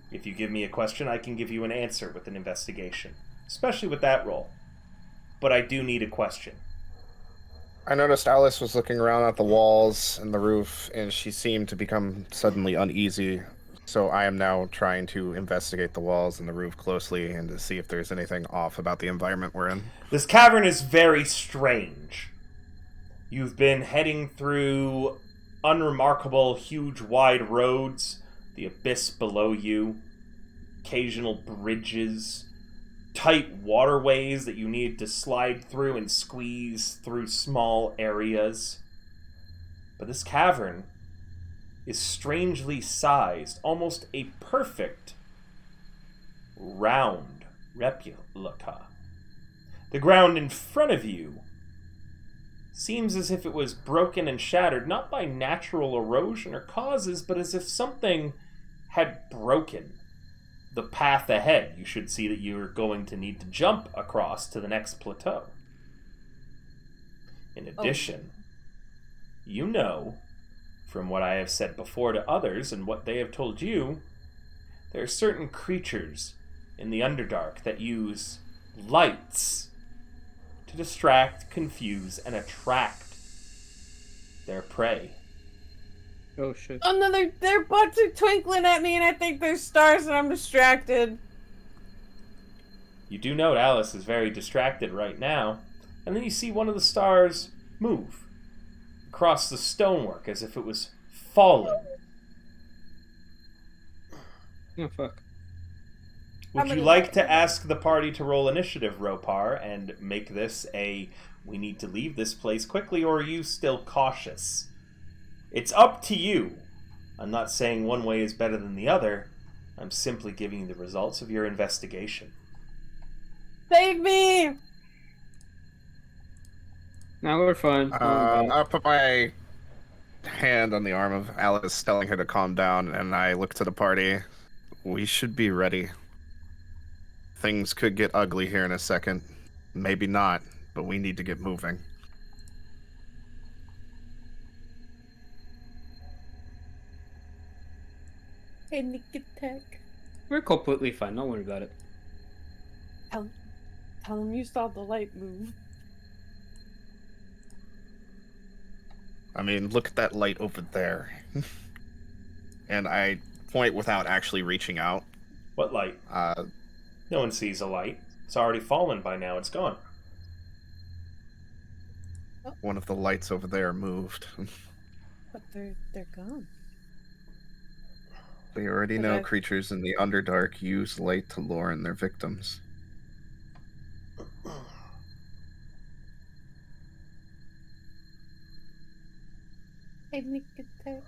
If you give me a question, I can give you an answer with an investigation, especially with that roll. But I do need a question. I noticed Alice was looking around at the walls and the roof, and she seemed to become suddenly uneasy. So I am now trying to investigate the walls and the roof closely and to see if there's anything off about the environment we're in. This cavern is very strange. You've been heading through unremarkable, huge, wide roads, the abyss below you, occasional bridges, tight waterways that you need to slide through and squeeze through small areas. But this cavern is strangely sized, almost a perfect round replica. The ground in front of you seems as if it was broken and shattered, not by natural erosion or causes, but as if something had broken the path ahead. You should see that you are going to need to jump across to the next plateau. In addition, you know, from what I have said before to others and what they have told you, there are certain creatures in the Underdark that use lights to distract, confuse, and attract their prey. Oh shit. Oh no, their butts are twinkling at me and I think they're stars and I'm distracted. You do note Alice is very distracted right now, and then you see one of the stars move across the stonework as if it was falling. Oh fuck. Would you like to ask the party to roll initiative, Ropar, and make this a we need to leave this place quickly, or are you still cautious? It's up to you. I'm not saying one way is better than the other. I'm simply giving you the results of your investigation. Save me! Now we're fine. I'll put my hand on the arm of Alice, telling her to calm down, and I look to the party. We should be ready. Things could get ugly here in a second. Maybe not, but we need to get moving. Panic attack. We're completely fine. Don't worry about it. Tell him you saw the light move. I mean, look at that light over there. And I point without actually reaching out. What light? No one sees a light. It's already fallen by now. It's gone. One of the lights over there moved. But they're gone. We already Okay. know creatures in the Underdark use light to lure in their victims. Panic attack.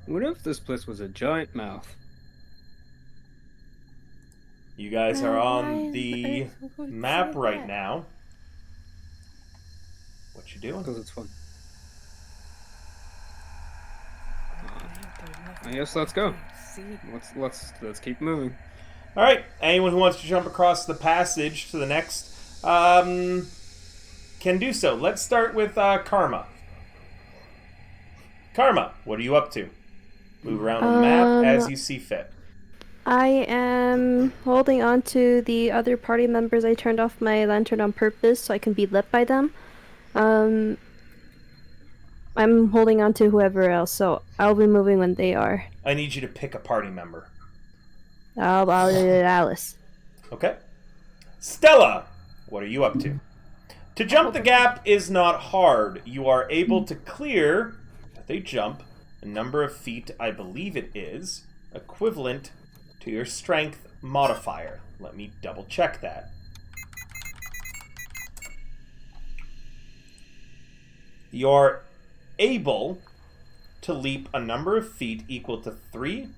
What if this place was a giant mouth? You guys are Why on on the earth would we map say right that? now. What you doing? Because it's fun. I guess let's go. Let's keep moving. All right. Anyone who wants to jump across the passage to the next can do so. Let's start with Karma. Karma, what are you up to? Move around the map as you see fit. I am holding on to the other party members. I turned off my lantern on purpose so I can be lit by them. I'm holding on to whoever else, so I'll be moving when they are. I need you to pick a party member. I'll Alice. Okay. Stella, what are you up to? To jump the gap is not hard. You are able to clear, with a jump, a number of feet, I believe it is, equivalent to your strength modifier. Let me double check that. You're able to leap a number of feet equal to 3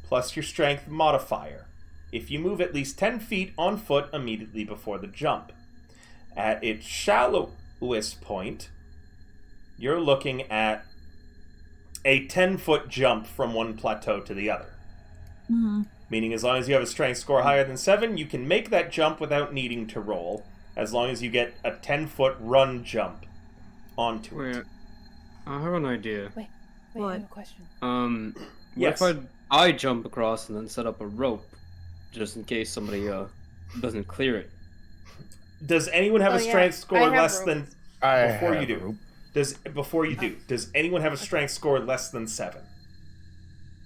plus your strength modifier if you move at least 10 feet on foot immediately before the jump. At its shallowest point, you're looking at a 10-foot jump from one plateau to the other. Mm-hmm. Meaning as long as you have a strength score higher than 7, you can make that jump without needing to roll, as long as you get a 10-foot run jump onto it. Wait, I have an idea. Wait, What? I have a question. Yes. What if I jump across and then set up a rope, just in case somebody doesn't clear it? Does anyone have Oh, a yeah. strength score I have less rope. than... I Before you have do. rope. Does anyone have a strength score less than 7?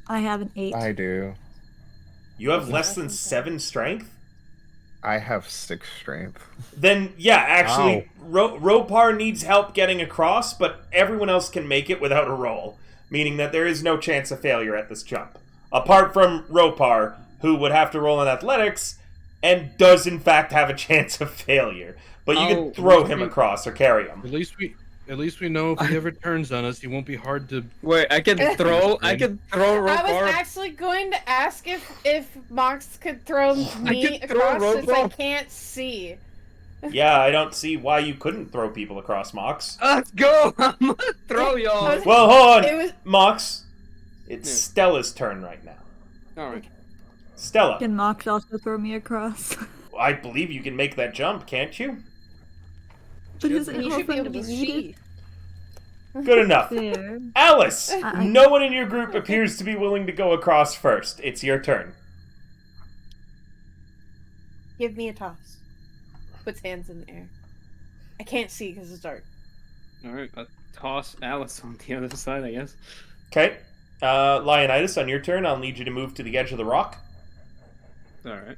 I have an 8. I do. You have Okay. less than 7 strength? I have 6 strength. Then, yeah, actually, Ropar needs help getting across, but everyone else can make it without a roll, meaning that there is no chance of failure at this jump. Apart from Ropar, who would have to roll in athletics, and does in fact have a chance of failure. But you can throw him across or carry him. At least we know if he ever turns on us, he won't be hard to. Wait, I can throw. I can throw rope. I was actually going to ask if Mox could throw me could throw across rope since I rope. can't see. Yeah, I don't see why you couldn't throw people across, Mox. Let's go. I'm gonna throw y'all. Well, hold It on, was Mox. It's Yeah. Stella's turn right now. All right. Stella, Can Mox also throw me across? I believe you can make that jump, can't you? But his you should be girlfriend able to be needed. see. Good enough. There. Alice, I- no one in your group appears to be willing to go across first. It's your turn. Give me a toss. Puts hands in the air. I can't see because it's dark. All right. I'll toss Alice on the other side, I guess. Okay. Leonidas, on your turn, I'll need you to move to the edge of the rock. All right.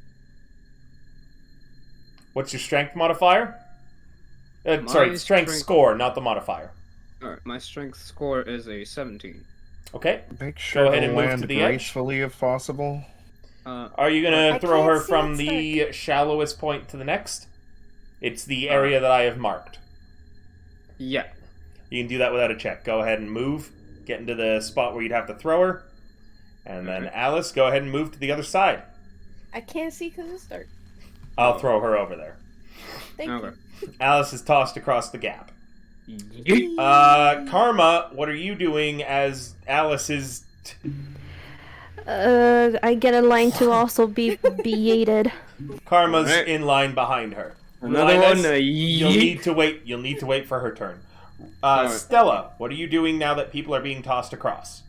What's your strength modifier? My Sorry, strength strength- score, not the modifier. All right. My strength score is a 17. Okay. Make sure ahead to and move land to the edge. gracefully if possible. Are you going I to throw can't her see, from it's the shallowest point to the next? It's the area that I have marked. Yeah. You can do that without a check. Go ahead and move. Get into the spot where you'd have to throw her. And then Okay. Alice, go ahead and move to the other side. I can't see because it's dark. I'll throw her over there. Thank Okay. Alice is tossed across the gap. Yeet. Karma, what are you doing as Alice is... I get a line to also be yeeted. Karma's Alright. in line behind her. Another Linus, one. You'll need to wait. You'll need to wait for her turn. Alright. Stella, what are you doing now that people are being tossed across?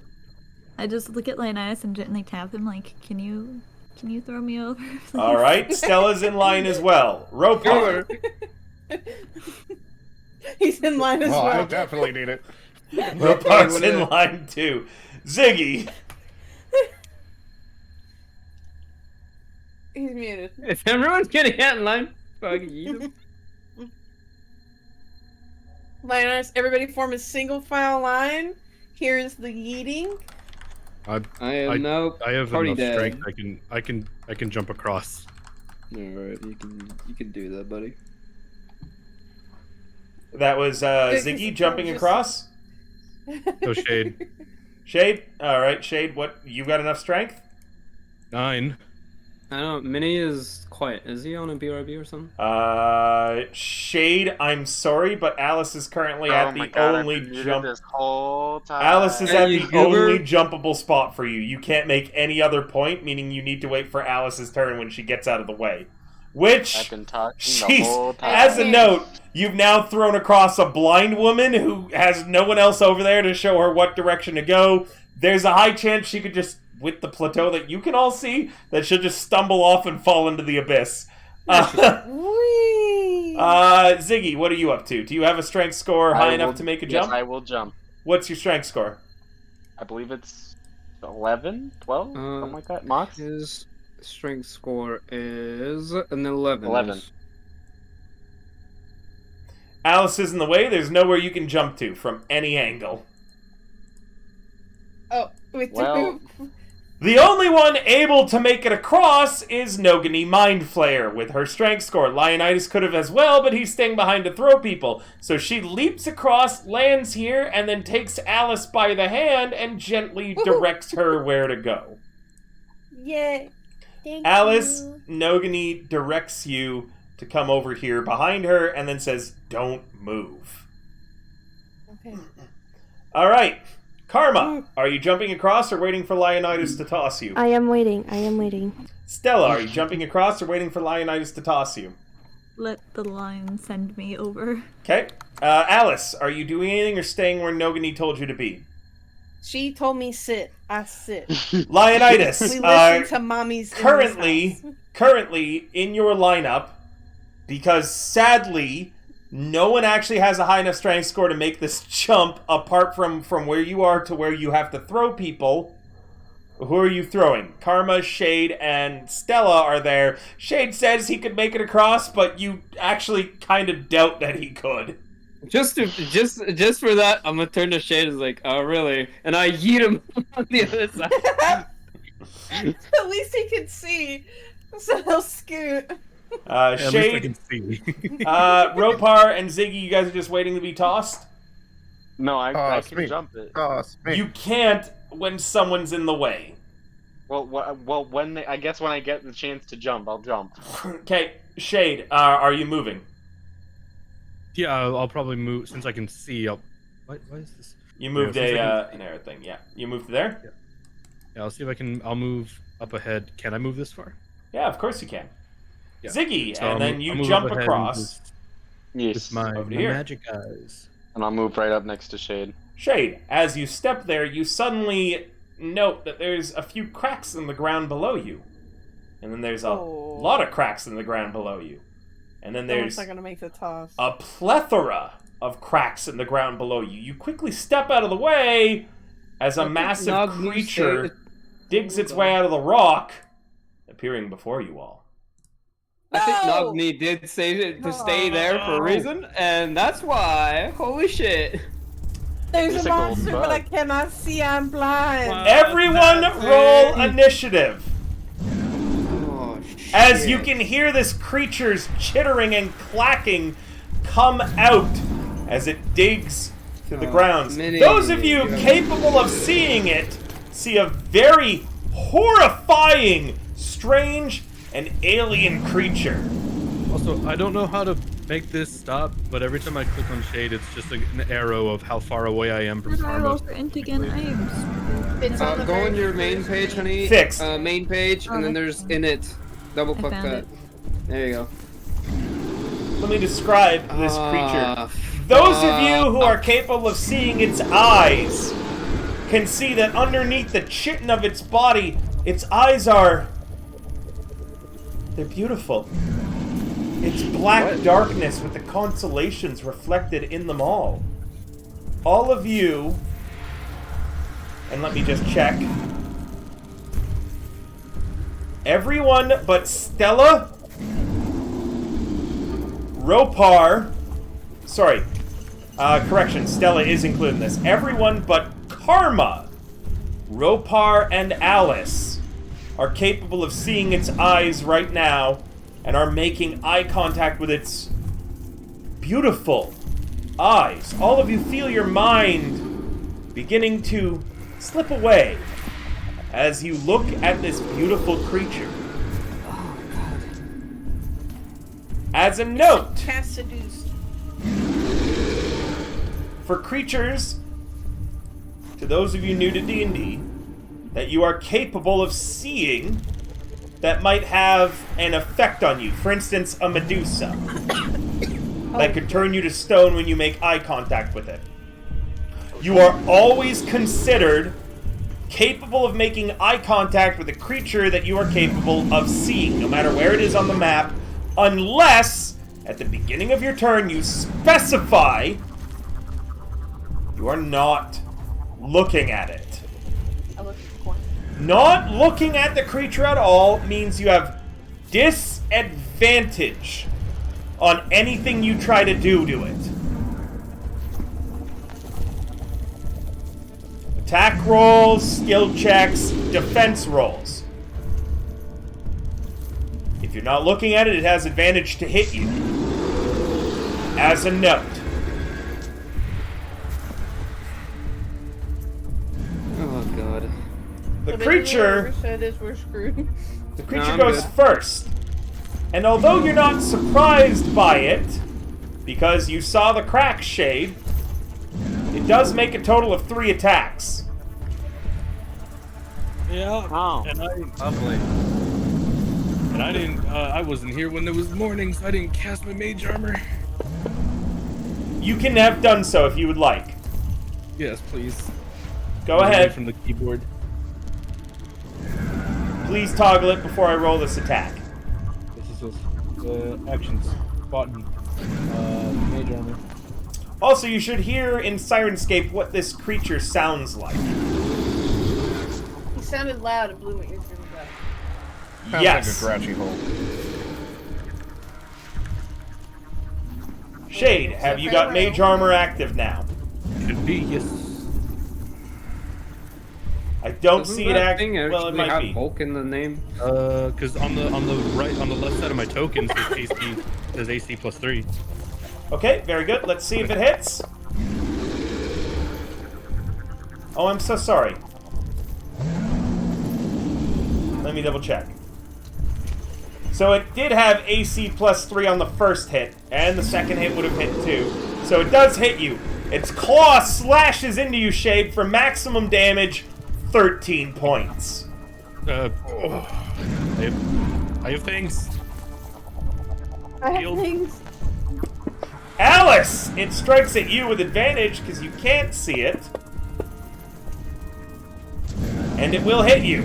I just look at Leonidas and gently tap him like, can you throw me over? please?" All right, Stella's in line as well. Ropar, He's in line as Well, I well. definitely need it. Ropar's in line too. Ziggy, He's muted. If everyone's getting out in line, fucking eat them. Lioness, everybody form a single file line. Here's the yeeting. I am now I have party enough day. strength. I can jump across. All right, you can do that, buddy. that was Ziggy jumping across. No shade. Shade, all right, Shade. What you got enough strength? 9. I don't know. Minnie is quiet. Is he on a BRB or something? Shade. I'm sorry, but Alice is currently at the only jump. this whole time. Alice is Hey, at you the goober. only jumpable spot for you. You can't make any other point, meaning you need to wait for Alice's turn when she gets out of the way. I've Which, been talking the she's, whole time. as a note, you've now thrown across a blind woman who has no one else over there to show her what direction to go. There's a high chance she could just, with the plateau that you can all see, that she'll just stumble off and fall into the abyss. Whee! Ziggy, what are you up to? Do you have a strength score high enough to make a jump? Yes, I will jump. What's your strength score? I believe it's 11, 12, something like that. Mox? His strength score is an 11. 11. Alice is in the way. There's nowhere you can jump to from any angle. Oh, with the Well- move. The only one able to make it across is Nogany Mind Flayer with her strength score. Leonidas could have as well, but he's staying behind to throw people. So she leaps across, lands here, and then takes Alice by the hand and gently directs her where to go. Yeah. Thank Alice, you. Nogany directs you to come over here behind her and then says, "Don't move." Okay. All right. Karma, are you jumping across or waiting for Leonidas to toss you? I am waiting. Stella, are you jumping across or waiting for Leonidas to toss you? Let the line send me over. Okay. Alice, are you doing anything or staying where Nogany told you to be? She told me sit. I sit. Leonidas, We listen to mommies. currently in your lineup, because sadly, no one actually has a high enough strength score to make this jump apart from where you are to where you have to throw people. Who are you throwing? Karma, Shade, and Stella are there. Shade says he could make it across, but you actually kind of doubt that he could. Just for that, I'm gonna turn to Shade and like, oh really? And I yeet him on the other side. At least he can see, so he'll scoot. At least I Shade, can see. Ropar, and Ziggy, you guys are just waiting to be tossed? No, I Toss can me. jump it. Toss me. You can't when someone's in the way. Well, when I guess when I get the chance to jump, I'll jump. Okay, Shade, are you moving? Yeah, I'll probably move since I can see. Why is this? You moved since I can- an arrow thing, yeah. You moved there? Yeah, I'll see if I can. I'll move up ahead. Can I move this far? Yeah, of course you can. Yeah. Ziggy, So I'll and then move- you I'll move jump up ahead across. Yes. with my over here. magic eyes. And I'll move right up next to Shade. Shade, as you step there, you suddenly note that there's a few cracks in the ground below you. And then there's a Oh. lot of cracks in the ground below you. And then There's there's not gonna make the toss. a plethora of cracks in the ground below you. You quickly step out of the way as a massive Nog needs creature to- digs its way out of the rock, appearing before you all. I think No! Nogni did say to stay there for a reason, and that's why. Holy shit! There's It's a a gold monster, bug. but I cannot see. I'm blind. Everyone that's roll it. initiative. Oh shit! As you can hear this creature's chittering and clacking come out as it digs to the grounds. mini- Those of you capable of seeing it see a very horrifying, strange, and alien creature. Also, I don't know how to make this stop, but every time I click on Shade, it's just an arrow of how far away I am from How do I roll Karma. for int again? I am stupid. It's on the Go very on your first main version. page, honey. Fixed. Main page, and then there's in it. Double click found that. it. There you go. Let me describe this Ah, creature. Those of you who are capable of seeing its eyes can see that underneath the chitin of its body, its eyes are... they're beautiful. It's black darkness with the constellations reflected in them all. All of you... and let me just check. Everyone but Stella, Ropar... Sorry. Correction, Stella is included in this. Everyone but Karma, Ropar, and Alice are capable of seeing its eyes right now and are making eye contact with its beautiful eyes. All of you feel your mind beginning to slip away as you look at this beautiful creature. As a note, Cast seduced. for creatures, to those of you new to D&D, that you are capable of seeing that might have an effect on you. For instance, a Medusa that could turn you to stone when you make eye contact with it. You are always considered capable of making eye contact with a creature that you are capable of seeing, no matter where it is on the map, unless at the beginning of your turn you specify you are not looking at it. I look at the corner. Not looking at the creature at all means you have disadvantage on anything you try to do to it. attack rolls, skill checks, defense rolls. If you're not looking at it, it has advantage to hit you. As a note. Oh god. The So basically creature... whatever said is we're screwed. The creature I'm goes good. first. And although you're not surprised by it, because you saw the crack shade, it does make a total of 3 attacks. Yeah. Oh, And lovely. I didn't. I wasn't here when it was morning, so I didn't cast my mage armor. You can have done so if you would like. Yes, please. Go Away ahead. from the keyboard. Please toggle it before I roll this attack. This is actions button. Mage armor. Also, you should hear in Sirenscape what this creature sounds like. He sounded loud. It blew my ears really loud. Sounds Yes. like a grouchy hole. Shade, have you got mage armor active now? Should be, yes. I don't Doesn't see it that active. thing Well, it actually might have be. Hulk in the name? Because on the right, on the left side of my token says AC plus 3. Okay, very good. Let's see if it hits. Oh, I'm so sorry. Let me double check. So it did have AC plus 3 on the first hit, and the second hit would have hit too. So it does hit you. Its claw slashes into you, Shade, for maximum damage, 13 points. I have things. I have Shield. things. Alice! It strikes at you with advantage because you can't see it. And it will hit you.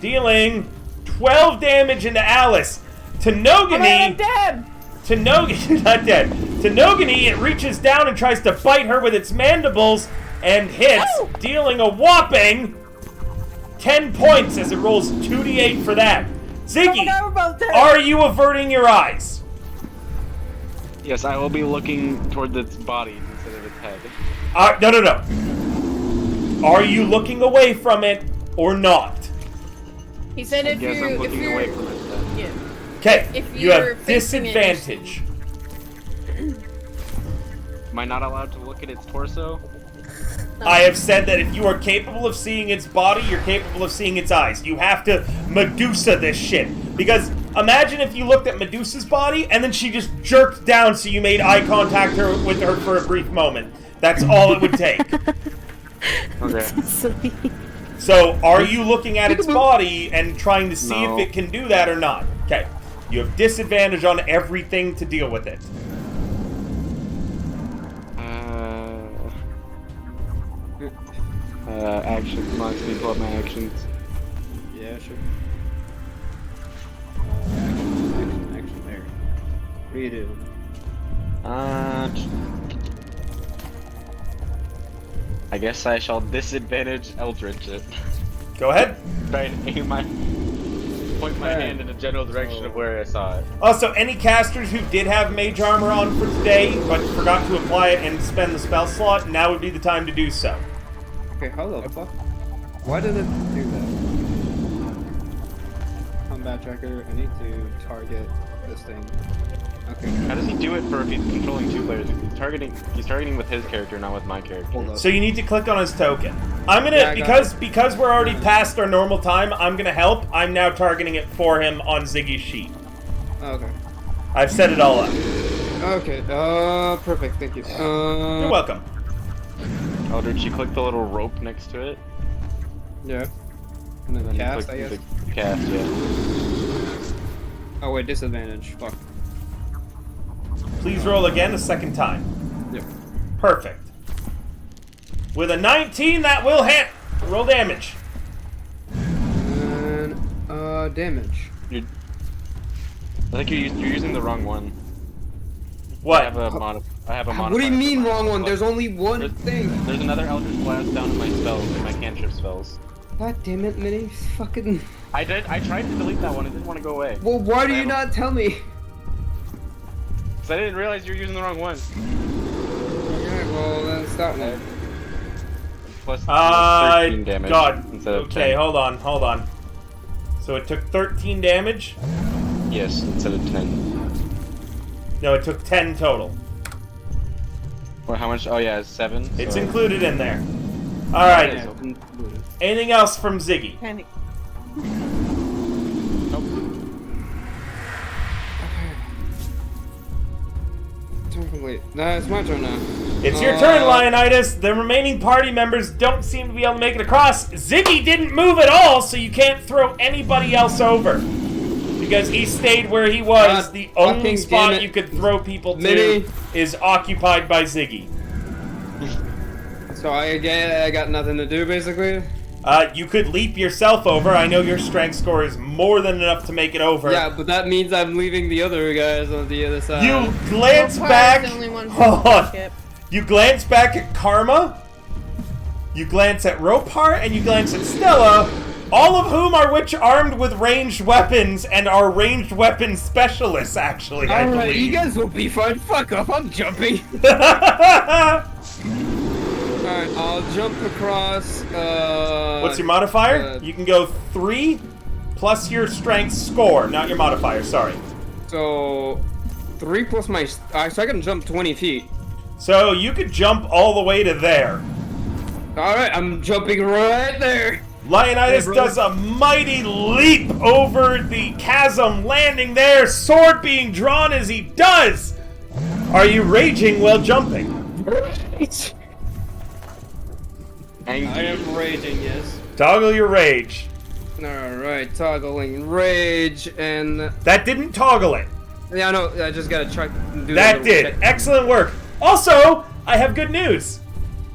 Dealing 12 damage into Alice. To Nogany... I'm dead! To Nogany... Not dead. To Nogany, it reaches down and tries to bite her with its mandibles and hits, dealing a whopping 10 points as it rolls 2d8 for that. Ziggy, are you averting your eyes? Yes, I will be looking toward its body instead of its head. No. Are you looking away from it or not? He said I if guess you're... I'm if looking you're... away from it then. Yeah. Okay, If you you're have facing it, disadvantage. Am I not allowed to look at its torso? I have said that if you are capable of seeing its body, you're capable of seeing its eyes. You have to Medusa this shit. Because imagine if you looked at Medusa's body and then she just jerked down so you made eye contact with her for a brief moment. That's all it would take. Okay. Sweet. So, are you looking at its body and trying to see No. if it can do that or not? Okay. You have disadvantage on everything to deal with it. Actions. Come on, let me pull up my actions. Yeah, sure. Action there. What do you do? I guess I shall disadvantage Eldritch it. Go ahead. Try and point my hand in the general direction of where I saw it. Also, any casters who did have mage armor on for today, but forgot to apply it and spend the spell slot, now would be the time to do so. Okay, how the fuck? Why did it do that? Combat tracker, I need to target this thing. Okay. How does he do it for if he's controlling 2 players? He's targeting with his character, not with my character. Hold up. So you need to click on his token. I'm gonna, Yeah, I got because we're already past our normal time, I'm gonna help. I'm now targeting it for him on Ziggy's sheet. Okay. I've set it all up. Okay, perfect, thank you. You're welcome. Eldritch, you click the little rope next to it. Yeah. And then Then cast, I you guess. click the cast, yeah. Oh wait, disadvantage, fuck. Please roll again a second time. Yep. Perfect. With a 19, that will hit. Roll damage. And, damage. I think you're using the wrong one. What? I have a modifier. What do you mean for wrong one? my- There's only one thing. There's another Eldritch Blast down in my spells, in my cantrip spells. God damn it, Minnie. Fucking... I tried to delete that one, it didn't want to go away. Well, why do you not tell me? Because I didn't realize you were using the wrong one. Alright, well, then stop now. plus 13 damage God. instead of Okay, 10. hold on. So it took 13 damage? Yes, instead of 10. No, it took 10 total. Well, how much? Oh yeah, it's 7. It's so- included in there. Alright. so- Anything else from Ziggy? Panic. Wait, it's my turn now. It's your turn, Leonidas. The remaining party members don't seem to be able to make it across. Ziggy didn't move at all, so you can't throw anybody else over. Because he stayed where he was. God The only fucking spot damn it. you could throw people to Mini. is occupied by Ziggy. So I got nothing to do, basically. You could leap yourself over. I know your strength score is more than enough to make it over. Yeah, but that means I'm leaving the other guys on the other side. You glance Ropar's back. the only one Hold on. skip. You glance back at Karma. You glance at Ropar, and you glance at Stella. All of whom are armed with ranged weapons and are ranged weapon specialists. Actually, I Alright, believe. you guys will be fine. Fuck off, I'm jumping. Alright, I'll jump across, What's your modifier? uh, You can go 3 plus your strength score, not your modifier. Sorry. So, 3 plus my... so I can jump 20 feet. So you could jump all the way to there. Alright, I'm jumping right there. Leonidas does a mighty leap over the chasm, landing there, sword being drawn as he does. Are you raging while jumping? Right. Angry. I am raging, yes. Toggle your rage. Alright, toggling rage, and... That didn't toggle it. Yeah, I know, I just gotta try to do That little did. check. Excellent work. Also, I have good news.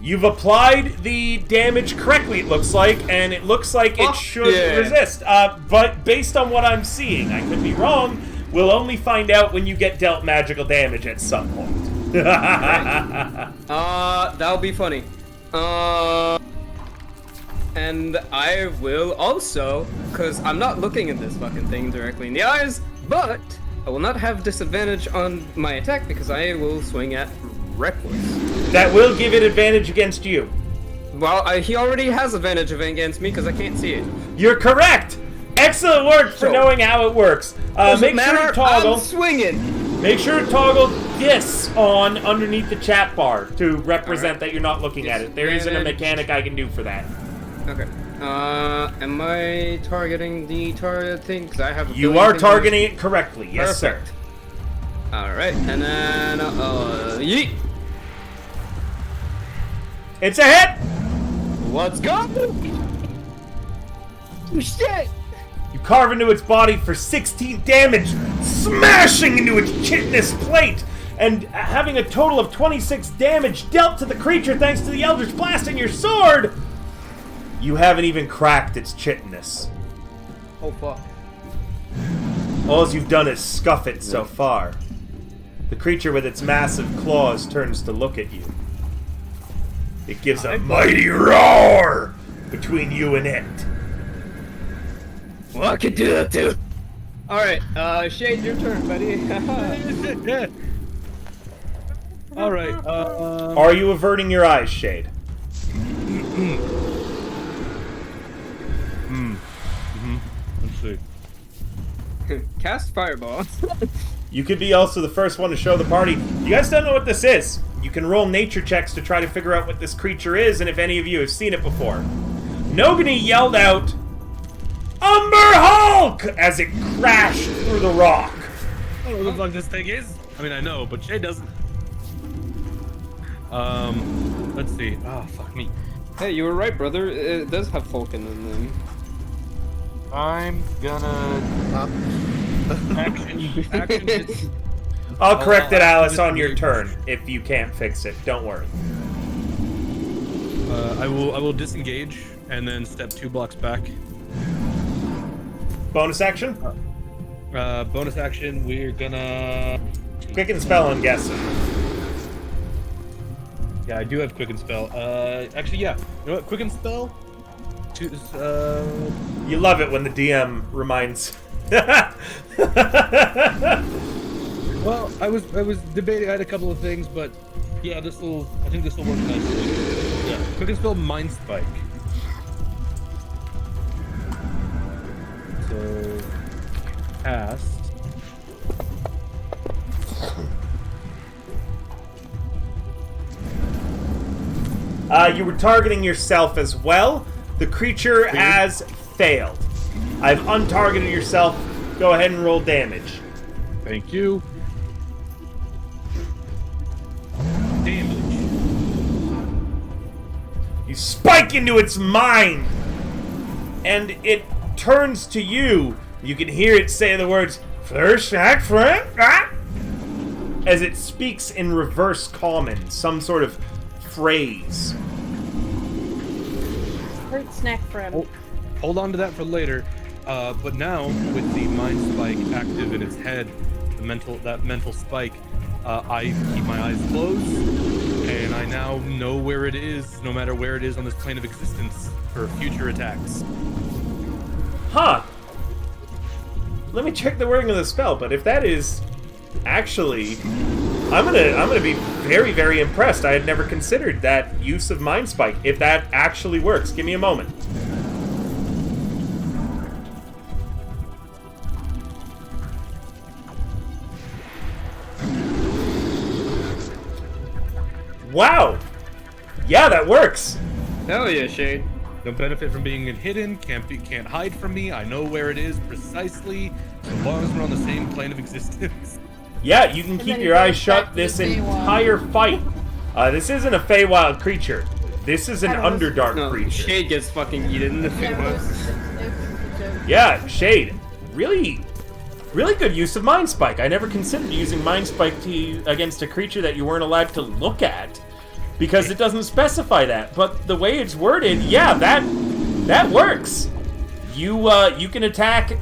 You've applied the damage correctly, it looks like, and it looks like it Fuck should yeah. resist. But based on what I'm seeing, I could be wrong. We'll only find out when you get dealt magical damage at some point. That'll be funny. And I will also, because I'm not looking at this fucking thing directly in the eyes, but I will not have disadvantage on my attack because I will swing at Reckless. That will give it advantage against you. Well, he already has advantage against me because I can't see it. You're correct. Excellent work for So- knowing how it works. Doesn't Make sure matter, to toggle. I'm swinging. Make sure to toggle this on underneath the chat bar to represent that you're not looking at it. There isn't a mechanic I can do for that. Okay. Am I targeting the target thing? Because I have. You are targeting it correctly. Yes, Perfect. sir. All right, and then yeet. It's a hit. Let's go. Oh, shit. You carve into its body for 16 damage, smashing into its chitinous plate, and having a total of 26 damage dealt to the creature thanks to the Eldritch Blast in your sword. You haven't even cracked its chitinous. Oh fuck. All you've done is scuff it so far. The creature with its massive claws turns to look at you. It gives a mighty roar between you and it. Well, I could do that too. All right, Shade, your turn, buddy. All right. Are you averting your eyes, Shade? Let's see. Cast Fireball. You could be also the first one to show the party. You guys don't know what this is. You can roll nature checks to try to figure out what this creature is, and if any of you have seen it before. Nogany yelled out, "Umber Hulk!" as it crashed through the rock. I don't know what the fuck this thing is. I mean, I know, but Shay doesn't. Let's see. Ah, fuck me. Hey, you were right, brother. It does have Falcon in them. I'm gonna action. I'll correct it, Alice, on your turn if you can't fix it. Don't worry. I will disengage and then step 2 blocks back. Bonus action? Bonus action. We're gonna. Quicken spell, I'm guessing. Yeah, I do have quicken spell. Actually, yeah. You know what? Quicken spell. You love it when the DM reminds. Well, I was debating. I had a couple of things, but yeah, I think this will work nicely. Yeah. Quick spell Mind Spike. So, cast. You were targeting yourself as well. The creature has failed. I've untargeted yourself. Go ahead and roll damage. Thank you. Damage. You spike into its mind, and it turns to you. You can hear it say the words, "First act, friend," as it speaks in reverse common, some sort of phrase. Fruit snack friend. Hold on to that for later. But now, with the Mind Spike active in its head, that mental spike, I keep my eyes closed, and I now know where it is, no matter where it is on this plane of existence, for future attacks. Huh. Let me check the wording of the spell, but if that is actually... I'm gonna be very, very impressed. I had never considered that use of Mind Spike. If that actually works, give me a moment. Wow! Yeah, that works! Hell yeah, Shade. No benefit from being hidden, can't hide from me, I know where it is precisely, as long as we're on the same plane of existence. Yeah, you can And keep then your it eyes goes shut back to this the Feywild. entire fight. This isn't a Feywild creature. This is an I don't know. Underdark No, creature. Shade gets fucking eaten. Yeah, it was a joke. Yeah, Shade. Really good use of Mind Spike. I never considered using Mind Spike against a creature that you weren't allowed to look at, because it doesn't specify that. But the way it's worded, yeah, that works. You can attack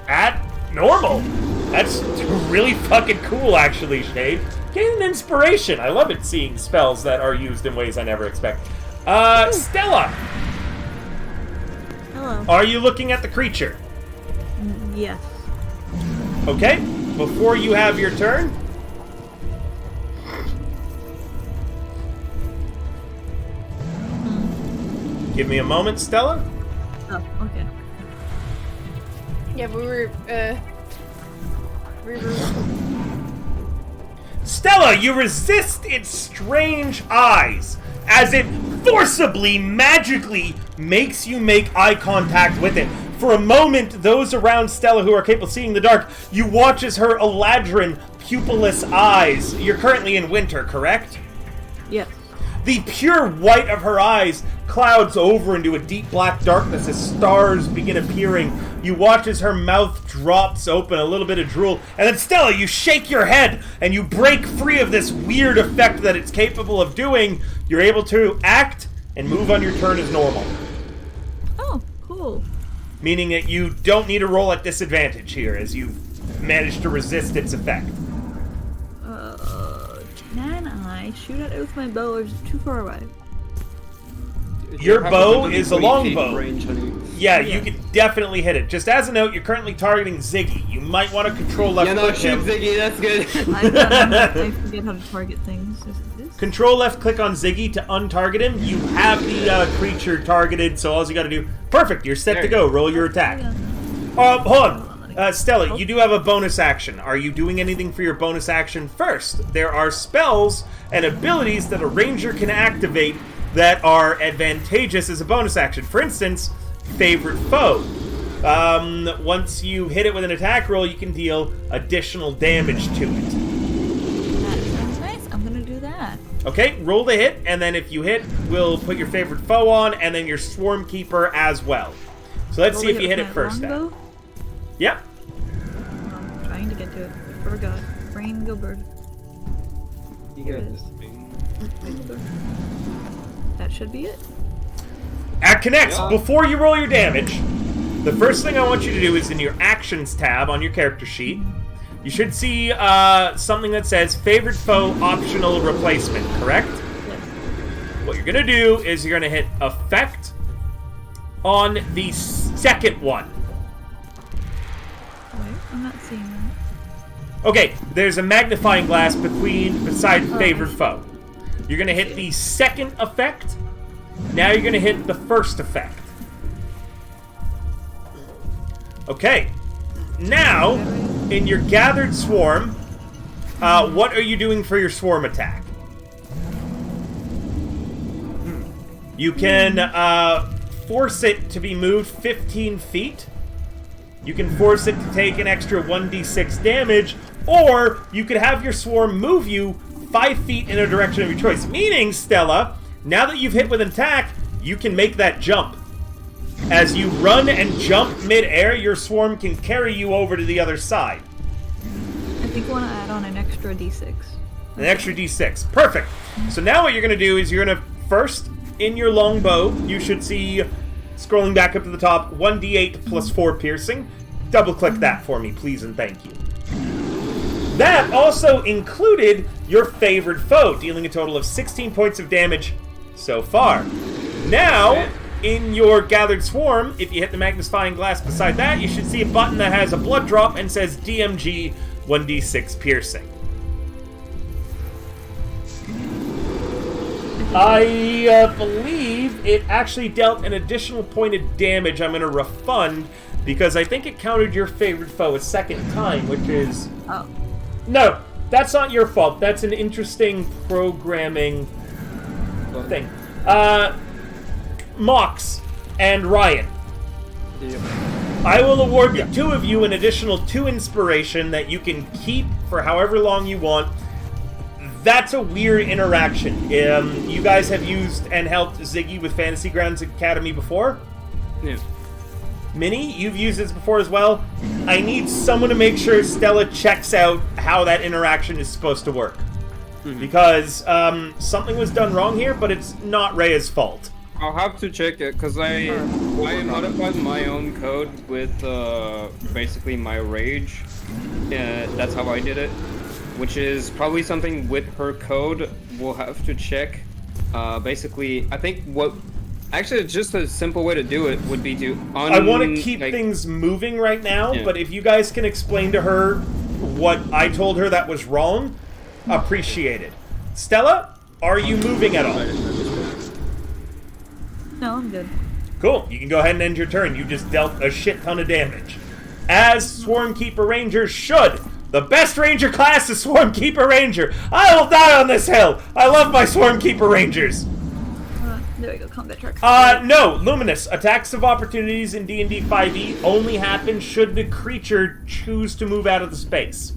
at normal. That's really fucking cool, actually, Shade. Getting an inspiration. I love it seeing spells that are used in ways I never expect. Stella, Hello. are you looking at the creature? Yes. Okay, before you have your turn, give me a moment, Stella. Oh, okay. Yeah, we were Stella, you resist its strange eyes as it forcibly, magically makes you make eye contact with it. For a moment, those around Stella who are capable of seeing the dark, you watch as her Eladrin pupilless eyes. You're currently in winter, correct? Yes. The pure white of her eyes clouds over into a deep black darkness as stars begin appearing. You watch as her mouth drops open, a little bit of drool, and then Stella, you shake your head and you break free of this weird effect that it's capable of doing. You're able to act and move on your turn as normal. Oh, cool. Meaning that you don't need to roll at disadvantage here as you've managed to resist its effect. Can I shoot at it with my bow, or is it too far away? Your Have bow within is a 20 long feet bow. range, honey. Yeah, you can definitely hit it. Just as a note, you're currently targeting Ziggy. You might want to control left Yeah, no, click shoot him. Ziggy, that's good. I forget how to target things. Is it this? Control left click on Ziggy to untarget him. You have the creature targeted, so all you gotta do... Perfect, you're set There to you go. Roll your attack. Yeah. Hold on. Stella, you do have a bonus action. Are you doing anything for your bonus action first? There are spells and abilities that a ranger can activate that are advantageous as a bonus action. For instance, Favorite Foe. Once you hit it with an attack roll, you can deal additional damage to it. That sounds nice. I'm gonna do that. Okay, roll the hit, and then if you hit, we'll put your Favorite Foe on, and then your Swarm Keeper as well. So let's see if you hit it first. Then. Yep. I'm trying to get to it. Forgot. Brain go bird. You Here got it this is. thing. Brain go bird. That should be it. At connects, Yeah. before you roll your damage, the first thing I want you to do is in your Actions tab on your character sheet, you should see something that says Favorite Foe Optional Replacement, correct? Yes. What you're going to do is you're going to hit Effect on the second one. Wait, I'm not seeing that. Okay, there's a magnifying glass beside Oh, Favorite I see. Foe. You're going to hit the second effect, Now you're going to hit the first effect. Okay. Now, in your gathered swarm, what are you doing for your swarm attack? You can force it to be moved 15 feet. You can force it to take an extra 1d6 damage, or you could have your swarm move you 5 feet in a direction of your choice. Meaning, Stella, now that you've hit with an attack, you can make that jump. As you run and jump mid-air, your swarm can carry you over to the other side. I think I want to add on an extra d6. An extra d6. Perfect. So now what you're going to do is you're going to first, in your longbow, you should see, scrolling back up to the top, 1d8 plus 4 piercing. Double-click that for me, please and thank you. That also included your favored foe, dealing a total of 16 points of damage so far. Now, in your gathered swarm, if you hit the magnifying glass beside that, you should see a button that has a blood drop and says DMG 1d6 piercing. I believe it actually dealt an additional point of damage I'm going to refund, because I think it counted your favorite foe a second time, which is... Oh. No, that's not your fault. That's an interesting programming thing. Mox and Ryan. Yep. I will award the two of you an additional 2 inspiration that you can keep for however long you want. That's a weird interaction. You guys have used and helped Ziggy with Fantasy Grounds Academy before? Yeah. Minnie, you've used this before as well. I need someone to make sure Stella checks out how that interaction is supposed to work. Because something was done wrong here, but it's not Rhea's fault. I'll have to check it, because I modified my own code with basically my rage. That's how I did it. Which is probably something with her code we'll have to check. Basically, I think what... Actually, just a simple way to do it would be to... I want to keep things moving right now, but if you guys can explain to her what I told her that was wrong, appreciate it. Stella, are you moving at all? No, I'm good. Cool. You can go ahead and end your turn. You just dealt a shit ton of damage. As Swarmkeeper Rangers should. The best Ranger class is Swarmkeeper Ranger. I will die on this hill. I love my Swarmkeeper Rangers. There we go, combat track. No, Luminous. Attacks of opportunities in D&D 5e only happen should the creature choose to move out of the space.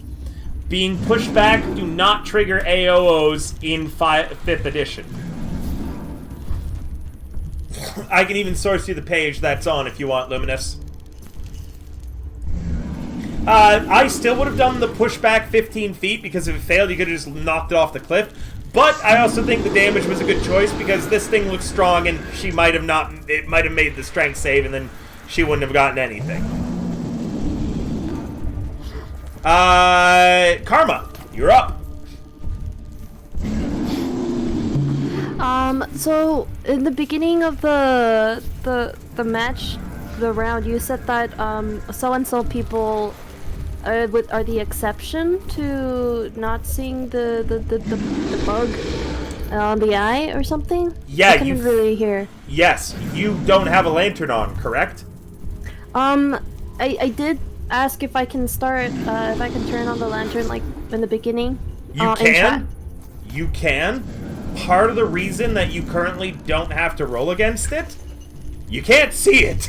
Being pushed back do not trigger AOOs in 5th edition. I can even source you the page that's on if you want, Luminous. I still would have done the pushback 15 feet, because if it failed, you could have just knocked it off the cliff. But I also think the damage was a good choice, because this thing looks strong, and she might have not... It might have made the strength save, and then she wouldn't have gotten anything. Karma, you're up. So in the beginning of the match, the round, you said that so-and-so people are the exception to not seeing the bug on the eye or something? Yeah, I couldn't really hear. Yes, you don't have a lantern on, correct? I did ask if I can start, if I can turn on the lantern, like, in the beginning. You can. You can. Part of the reason that you currently don't have to roll against it, you can't see it.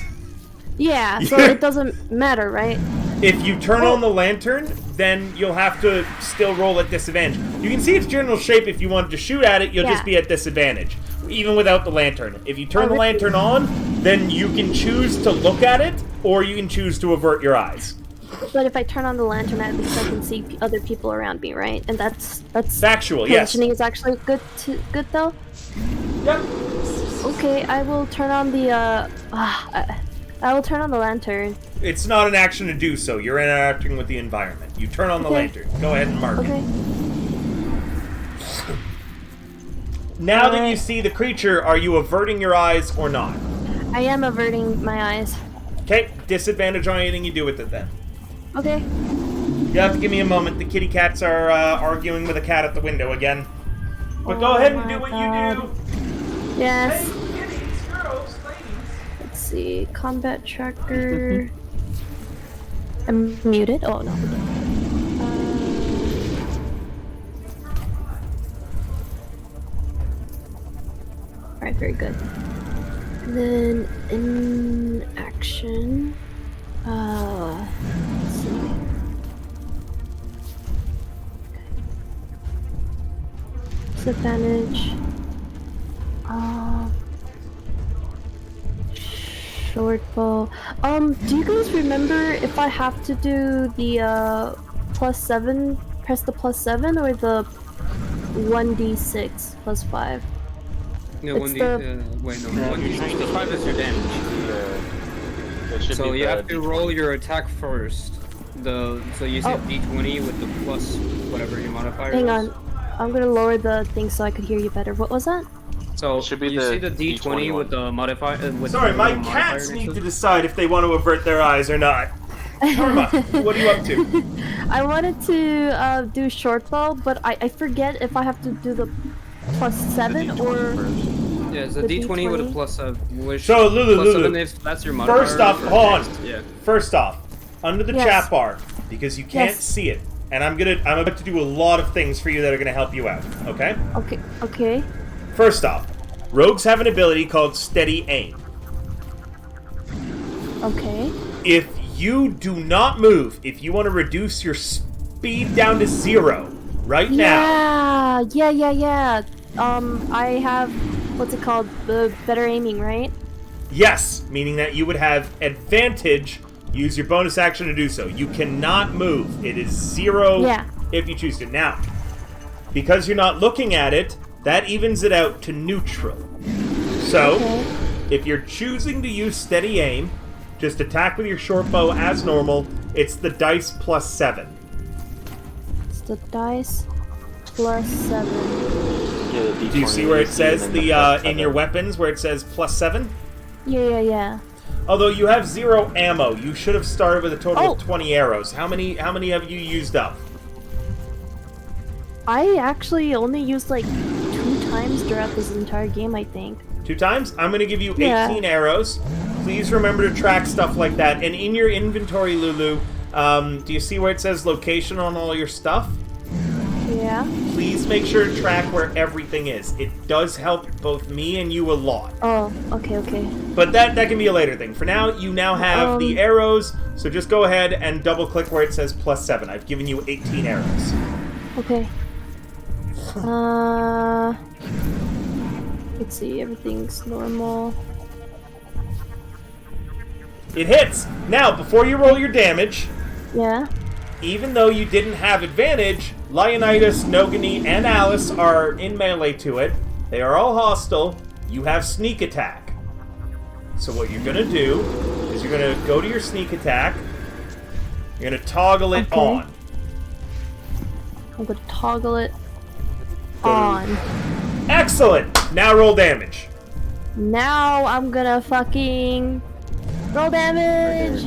Yeah, so it doesn't matter, right? If you turn on the lantern, then you'll have to still roll at disadvantage. You can see its general shape. If you wanted to shoot at it, you'll just be at disadvantage, even without the lantern. If you turn the lantern on, then you can choose to look at it, or you can choose to avert your eyes. But if I turn on the lantern, at least I can see other people around me, right? And that's factual. Yes. Positioning is actually good though. Yep. Okay, I will turn on the I will turn on the lantern. It's not an action to do so. You're interacting with the environment. You turn on the lantern. Go ahead and mark it. Now that you see the creature, are you averting your eyes or not? I am averting my eyes. Okay, disadvantage on anything you do with it then. Okay. You have to give me a moment. The kitty cats are arguing with a cat at the window again. But go ahead and do what you do. Yes. Hey, see. Combat tracker. I'm muted. Oh no. Alright, very good. And then in action. Let's see. Disadvantage. Short bow. Do you guys remember if I have to do the +7, press the +7 or the 1d6 +5? No, It's 1d. Wait, no. 1d6 +5 is your damage. So you have to roll your attack first. So you said d20 with the plus whatever your modifier Hang is. on. I'm gonna lower the thing so I could hear you better. What was that? So It should be you the see the d20 with the modifier. Sorry, my cats need to decide if they want to avert their eyes or not. Karma, what are you up to? I wanted to do short bow, but I forget if I have to do the +7 or... Yeah, it's a d20 with a +7. So, Lulu, if that's your modifier. first off, hold on. Yeah. First off, under the Yes. chat bar, because you can't Yes. see it, and I'm about to do a lot of things for you that are gonna help you out. Okay? Okay. First off, rogues have an ability called Steady Aim. Okay. If you do not move, if you want to reduce your speed down to 0 right now. Yeah. I have, what's it called? The better aiming, right? Yes, meaning that you would have advantage. Use your bonus action to do so. You cannot move. It is 0 if you choose to. Now, because you're not looking at it, that evens it out to neutral. So, if you're choosing to use Steady Aim, just attack with your short bow as normal. It's the dice +7. It's the dice +7. Do you see where it says in your weapons where it says +7? Yeah. Although you have 0 ammo, you should have started with a total of 20 arrows. How many have you used up? I actually only used like 2 times throughout this entire game, I think. 2 times? I'm going to give you 18 arrows. Please remember to track stuff like that. And in your inventory, Lulu, do you see where it says location on all your stuff? Yeah. Please make sure to track where everything is. It does help both me and you a lot. Oh, okay. But that can be a later thing. For now, you now have the arrows, so just go ahead and double-click where it says +7. I've given you 18 arrows. Okay. Let's see, everything's normal. It hits! Now, before you roll your damage, Yeah. even though you didn't have advantage, Leonidas, Nogany, and Alice are in melee to it. They are all hostile. You have sneak attack. So what you're going to do is you're going to go to your sneak attack. You're going to toggle it on. I'm going to toggle it on. Excellent! Now roll damage. Now I'm gonna fucking roll damage.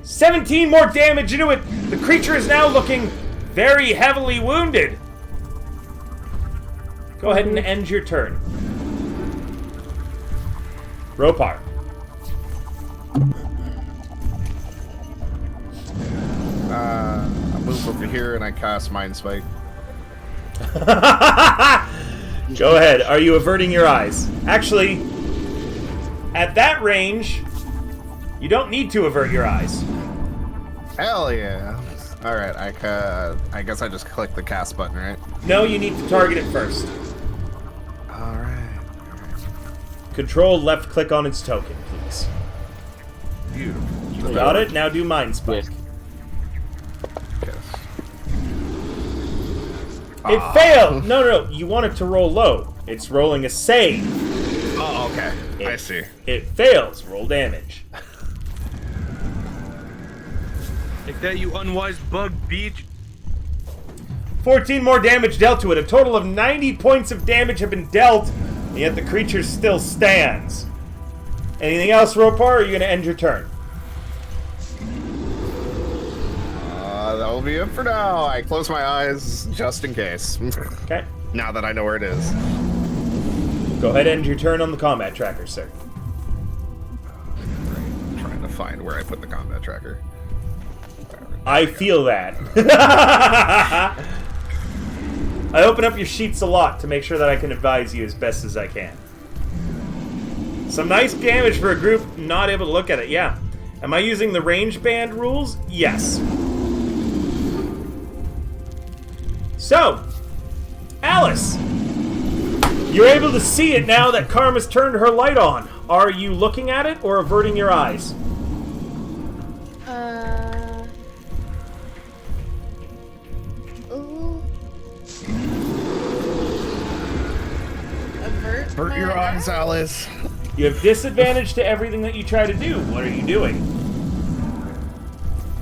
17 more damage into it. The creature is now looking very heavily wounded. Go ahead and end your turn. Ropar. I move over here and I cast Mind Spike. Go ahead. Are you averting your eyes? Actually, at that range, you don't need to avert your eyes. Hell yeah. Alright, I guess I just click the cast button, right? No, you need to target it first. Alright. Control left click on its token, please. Beautiful. You got it? Now do Mind Spike. It failed! No. You want it to roll low. It's rolling a save. Oh, okay. I see. It fails. Roll damage. Take that, you unwise bug, beach. 14 more damage dealt to it. A total of 90 points of damage have been dealt, and yet the creature still stands. Anything else, Ropar, or are you going to end your turn? That will be it for now. I close my eyes just in case. Okay. Now that I know where it is. Go ahead and end your turn on the combat tracker, sir. find where I put the combat tracker. I feel that. I open up your sheets a lot to make sure that I can advise you as best as I can. Some nice damage for a group not able to look at it, yeah. Am I using the range band rules? Yes. So, Alice, you're able to see it now that Karma's turned her light on. Are you looking at it or averting your eyes? Avert your eyes, Alice. You have disadvantage to everything that you try to do. What are you doing?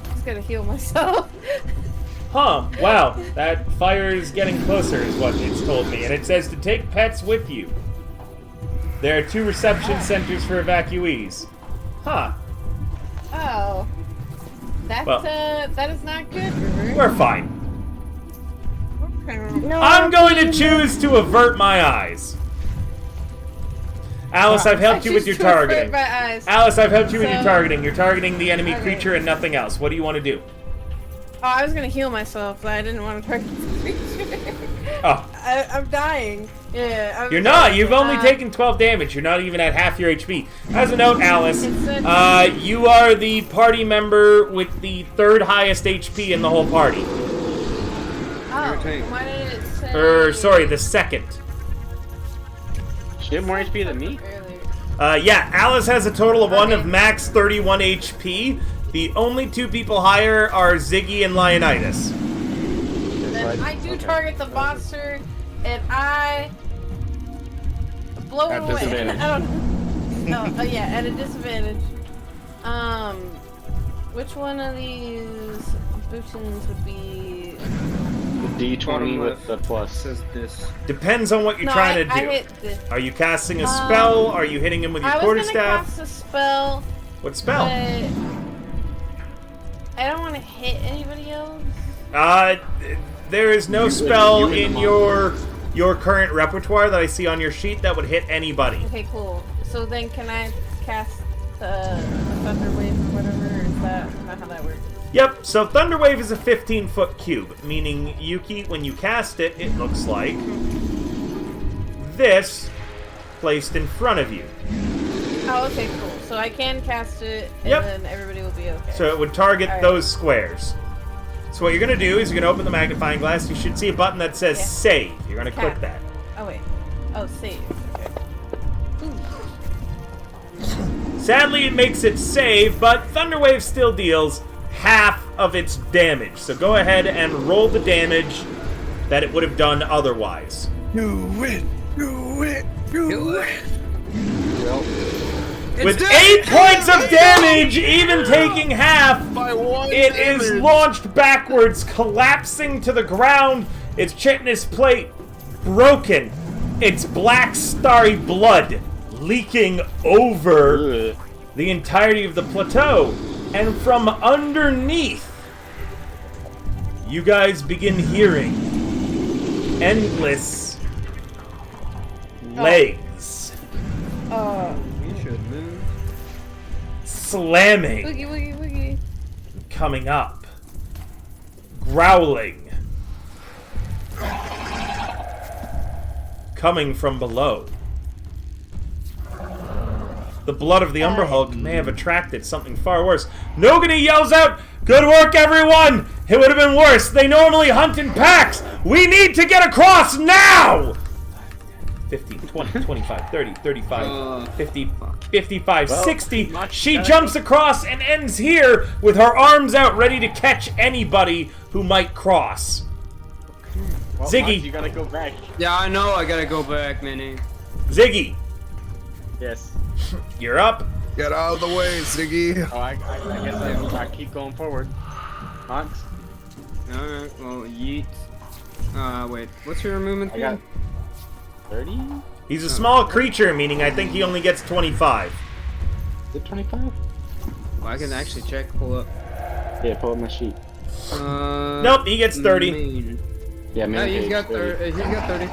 I'm just gonna heal myself. Huh, wow. That fire is getting closer is what it's told me. And it says to take pets with you. There are 2 reception centers for evacuees. Huh. Oh. That, Well, that is not good, River. we're fine. No, I'm going to choose to avert my eyes. Alice, I've helped you with your targeting. Alice, I've helped you with your targeting. You're targeting the enemy creature and nothing else. What do you want to do? Oh, I was gonna heal myself, but I didn't want to target the creature. Oh. I'm dying. Yeah. You're not. You've only taken 12 damage. You're not even at half your HP. As a note, Alice, you are the party member with the 3rd highest HP in the whole party. Oh, why did it say... Sorry, the 2nd. She had more HP than me? Yeah, Alice has a total of 1 of max 31 HP. The only 2 people higher are Ziggy and Leonidas. Then I do target the monster, and I blow it away. Disadvantage. I don't know. Oh, yeah, at a disadvantage. Which one of these bootins would be... The D20 with the plus. Says this. Depends on what you're trying to do. I hit this. Are you casting a spell? Are you hitting him with your quarterstaff? I was gonna cast a spell. What spell? I don't want to hit anybody else. There is no spell in your current repertoire that I see on your sheet that would hit anybody. Okay, cool. So then can I cast the Thunder Wave or whatever, or is that not how that works? Yep, so Thunderwave is a 15-foot cube, meaning, Yuki, when you cast it, it looks like this placed in front of you. Oh, okay, cool. So I can cast it, and then everybody will be okay. So it would target those squares. So what you're going to do is you're going to open the magnifying glass. You should see a button that says Save. You're going to click that. Oh, wait. Oh, Save. Okay. Ooh. Sadly, it makes it save, but Thunderwave still deals half of its damage. So go ahead and roll the damage that it would have done otherwise. Do it! Do it! Do it! With 8 points of damage, even taking half, it is launched backwards, collapsing to the ground, its chitinous plate broken, its black starry blood leaking over the entirety of the plateau. And from underneath, you guys begin hearing endless legs. We should move. Slamming. Woogie, woogie, woogie. Coming up. Growling. Coming from below. The blood of the Umber Hulk may have attracted something far worse. Nogany yells out, "Good work, everyone! It would have been worse. They normally hunt in packs. We need to get across now!" 15, 20, 25, 30, 35, 50, 55, 60. She jumps across and ends here with her arms out ready to catch anybody who might cross. Well, Ziggy. Max, you gotta go back. Yeah, I know. I gotta go back, Minnie. Ziggy, Yes. you're up. Get out of the way, Ziggy. Oh, I guess I keep going forward. Max? Alright, well, yeet. Wait, what's your movement I got again? 30? He's a small creature, meaning I think he only gets 25. Is it 25? Well, I can actually check, pull up. Yeah, pull up my sheet. Nope, he gets 30. Main. Yeah, No, man. he's got 30. He's got 30.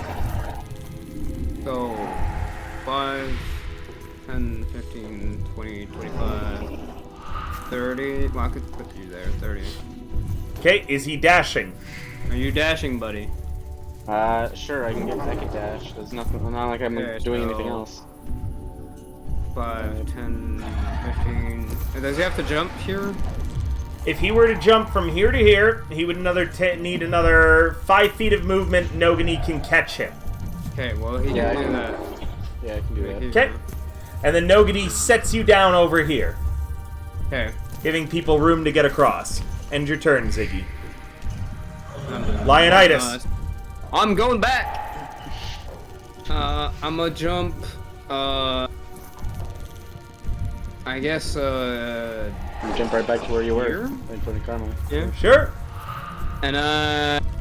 So, 5, 10, 15, 20, 25. 30. Well, I could put you there. 30. Okay, is he dashing? Are you dashing, buddy? Sure, I can dash. There's nothing, not like I'm Okay, doing so- anything else. 5, 10, 15. Does he have to jump here? If he were to jump from here to here, he would need another 5 feet of movement. Nogani can catch him. Okay, well, he Yeah, can do that. Yeah, I can do that. Okay. And then Nogani sets you down over here, Okay. giving people room to get across. End your turn, Ziggy. Lionidas. I'm going back. I'm gonna jump. I guess. You jump right back to where you were, Here? right in front of Karma. Yeah. Sure.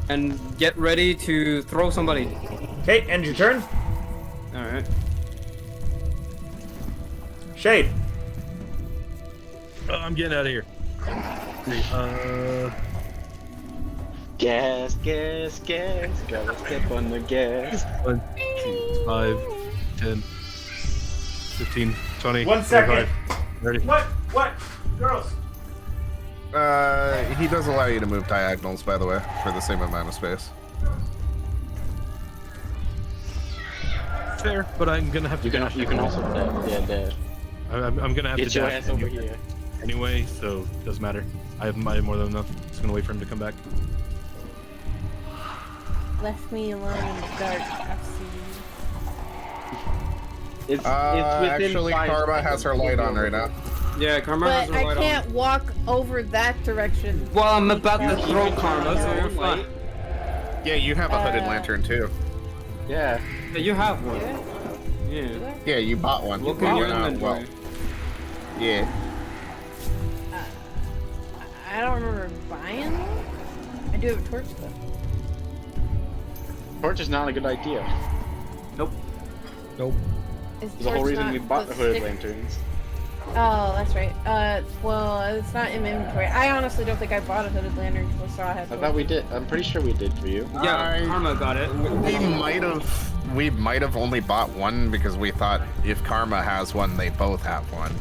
And get ready to throw somebody. Okay, end your turn. All right. Shade. I'm getting out of here. Gas. Gotta step on the gas. 1, 2, 5, 10, 15, 20. 1 second. 30. What? Girls. He does allow you to move diagonals, by the way, for the same amount of space. Fair, but I'm gonna have to. You can also dash. I'm gonna have Get to your dash ass over here. anyway, so it doesn't matter. I have more than enough. Just gonna wait for him to come back. Left me alone in the dark. I've seen. It's within Actually, 5 Karma has her light on right now. Yeah, Karma has But her I light can't walk over that direction. on. Well, I'm about to Because- throw Karma, so you're fine. Yeah, you have a hooded lantern too. Yeah. Yeah, you have one. Yeah? Yeah. Yeah, you bought one. Look Well, at your not inventory. well. Yeah. I don't remember buying one. I do have a torch though. Torch is not a good idea. Nope. Is There's the whole torch reason not we bought the hooded stick- lanterns. Oh, that's right. Well, it's not in my inventory. I honestly don't think I bought a hooded lantern until I saw I had. I thought we did. I'm pretty sure we did for you. Yeah, Karma got it. We might have only bought one because we thought if Karma has one, they both have one.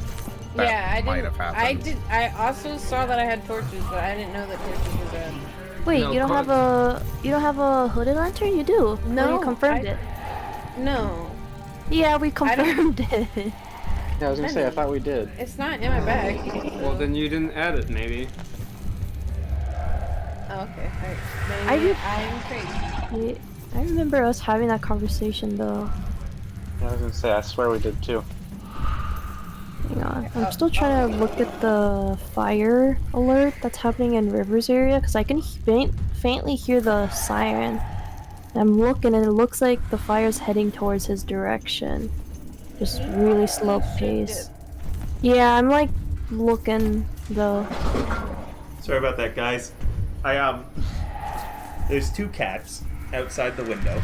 That Yeah, I might didn't. have I happened. did. I also saw that I had torches, but I didn't know that torches were bad. Wait, No, you don't have a hooded lantern? You do. No, you confirmed I- it. No, Yeah, we I don't- confirmed it. Yeah, I was gonna say, I thought we did. it's not in my bag. Well, then you didn't add it, maybe. Oh, okay. Alright. I Maybe re- I'm crazy. Wait, I remember us having that conversation though. Yeah, I was gonna say, I swear we did too. Hang on, I'm still trying to look at the fire alert that's happening in River's area because I can faintly hear the siren. I'm looking and it looks like the fire's heading towards his direction. Just really slow pace. Yeah, I'm like looking though. Sorry about that, guys. There's 2 cats outside the window.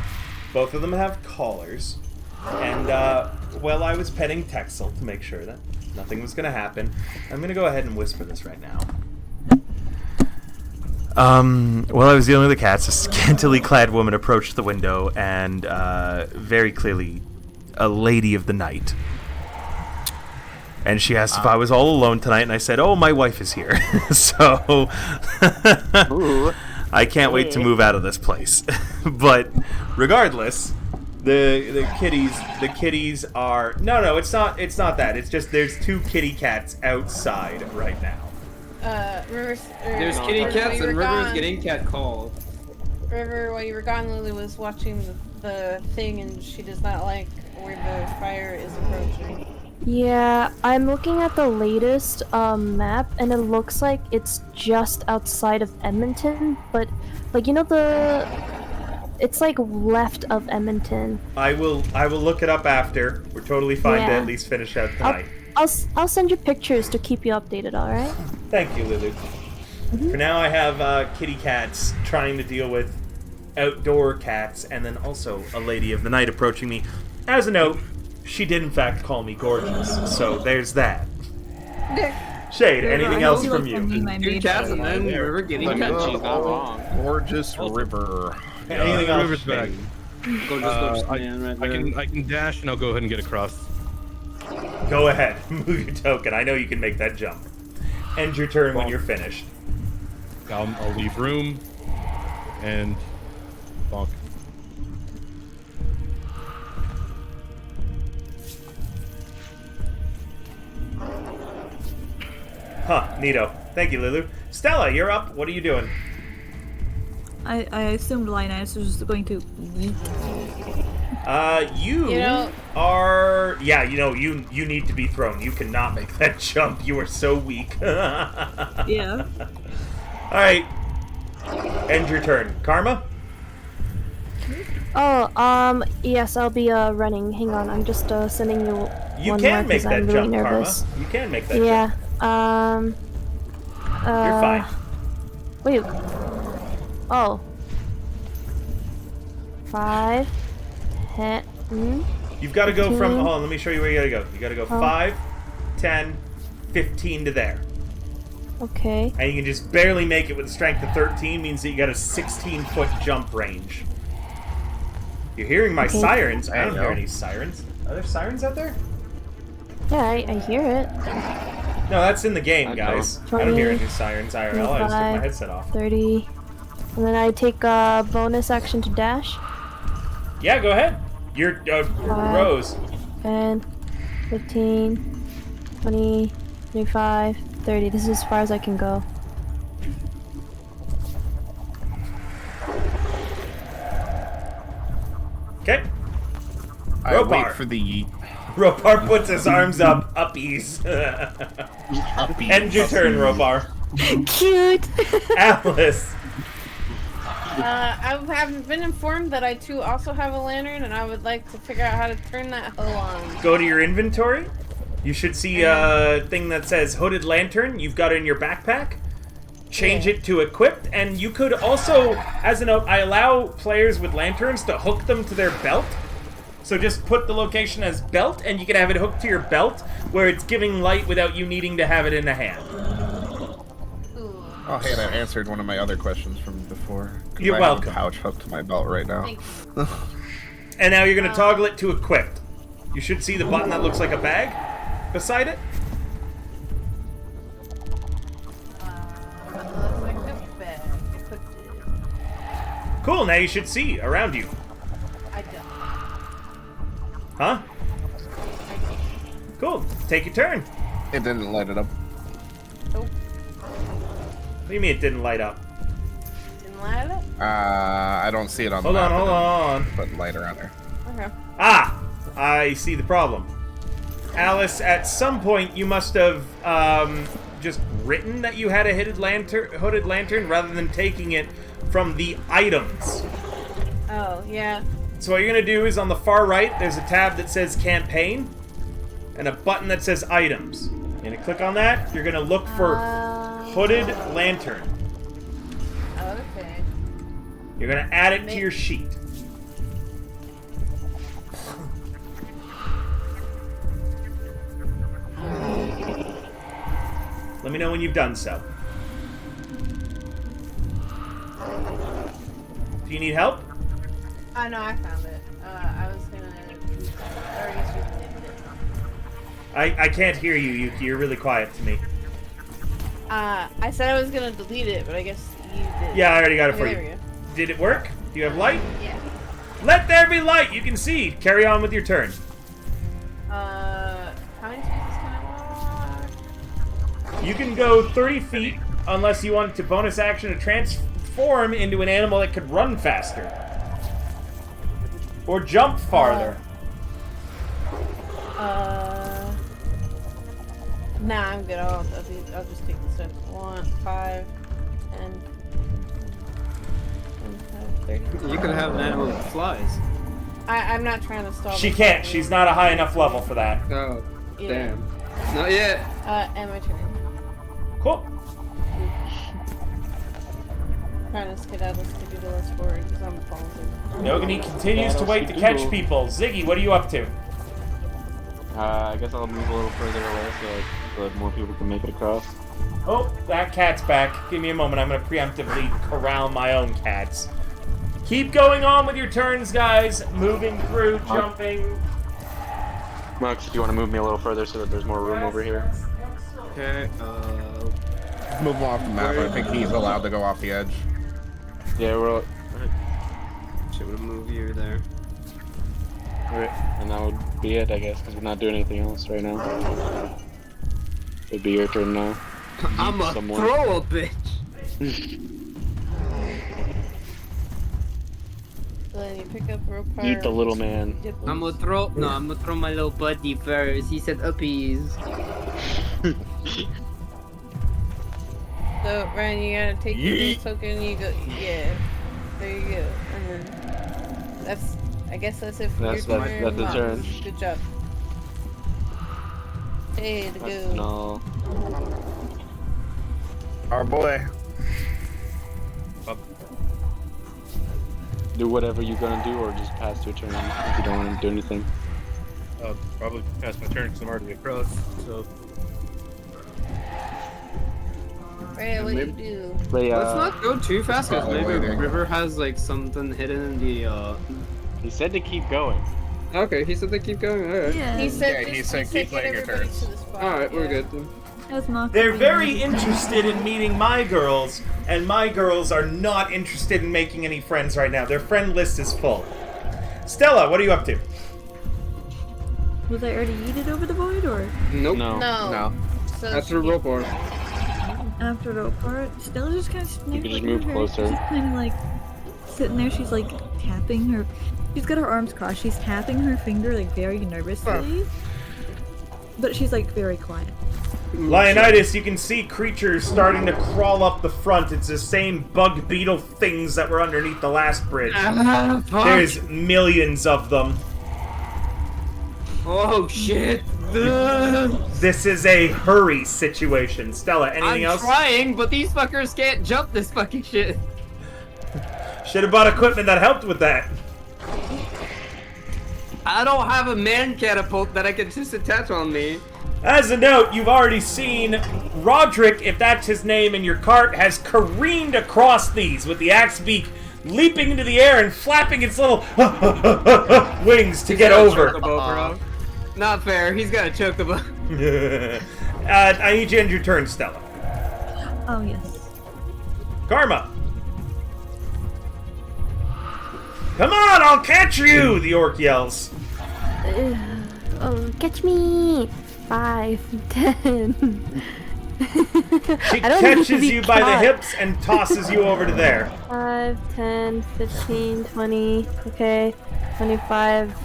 Both of them have collars. And, well, I was petting Texel to make sure that nothing was gonna happen. I'm gonna go ahead and whisper this right now. While I was dealing with the cats, a scantily clad woman approached the window and, very clearly, a lady of the night. And she asked if I was all alone tonight, and I said, "Oh, my wife is here." So, Ooh. I can't wait to move out of this place. But regardless, the kitties are it's not that. It's just there's 2 kitty cats outside right now. River. There's kitty River, cats while you and were River's gone- getting cat called. River, while you were gone, Lily was watching the thing, and she does not like where the fire is approaching. Yeah, I'm looking at the latest map and it looks like it's just outside of Edmonton, but like it's like left of Edmonton. I will look it up after. We're totally fine to Yeah. at least finish out tonight. I'll send you pictures to keep you updated, alright? Thank you, Lulu. For now, I have kitty cats trying to deal with outdoor cats, and then also a lady of the night approaching me. As a note, she did in fact call me gorgeous, so there's that. Shade, anything else from you? 2 cats and then River getting I mean, cat she's not wrong. Gorgeous river. Anything else? River's back. Gorgeous I man right there. I can dash and I'll go ahead and get across. Go ahead, move your token. I know you can make that jump. End your turn when you're finished. I'll leave room and bonk. Huh, neato. Thank you, Lulu. Stella, you're up. What are you doing? I assumed Linus was just going to yeet. You know- are... Yeah, you need to be thrown. You cannot make that jump. You are so weak. Yeah. Alright. End your turn. Karma? Oh, yes, I'll be running. Hang on, I'm just sending you You one can more make 'cause that I'm jump, really nervous. Karma. You can make that Yeah. jump. You're fine. Wait. Oh. 5, 10. You've got to go from... 15. Hold on, let me show you where you got to go. You got to go 5, 10, 15 to there. Okay. And you can just barely make it with a strength of 13, means that you got a 16-foot jump range. You're hearing my Okay. sirens. I There don't you hear go. any sirens. Are there sirens out there? Yeah, I hear it. No, that's in the game, I guys. don't. I don't hear 20, any sirens IRL. I just took my 25, headset off. 30. And then I take a bonus action to dash. Yeah, go ahead. You're Rose. 10, 15, 20, 25, 30. This is as far as I can go. Okay. I Ropar. wait for the yeet. Ropar puts his arms up, uppies. End your turn, Ropar. Cute! Alice. I have been informed that I too also have a lantern, and I would like to figure out how to turn that hoe on. Go to your inventory. You should see a thing that says hooded lantern. You've got it in your backpack. Change it to equipped, and you could also, as a note, I allow players with lanterns to hook them to their belt. So just put the location as belt, and you can have it hooked to your belt, where it's giving light without you needing to have it in the hand. Oh, hey, that answered one of my other questions from before. 'Cause You're I have welcome. a pouch hooked to my belt right now. Thanks. And now you're going to toggle it to equipped. You should see the button that looks like a bag beside it. Looks like a bag. Equipped it. Cool, now you should see around you. I don't. Huh? Cool, take your turn. It didn't light it up. Nope. What do you mean it didn't light up? Didn't light up? I don't see it on the Hold map. on, hold on. Put light around there. Okay. Ah! I see the problem. Alice, at some point you must have just written that you had a hooded lantern rather than taking it from the items. Oh, yeah. So what you're going to do is on the far right, there's a tab that says campaign and a button that says items. You're going to click on that. You're going to look for hooded lantern. Okay. You're going to add it to your sheet. Let me know when you've done so. Do you need help? No, I found it. I was gonna. Or I guess you deleted it. I can't hear you, Yuki. You're really quiet to me. I said I was gonna delete it, but I guess you did. Yeah, I already got it Okay, for there you. we go. Did it work? Do you have light? Yeah. Let there be light! You can see. Carry on with your turn. How many spaces can I walk? You can go 30 feet unless you want to bonus action to transform into an animal that could run faster. Or jump farther. Nah, I'm good. I'll just take this in. 1, 5, 10, 30. You could have an animal that flies. I'm not trying to stall. She this can't. out. She's not a high enough level for that. Oh, Yeah. damn. Not yet. And my turn. Cool. Trying to skedaddle to do this forward because I'm falling. Nogany continues to wait to catch people. Ziggy, what are you up to? I guess I'll move a little further away so that more people can make it across. Oh, that cat's back. Give me a moment. I'm going to preemptively corral my own cats. Keep going on with your turns, guys. Moving through, jumping. Max, do you want to move me a little further so that there's more room over here? Okay, Move him off the map. I think he's allowed to go off the edge. Yeah, we're Should we move you there? alright. And that would be it, I guess, because we're not doing anything else right now. It'd be your turn now. I'm a Someone. throw a bitch. So then you pick up rope. Eat the little man. I'm gonna throw my little buddy first. He said uppies. So Ryan, you gotta take your token. You go. Yeah. There you go. And then I guess that's it for your turn. That's the Mom. turn. Good job. Hey, to go. No. Our boy. Do whatever you're gonna do, or just pass your turn if you don't want to do anything. Probably pass my turn because I'm already across. So Right, what do you do? They, Let's not go too fast because Probably maybe waiting. River has like something hidden in the. He said to keep going. Okay, he said they keep going. Alright. Yeah. He said, Yeah, he just, said keep get playing your everybody turns. to the spot. Alright, we're yeah. good then. That's not They're gonna very be- interested in meeting my girls, and my girls are not interested in making any friends right now. Their friend list is full. Stella, what are you up to? Was I already yeeted over the void or Nope. No. No. So After she- rope bar. after the part? Still just kind of You can just move closer. She's kind of like sitting there. She's like tapping her. She's got her arms crossed. She's tapping her finger like very nervously. But she's like very quiet. Leonidas, you can see creatures starting to crawl up the front. It's the same bug beetle things that were underneath the last bridge. There's millions of them. Oh shit. This is a hurry situation. Stella, anything I'm else? trying, but these fuckers can't jump this fucking shit. Should have bought equipment that helped with that. I don't have a man catapult that I can just attach on me. As a note, you've already seen Roderick, if that's his name, in your cart, has careened across these with the axe beak leaping into the air and flapping its little wings to get over. Chocobo, bro. Not fair. He's got a chocobo. I need you to end your turn, Stella. Oh yes. Karma. Come on, I'll catch you! The orc yells. Oh, catch me! 5, 10. She I don't need to catches be you by the caught. hips and tosses you over to there. 5, 10, 15, 20. Okay, 25.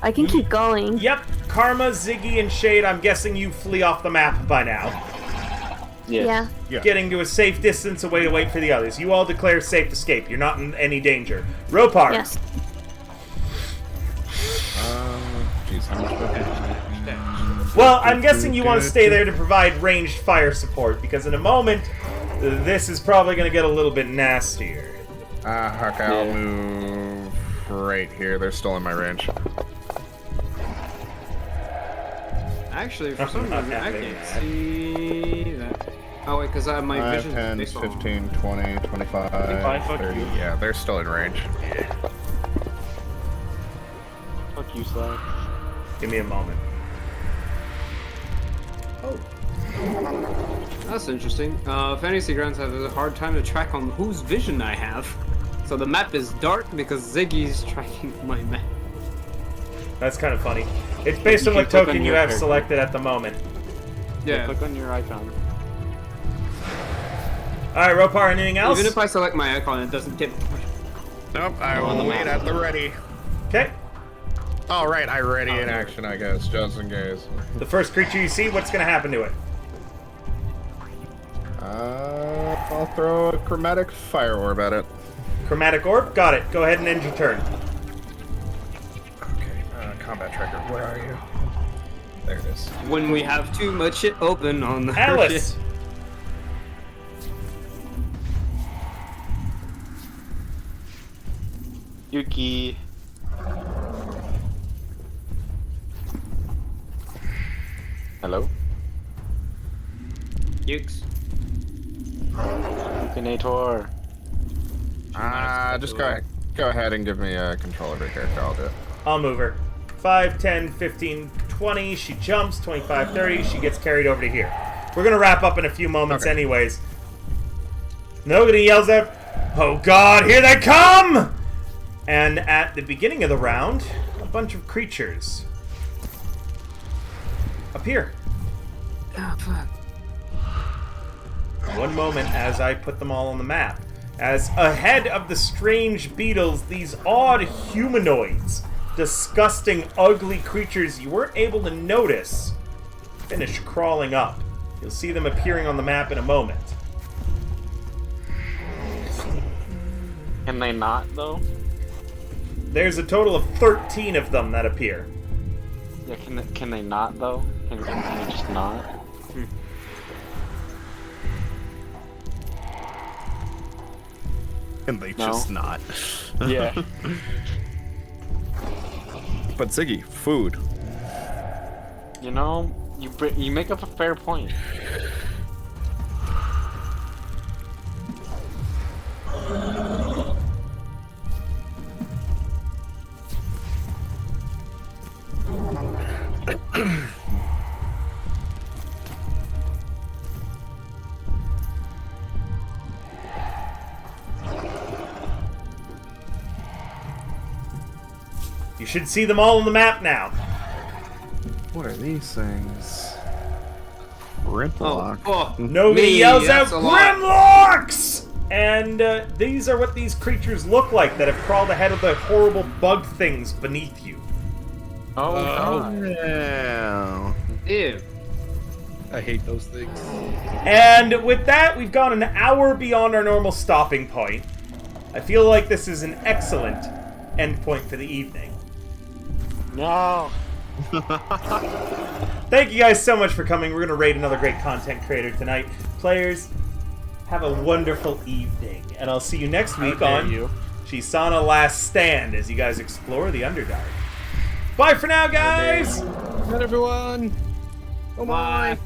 I can keep going. Yep, Karma, Ziggy, and Shade, I'm guessing you flee off the map by now. Yes. Yeah. Getting to a safe distance away to wait for the others. You all declare safe escape. You're not in any danger. Ropar. Yes. Jeez, how much Well, I'm guessing you want to stay there to provide ranged fire support, because in a moment, this is probably going to get a little bit nastier. okay, I'll move right here. They're still in my range. Actually, for some reason, I can't see that. Oh, wait, because I have my 5, vision 10, based on... 15, 20, 25, fuck 30. you. Yeah, they're still in range. Fuck you, Slack. Give me a moment. That's interesting. Fantasy Grounds have a hard time to track on whose vision I have. So the map is dark because Ziggy's tracking my map. That's kind of funny. It's based on You what can click token on you your have character. selected at the moment. Yeah. Click on your icon. Alright, Ropar, anything else? Even if I select my icon, it doesn't get... Nope, I will wait at the ready. Okay. All right, I ready in action, I guess, just in case. The first creature you see, what's going to happen to it? I'll throw a chromatic fire orb at it. Chromatic orb? Got it. Go ahead and end your turn. Okay, combat trigger, where are you? There it is. When we have too much shit open on the... Alice! Yuki. Hello? Ukes. Yukinator. Just go ahead and give me a control of your character, I'll do it. I'll move her. 5, 10, 15, 20. She jumps. 25, 30. She gets carried over to here. We're going to wrap up in a few moments Okay. anyways. Nobody yells out, "Oh God, here they come!" And at the beginning of the round, a bunch of creatures appear. Oh, fuck. One moment as I put them all on the map. As ahead of the strange beetles, these odd humanoids, disgusting, ugly creatures you weren't able to notice, finish crawling up. You'll see them appearing on the map in a moment. Can they not, though? There's a total of 13 of them that appear. Yeah, can they not, though? Can they just not? And they just not. Yeah. But Ziggy, food. You know, you make up a fair point. You should see them all on the map now. What are these things? Grimlock. Nobody yells out, "Grimlocks!" And these are what these creatures look like that have crawled ahead of the horrible bug things beneath you. Oh, God. Yeah. Ew. I hate those things. And with that, we've gone an hour beyond our normal stopping point. I feel like this is an excellent end point for the evening. No. Thank you guys so much for coming. We're going to raid another great content creator tonight. Players, have a wonderful evening. And I'll see you next week on Chiisana Last Stand as you guys explore the Underdark. Bye for now, guys! Good night, everyone. Oh my.